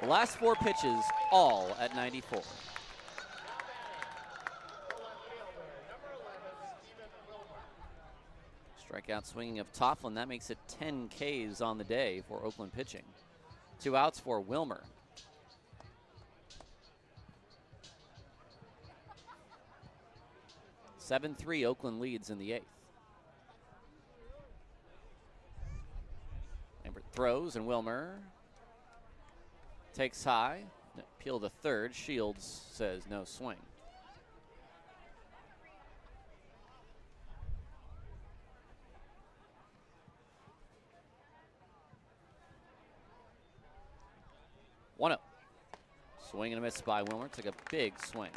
The last 4 pitches, all at 94. Strikeout swinging of Toffland. That makes it 10 Ks on the day for Oakland pitching. 2 outs for Wilmer. (7-3) Oakland leads in the 8th. Lambert throws and Wilmer takes high. Appeal to third. Shields says no swing. One up. Swing and a miss by Wilmer. Took a big swing.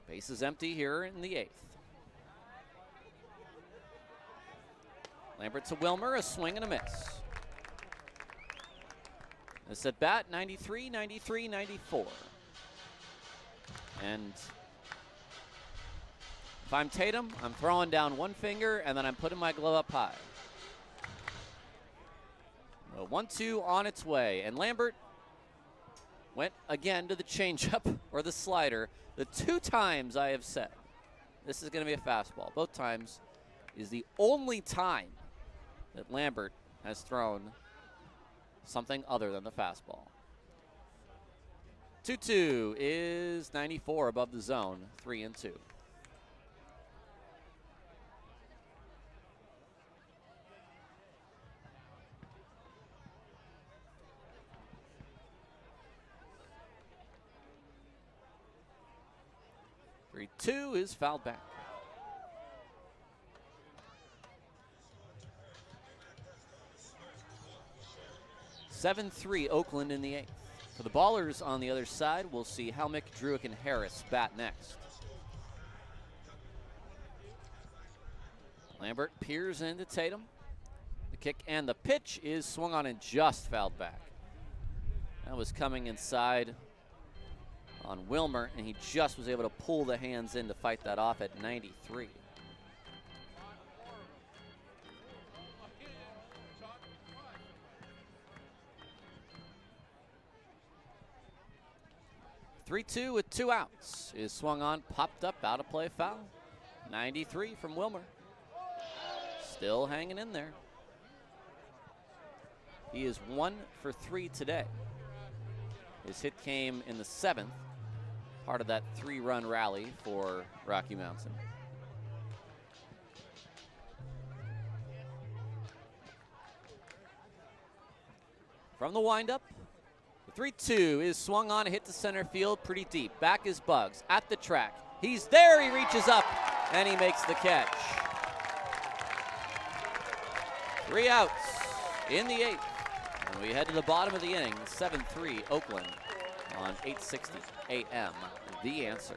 Base is empty here in the 8th. Lambert to Wilmer, a swing and a miss. This at bat, 93, 93, 94. And if I'm Tatum, I'm throwing down one finger and then I'm putting my glove up high. 1-2 on its way. And Lambert went again to the changeup or the slider. The 2 times I have said this is going to be a fastball. Both times is the only time that Lambert has thrown something other than the fastball. 2-2 is 94 above the zone, 3-2. Two is fouled back. 7-3 Oakland in the 8th. For the Ballers on the other side, we'll see Helmick, Druick, and Harris bat next. Lambert peers into Tatum. The kick and the pitch is swung on and just fouled back. That was coming inside on Wilmer, and he just was able to pull the hands in to fight that off at 93. (3-2) with 2 outs is swung on, popped up, out of play, foul. 93 from Wilmer. Still hanging in there. He is 1 for 3 today. His hit came in the 7th, part of that 3-run rally for Rocky Mountain. From the windup, the 3-2 is swung on, hit to center field pretty deep. Back is Bugs at the track. He's there, he reaches up, and he makes the catch. 3 outs in the 8th. And we head to the bottom of the inning, 7-3 Oakland on 860 AM. The Answer.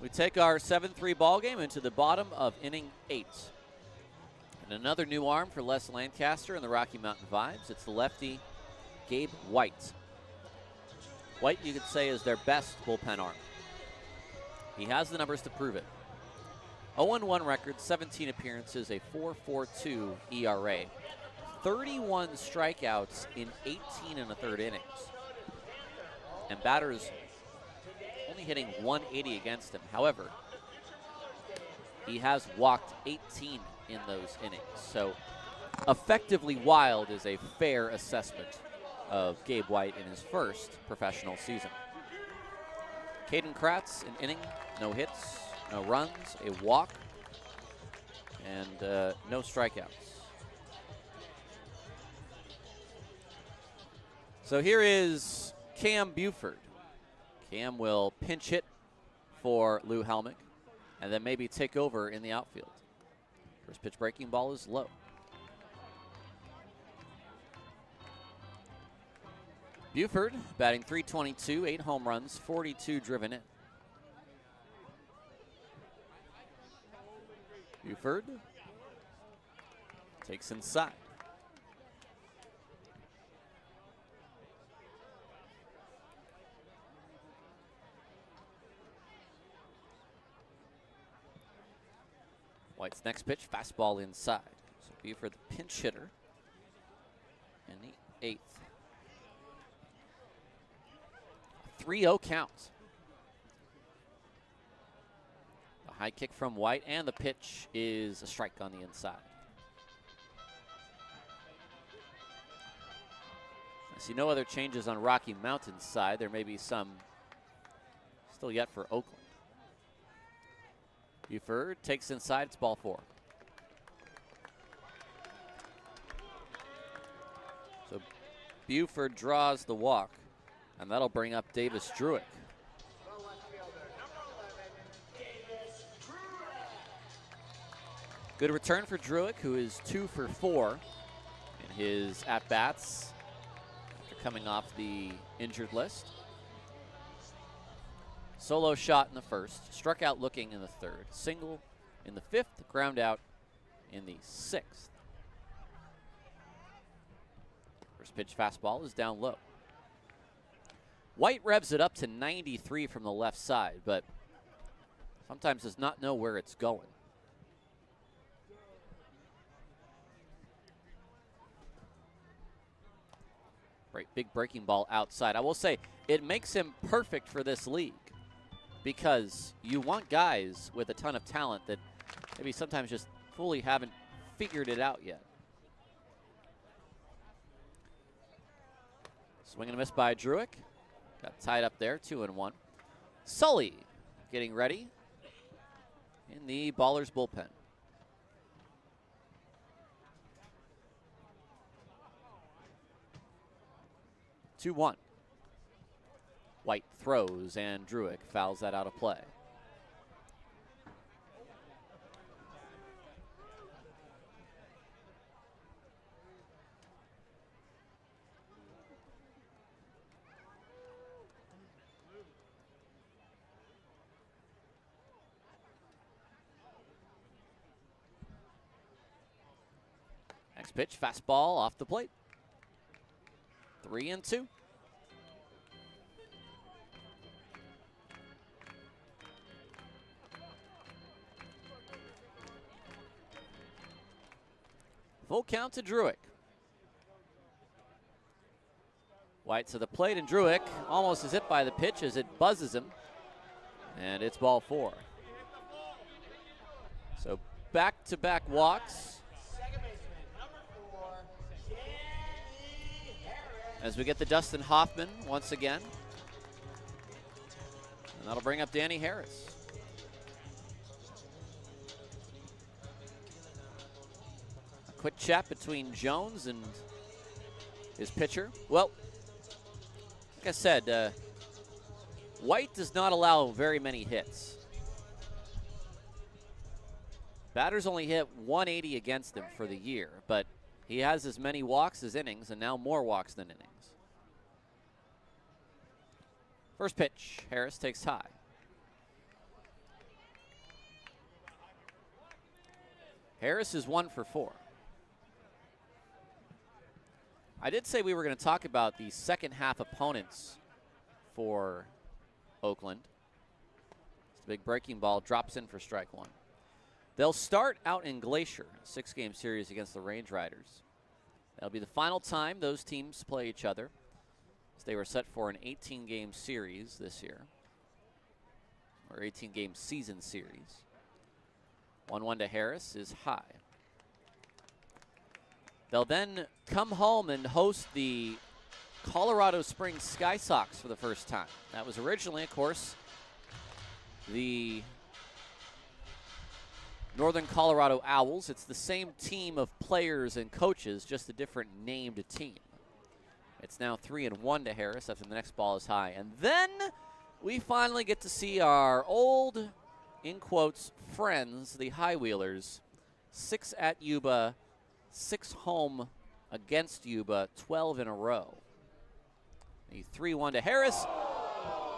We take our 7-3 ball game into the bottom of inning 8. And another new arm for Les Lancaster and the Rocky Mountain Vibes. It's the lefty, Gabe White. White, you could say, is their best bullpen arm. He has the numbers to prove it. 0-1 record, 17 appearances, a 4.42 ERA. 31 strikeouts in 18 1/3 innings. And batters only hitting 180 against him. However, he has walked 18 in those innings. So effectively wild is a fair assessment of Gabe White in his first professional season. Caden Kratz, an inning, no hits, no runs, a walk, and no strikeouts. So here is Cam Buford. Cam will pinch hit for Lou Helmick and then maybe take over in the outfield. First pitch breaking ball is low. Buford batting .322, 8 home runs, 42 driven in. Buford takes inside. White's next pitch, fastball inside. So Buford, the pinch hitter in the 8th. 3-0 count. The high kick from White, and the pitch is a strike on the inside. I see no other changes on Rocky Mountain's side. There may be some still yet for Oakland. Buford takes inside, it's ball 4. So Buford draws the walk, and that'll bring up Davis Druick. Good return for Druick, who is 2 for 4 in his at-bats after coming off the injured list. Solo shot in the 1st, struck out looking in the 3rd, single in the 5th, ground out in the 6th. First pitch fastball is down low. White revs it up to 93 from the left side, but sometimes does not know where it's going. Right, big breaking ball outside. I will say, it makes him perfect for this league, because you want guys with a ton of talent that maybe sometimes just fully haven't figured it out yet. Swing and a miss by Druick. Got tied up there, 2-1. Sully getting ready in the Ballers bullpen. 2-1. White throws, and Druick fouls that out of play. Next pitch, fastball off the plate. 3-2. Full count to Druick. White to the plate, and Druick almost is hit by the pitch as it buzzes him, and it's ball 4. So back-to-back walks as we get the Dustin Hoffman once again, and that'll bring up Danny Harris. Quick chat between Jones and his pitcher. Well, like I said, White does not allow very many hits. Batters only hit 180 against him for the year, but he has as many walks as innings, and now more walks than innings. First pitch, Harris takes high. Harris is 1 for 4. I did say we were going to talk about the second half opponents for Oakland. This big breaking ball drops in for strike one. They'll start out in Glacier, a 6-game series against the Range Riders. That'll be the final time those teams play each other, as they were set for an 18-game series this year, or 18-game season series. 1-1 to Harris is high. They'll then come home and host the Colorado Springs Sky Sox for the first time. That was originally, of course, the Northern Colorado Owls. It's the same team of players and coaches, just a different named team. It's now 3-1 to Harris after the next ball is high. And then we finally get to see our old, in quotes, friends, the High Wheelers. 6 at Yuba, 6 home against Yuba, 12 in a row. The 3-1 to Harris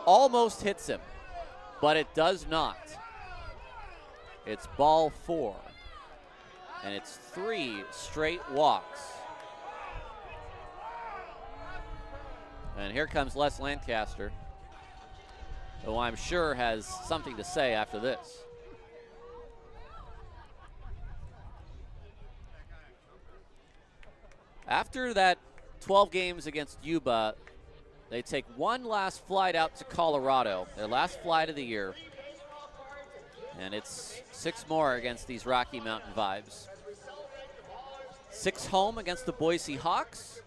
almost hits him, but it does not. It's ball 4, and it's 3 straight walks. And here comes Les Lancaster, who I'm sure has something to say after this. After that 12 games against Yuba, they take one last flight out to Colorado, their last flight of the year. And it's 6 more against these Rocky Mountain vibes. 6 home against the Boise Hawks.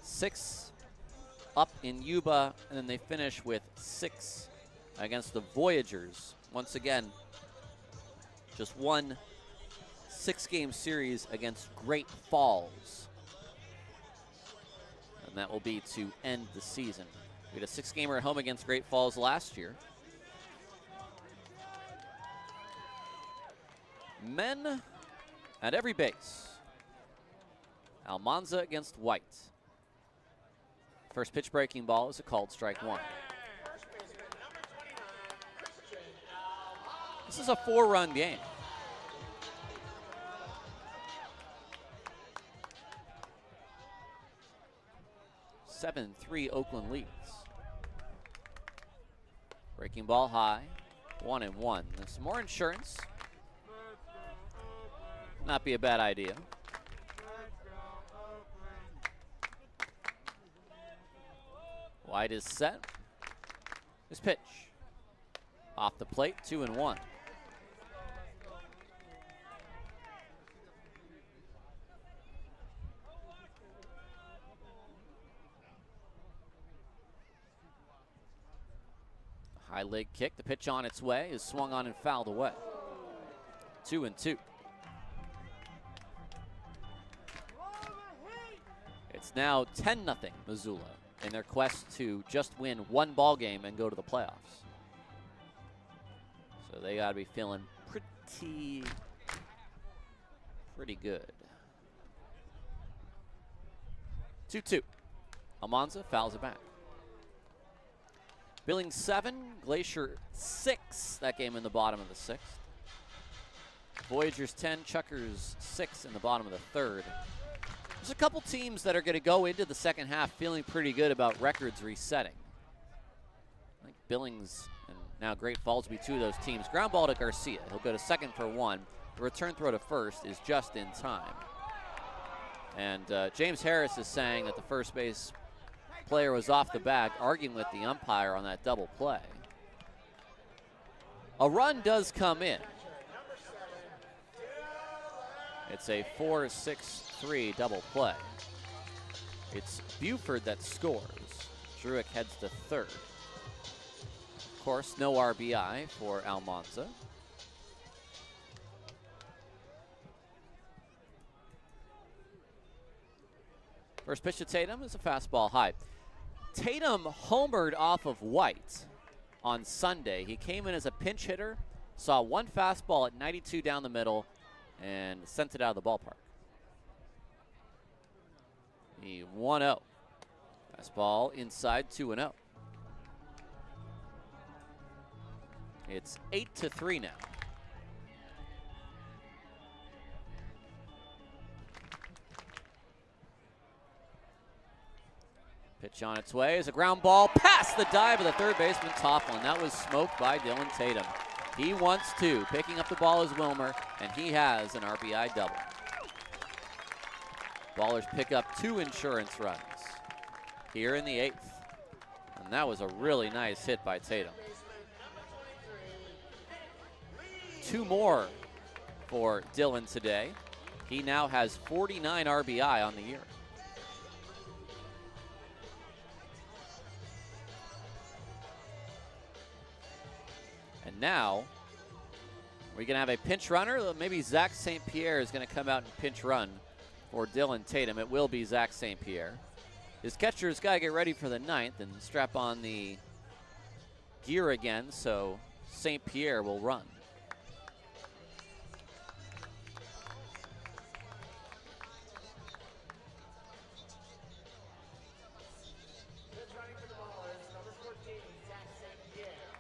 6 up in Yuba, and then they finish with 6 against the Voyagers. Once again, just one 6-game series against Great Falls. And that will be to end the season. We had a 6-gamer at home against Great Falls last year. Men at every base. Almanza against White. First pitch breaking ball is a called strike one. This is a 4-run game. – 7-3 Oakland leads. Breaking ball high, 1-1. There's some more insurance. Not be a bad idea. White is set. His pitch. Off the plate, 2-1. High leg kick. The pitch on its way is swung on and fouled away. 2-2. It's now 10-0 Missoula in their quest to just win one ball game and go to the playoffs. So they got to be feeling pretty good. 2-2. Almanza fouls it back. Billings 7, Glacier 6. That game in the bottom of the 6th. Voyagers 10, Chuckers 6 in the bottom of the 3rd. There's a couple teams that are going to go into the second half feeling pretty good about records resetting. I think Billings and now Great Falls will be 2 of those teams. Ground ball to Garcia. He'll go to second for 1. The return throw to first is just in time. And James Harris is saying that the first base player was off the bag, arguing with the umpire on that double play. A run does come in. It's a 4-6-3 double play. It's Buford that scores. Druick heads to third. Of course, no RBI for Almanza. First pitch to Tatum is a fastball high. Tatum homered off of White on Sunday. He came in as a pinch hitter, saw one fastball at 92 down the middle, and sent it out of the ballpark. The 1-0. Fastball inside, 2-0. It's 8-3 now. Pitch on its way is a ground ball past the dive of the third baseman Tofflin. That was smoked by Dylan Tatum. He wants two. Picking up the ball is Wilmer, and he has an RBI double. Ballers pick up 2 insurance runs here in the 8th. And that was a really nice hit by Tatum. 2 more for Dylan today. He now has 49 RBI on the year. And now we're going to have a pinch runner. Maybe Zach St. Pierre is going to come out and pinch run for Dylan Tatum. It will be Zach St. Pierre. His catcher's got to get ready for the 9th and strap on the gear again, so St. Pierre will run.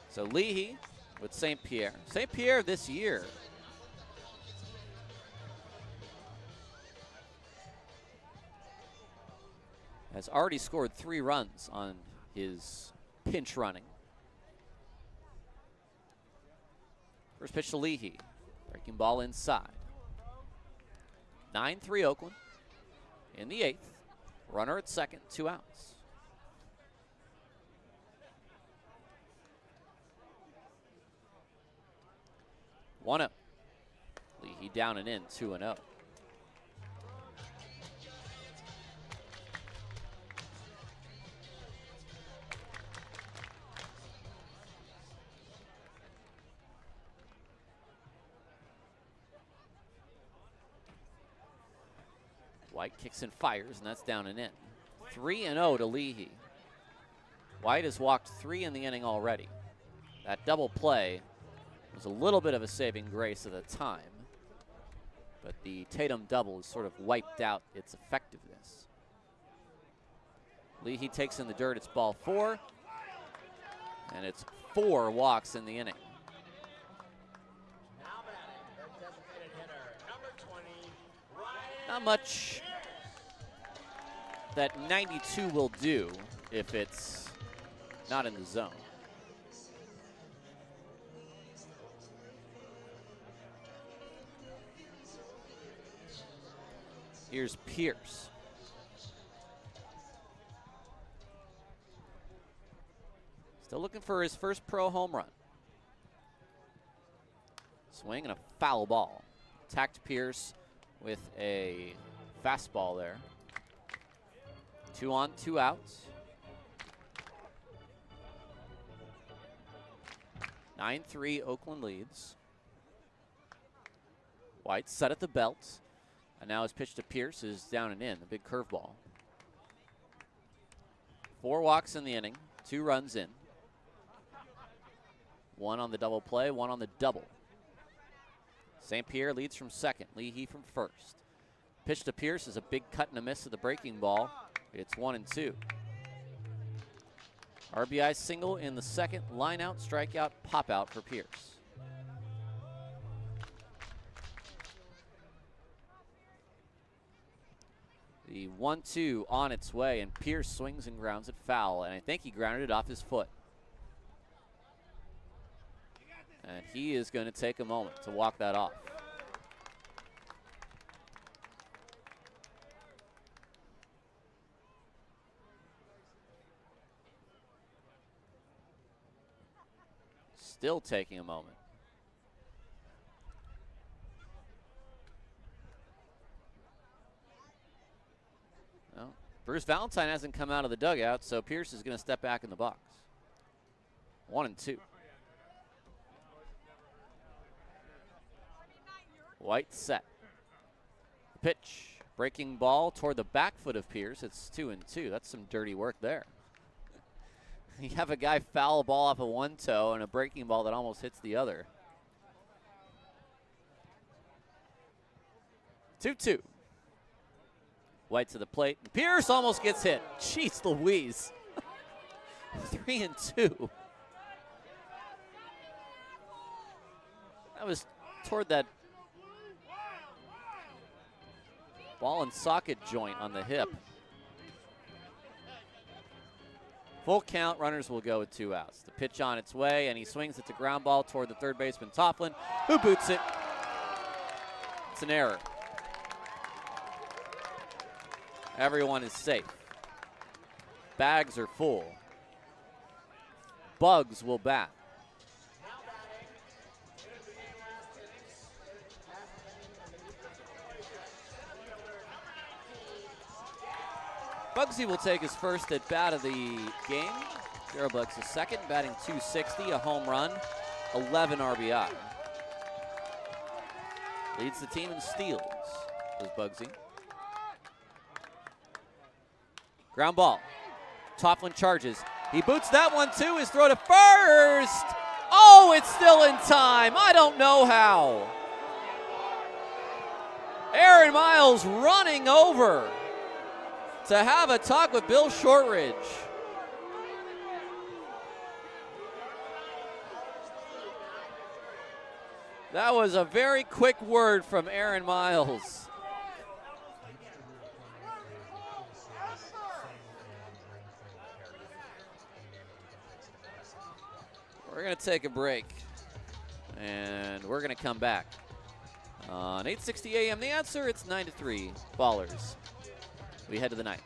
So Leahy with St. Pierre. St. Pierre this year has already scored 3 runs on his pinch running. First pitch to Leahy. Breaking ball inside. 9-3 Oakland in the 8th. Runner at second, 2 outs. One up. Leahy down and in, 2-0. White kicks and fires, and that's down and in. 3-0 to Leahy. White has walked 3 in the inning already. That double play was a little bit of a saving grace at the time, but the Tatum double has sort of wiped out its effectiveness. Leahy takes in the dirt. It's ball 4, and it's 4 walks in the inning. Not much that 92 will do if it's not in the zone. Here's Pierce. Still looking for his first pro home run. Swing and a foul ball. Attacked Pierce with a fastball there. 2 on, 2 outs. 9-3 Oakland leads. White set at the belt. And now his pitch to Pierce is down and in, the big curveball. 4 walks in the inning, 2 runs in. 1 on the double play, 1 on the double. St. Pierre leads from second, Leahy from first. Pitch to Pierce is a big cut and a miss of the breaking ball. It's 1-2. RBI single in the second, line out, strikeout, pop out for Pierce. The 1-2 on its way, and Pierce swings and grounds it foul, and I think he grounded it off his foot. And he is going to take a moment to walk that off. Still taking a moment. Well, Bruce Valentine hasn't come out of the dugout, so Pierce is going to step back in the box. 1-2. White set. Pitch. Breaking ball toward the back foot of Pierce. It's 2-2. That's some dirty work there. You have a guy foul a ball off of one toe and a breaking ball that almost hits the other. 2-2. White to the plate. Pierce almost gets hit. Jeez Louise. 3-2. That was toward that ball and socket joint on the hip. Full count, runners will go with 2 outs. The pitch on its way, and he swings it to ground ball toward the third baseman, Tofflin, who boots it. It's an error. Everyone is safe. Bags are full. Bugs will bat. Bugsy will take his first at bat of the game. Gerald Bugs is second, batting .260, a home run, 11 RBI. Leads the team in steals, is Bugsy. Ground ball. Tofflin charges. He boots that one too. His throw to first. Oh, it's still in time. I don't know how. Aaron Miles running over to have a talk with Bill Shortridge. That was a very quick word from Aaron Miles. We're going to take a break, and we're going to come back. On 8:60 a.m. The Answer, it's 9-3 Ballers. We head to the ninth.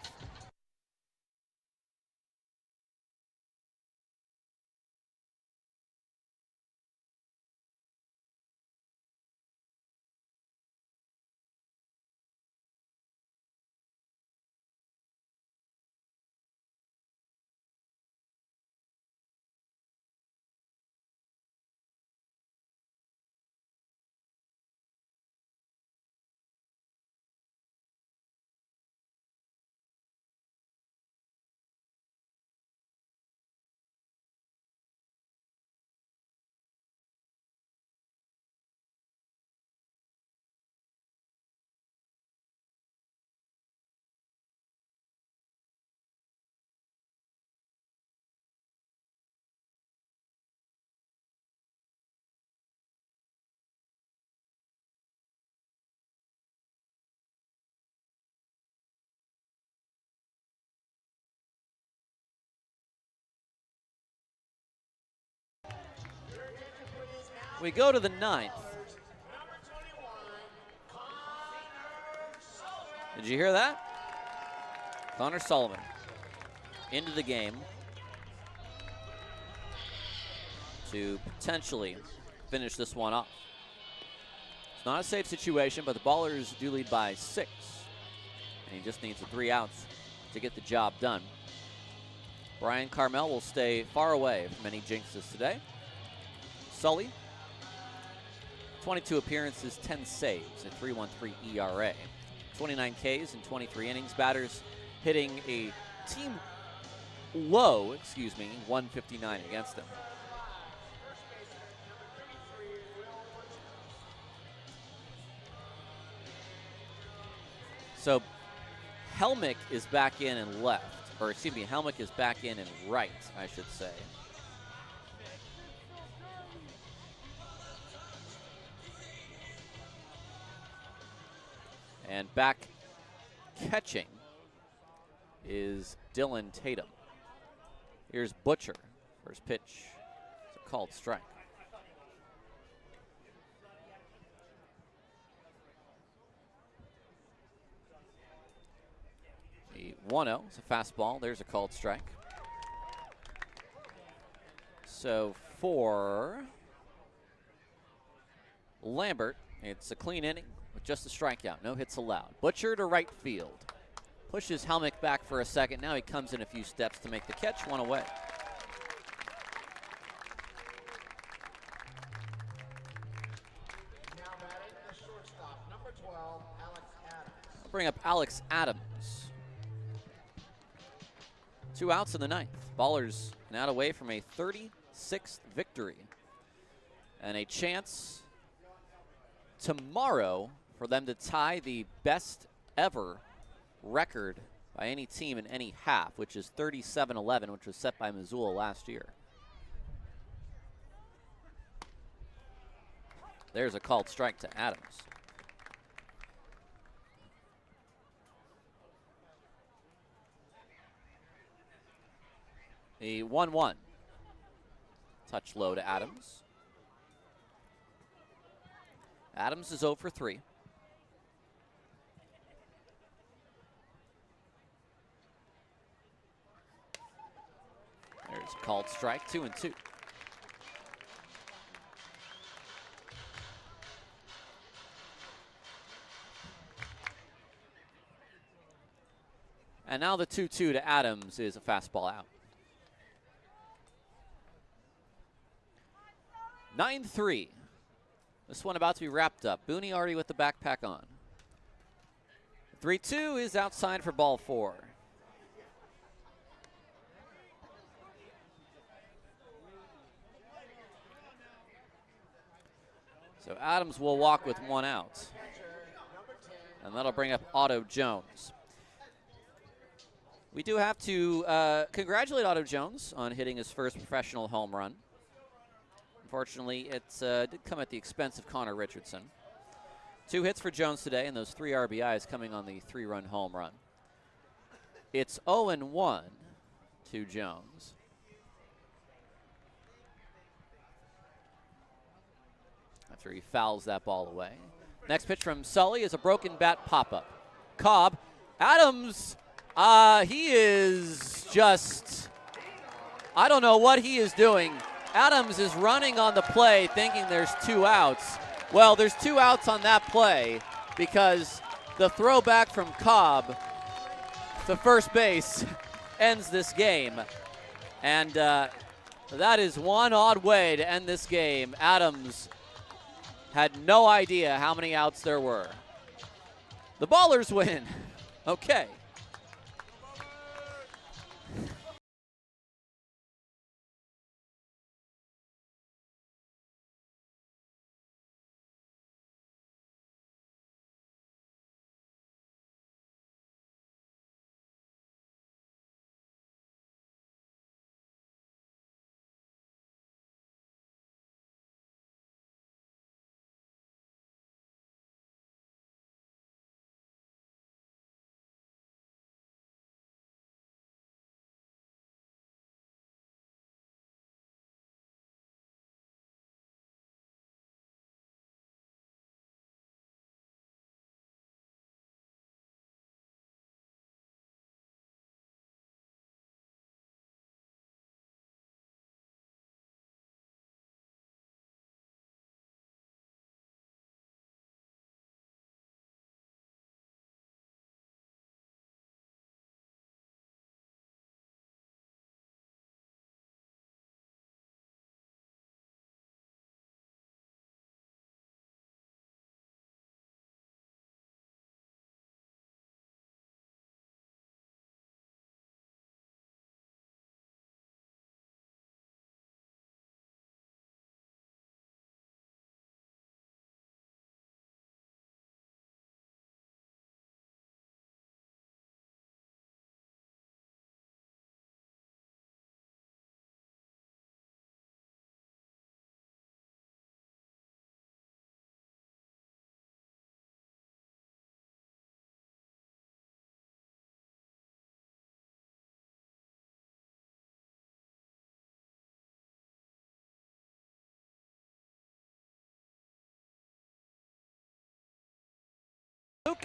We go to the ninth. Did you hear that? Connor Sullivan into the game to potentially finish this one off. It's not a safe situation, but the Ballers do lead by 6. And he just needs the 3 outs to get the job done. Brian Carmel will stay far away from any jinxes today. Sully, 22 appearances, 10 saves, a 3.13 ERA. 29 Ks in 23 innings. Batters hitting a team low, 159 against them. So Helmick is back in and left, or Helmick is back in and right, I should say. And back catching is Dylan Tatum. Here's Butcher. First pitch. It's a called strike. The 1-0 is a fastball. There's a called strike. So for Lambert, it's a clean inning with just a strikeout. No hits allowed. Butcher to right field. Pushes Helmick back for a second. Now he comes in a few steps to make the catch. One away. Now batting the shortstop, number 12, Alex Adams. I'll bring up Alex Adams. 2 outs in the ninth. Ballers now away from a 36th victory. And a chance tomorrow for them to tie the best ever record by any team in any half, which is 37-11, which was set by Missoula last year. There's a called strike to Adams. The 1-1. Touch low to Adams. Adams is 0 for 3. There's a called strike, 2-2. And now the 2-2 to Adams is a fastball out. 9-3. This one about to be wrapped up. Booney already with the backpack on. 3-2 is outside for ball 4. So Adams will walk with 1 out. And that'll bring up Otto Jones. We do have to congratulate Otto Jones on hitting his first professional home run. Unfortunately, it did come at the expense of Connor Richardson. 2 hits for Jones today, and those 3 RBIs coming on the 3-run home run. It's 0-1 to Jones. After he fouls that ball away. Next pitch from Sully is a broken bat pop-up. Cobb, Adams, he is just, I don't know what he is doing. Adams is running on the play thinking there's 2 outs. Well, there's 2 outs on that play because the throwback from Cobb to first base ends this game. And that is one odd way to end this game. Adams had no idea how many outs there were. The Ballers win. Okay.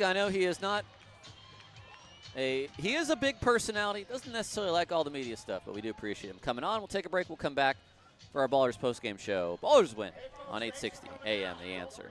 I know he is not he is a big personality. Doesn't necessarily like all the media stuff, but we do appreciate him coming on. We'll take a break. We'll come back for our Ballers postgame show. Ballers win on 860 AM, The Answer.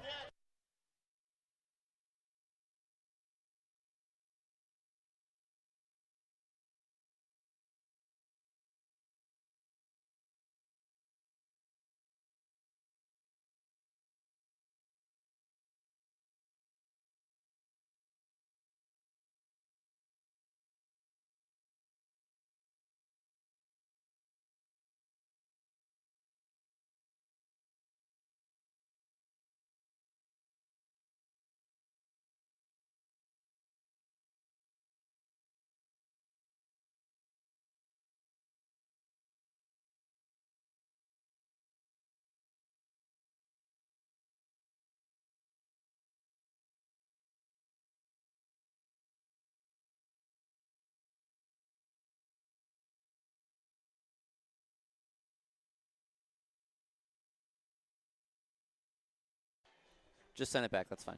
Just send it back. That's fine.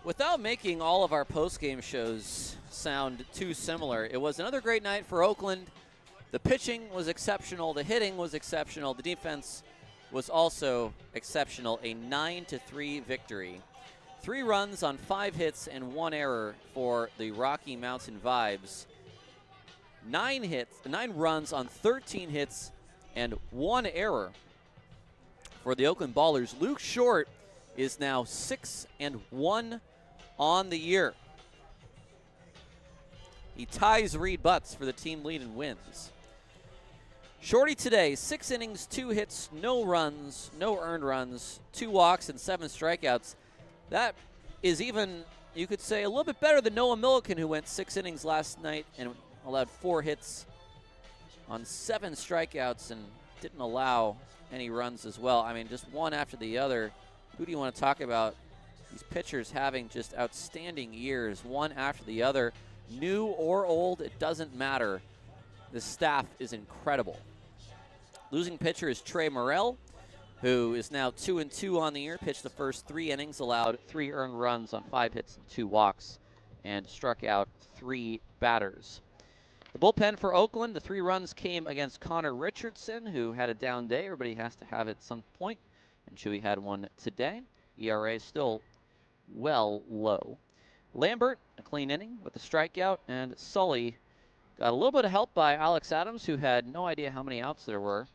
Without making all of our post-game shows sound too similar, it was another great night for Oakland. The pitching was exceptional. The hitting was exceptional. The defense was also exceptional. A 9-3 victory. 3 runs on 5 hits and 1 error for the Rocky Mountain Vibes. 9 runs on 13 hits and 1 error for the Oakland Ballers. Luke Short is now 6-1 on the year. He ties Reed Butts for the team lead in wins. Shorty today, 6 innings, 2 hits, no runs, no earned runs, 2 walks, and 7 strikeouts. That is even, you could say, a little bit better than Noah Milliken, who went 6 innings last night and allowed 4 hits on 7 strikeouts and didn't allow any runs as well. I mean, just one after the other. Who do you want to talk about? These pitchers having just outstanding years, one after the other. New or old, it doesn't matter. The staff is incredible. Losing pitcher is Trey Morrell, who is now 2-2 on the year. Pitched the first 3 innings, allowed 3 earned runs on 5 hits and 2 walks, and struck out 3 batters. The bullpen for Oakland, the 3 runs came against Connor Richardson, who had a down day. Everybody has to have it at some point, and Chewy had one today. ERA still well low. Lambert, a clean inning with a strikeout, and Sully got a little bit of help by Alex Adams, who had no idea how many outs there were,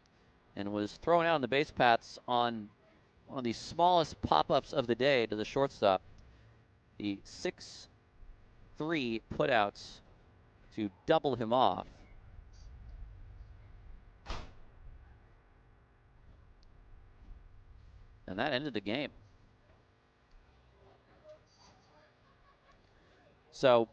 and was thrown out on the base paths on one of the smallest pop-ups of the day to the shortstop. The 6-3 putouts to double him off. And that ended the game. So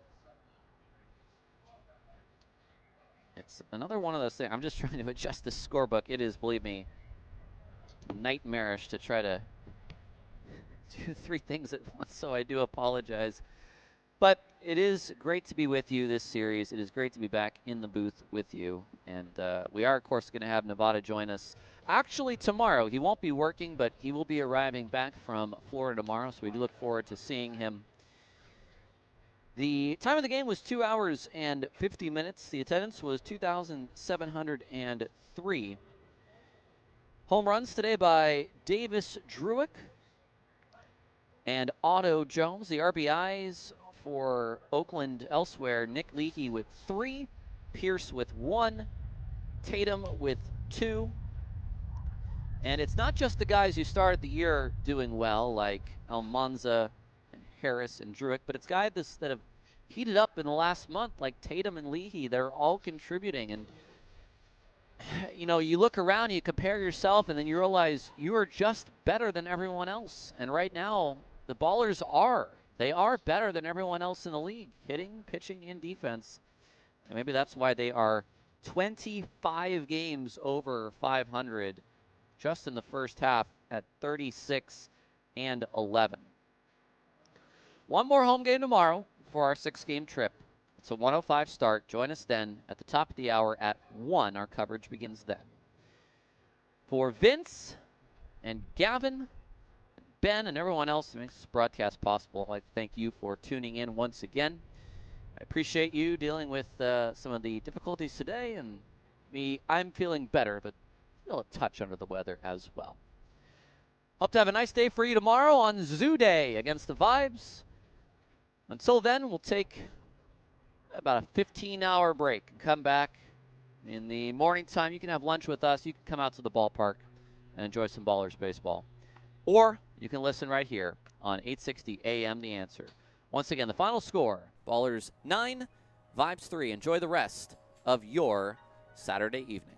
it's another one of those things. I'm just trying to adjust the scorebook. It is, believe me, nightmarish to try to do 3 things at once, so I do apologize. But it is great to be with you this series. It is great to be back in the booth with you. And we are, of course, going to have Nevada join us actually tomorrow. He won't be working, but he will be arriving back from Florida tomorrow, so we do look forward to seeing him. The time of the game was 2 hours and 50 minutes. The attendance was 2,703. Home runs today by Davis Druick and Otto Jones. The RBIs for Oakland elsewhere, Nick Leakey with 3, Pierce with 1, Tatum with 2. And it's not just the guys who started the year doing well, like Almanza and Harris and Druick, but it's guys that have heated up in the last month, like Tatum and Leahy. They're all contributing. And, you know, you look around, you compare yourself, and then you realize you are just better than everyone else. And right now, the Ballers are. They are better than everyone else in the league, hitting, pitching, and defense. And maybe that's why they are 25 games over 500 just in the first half at 36-11. One more home game tomorrow for our 6-game trip. It's a 1:05 start. Join us then at the top of the hour at 1. Our coverage begins then. For Vince and Gavin, Ben, and everyone else who makes this broadcast possible, I'd like to thank you for tuning in once again. I appreciate you dealing with some of the difficulties today, and I'm feeling better, but feel a touch under the weather as well. Hope to have a nice day for you tomorrow on Zoo Day against the Vibes. Until then, we'll take about a 15-hour break and come back in the morning time. You can have lunch with us. You can come out to the ballpark and enjoy some Ballers baseball. Or you can listen right here on 860 AM The Answer. Once again, the final score, Ballers 9, Vibes 3. Enjoy the rest of your Saturday evening.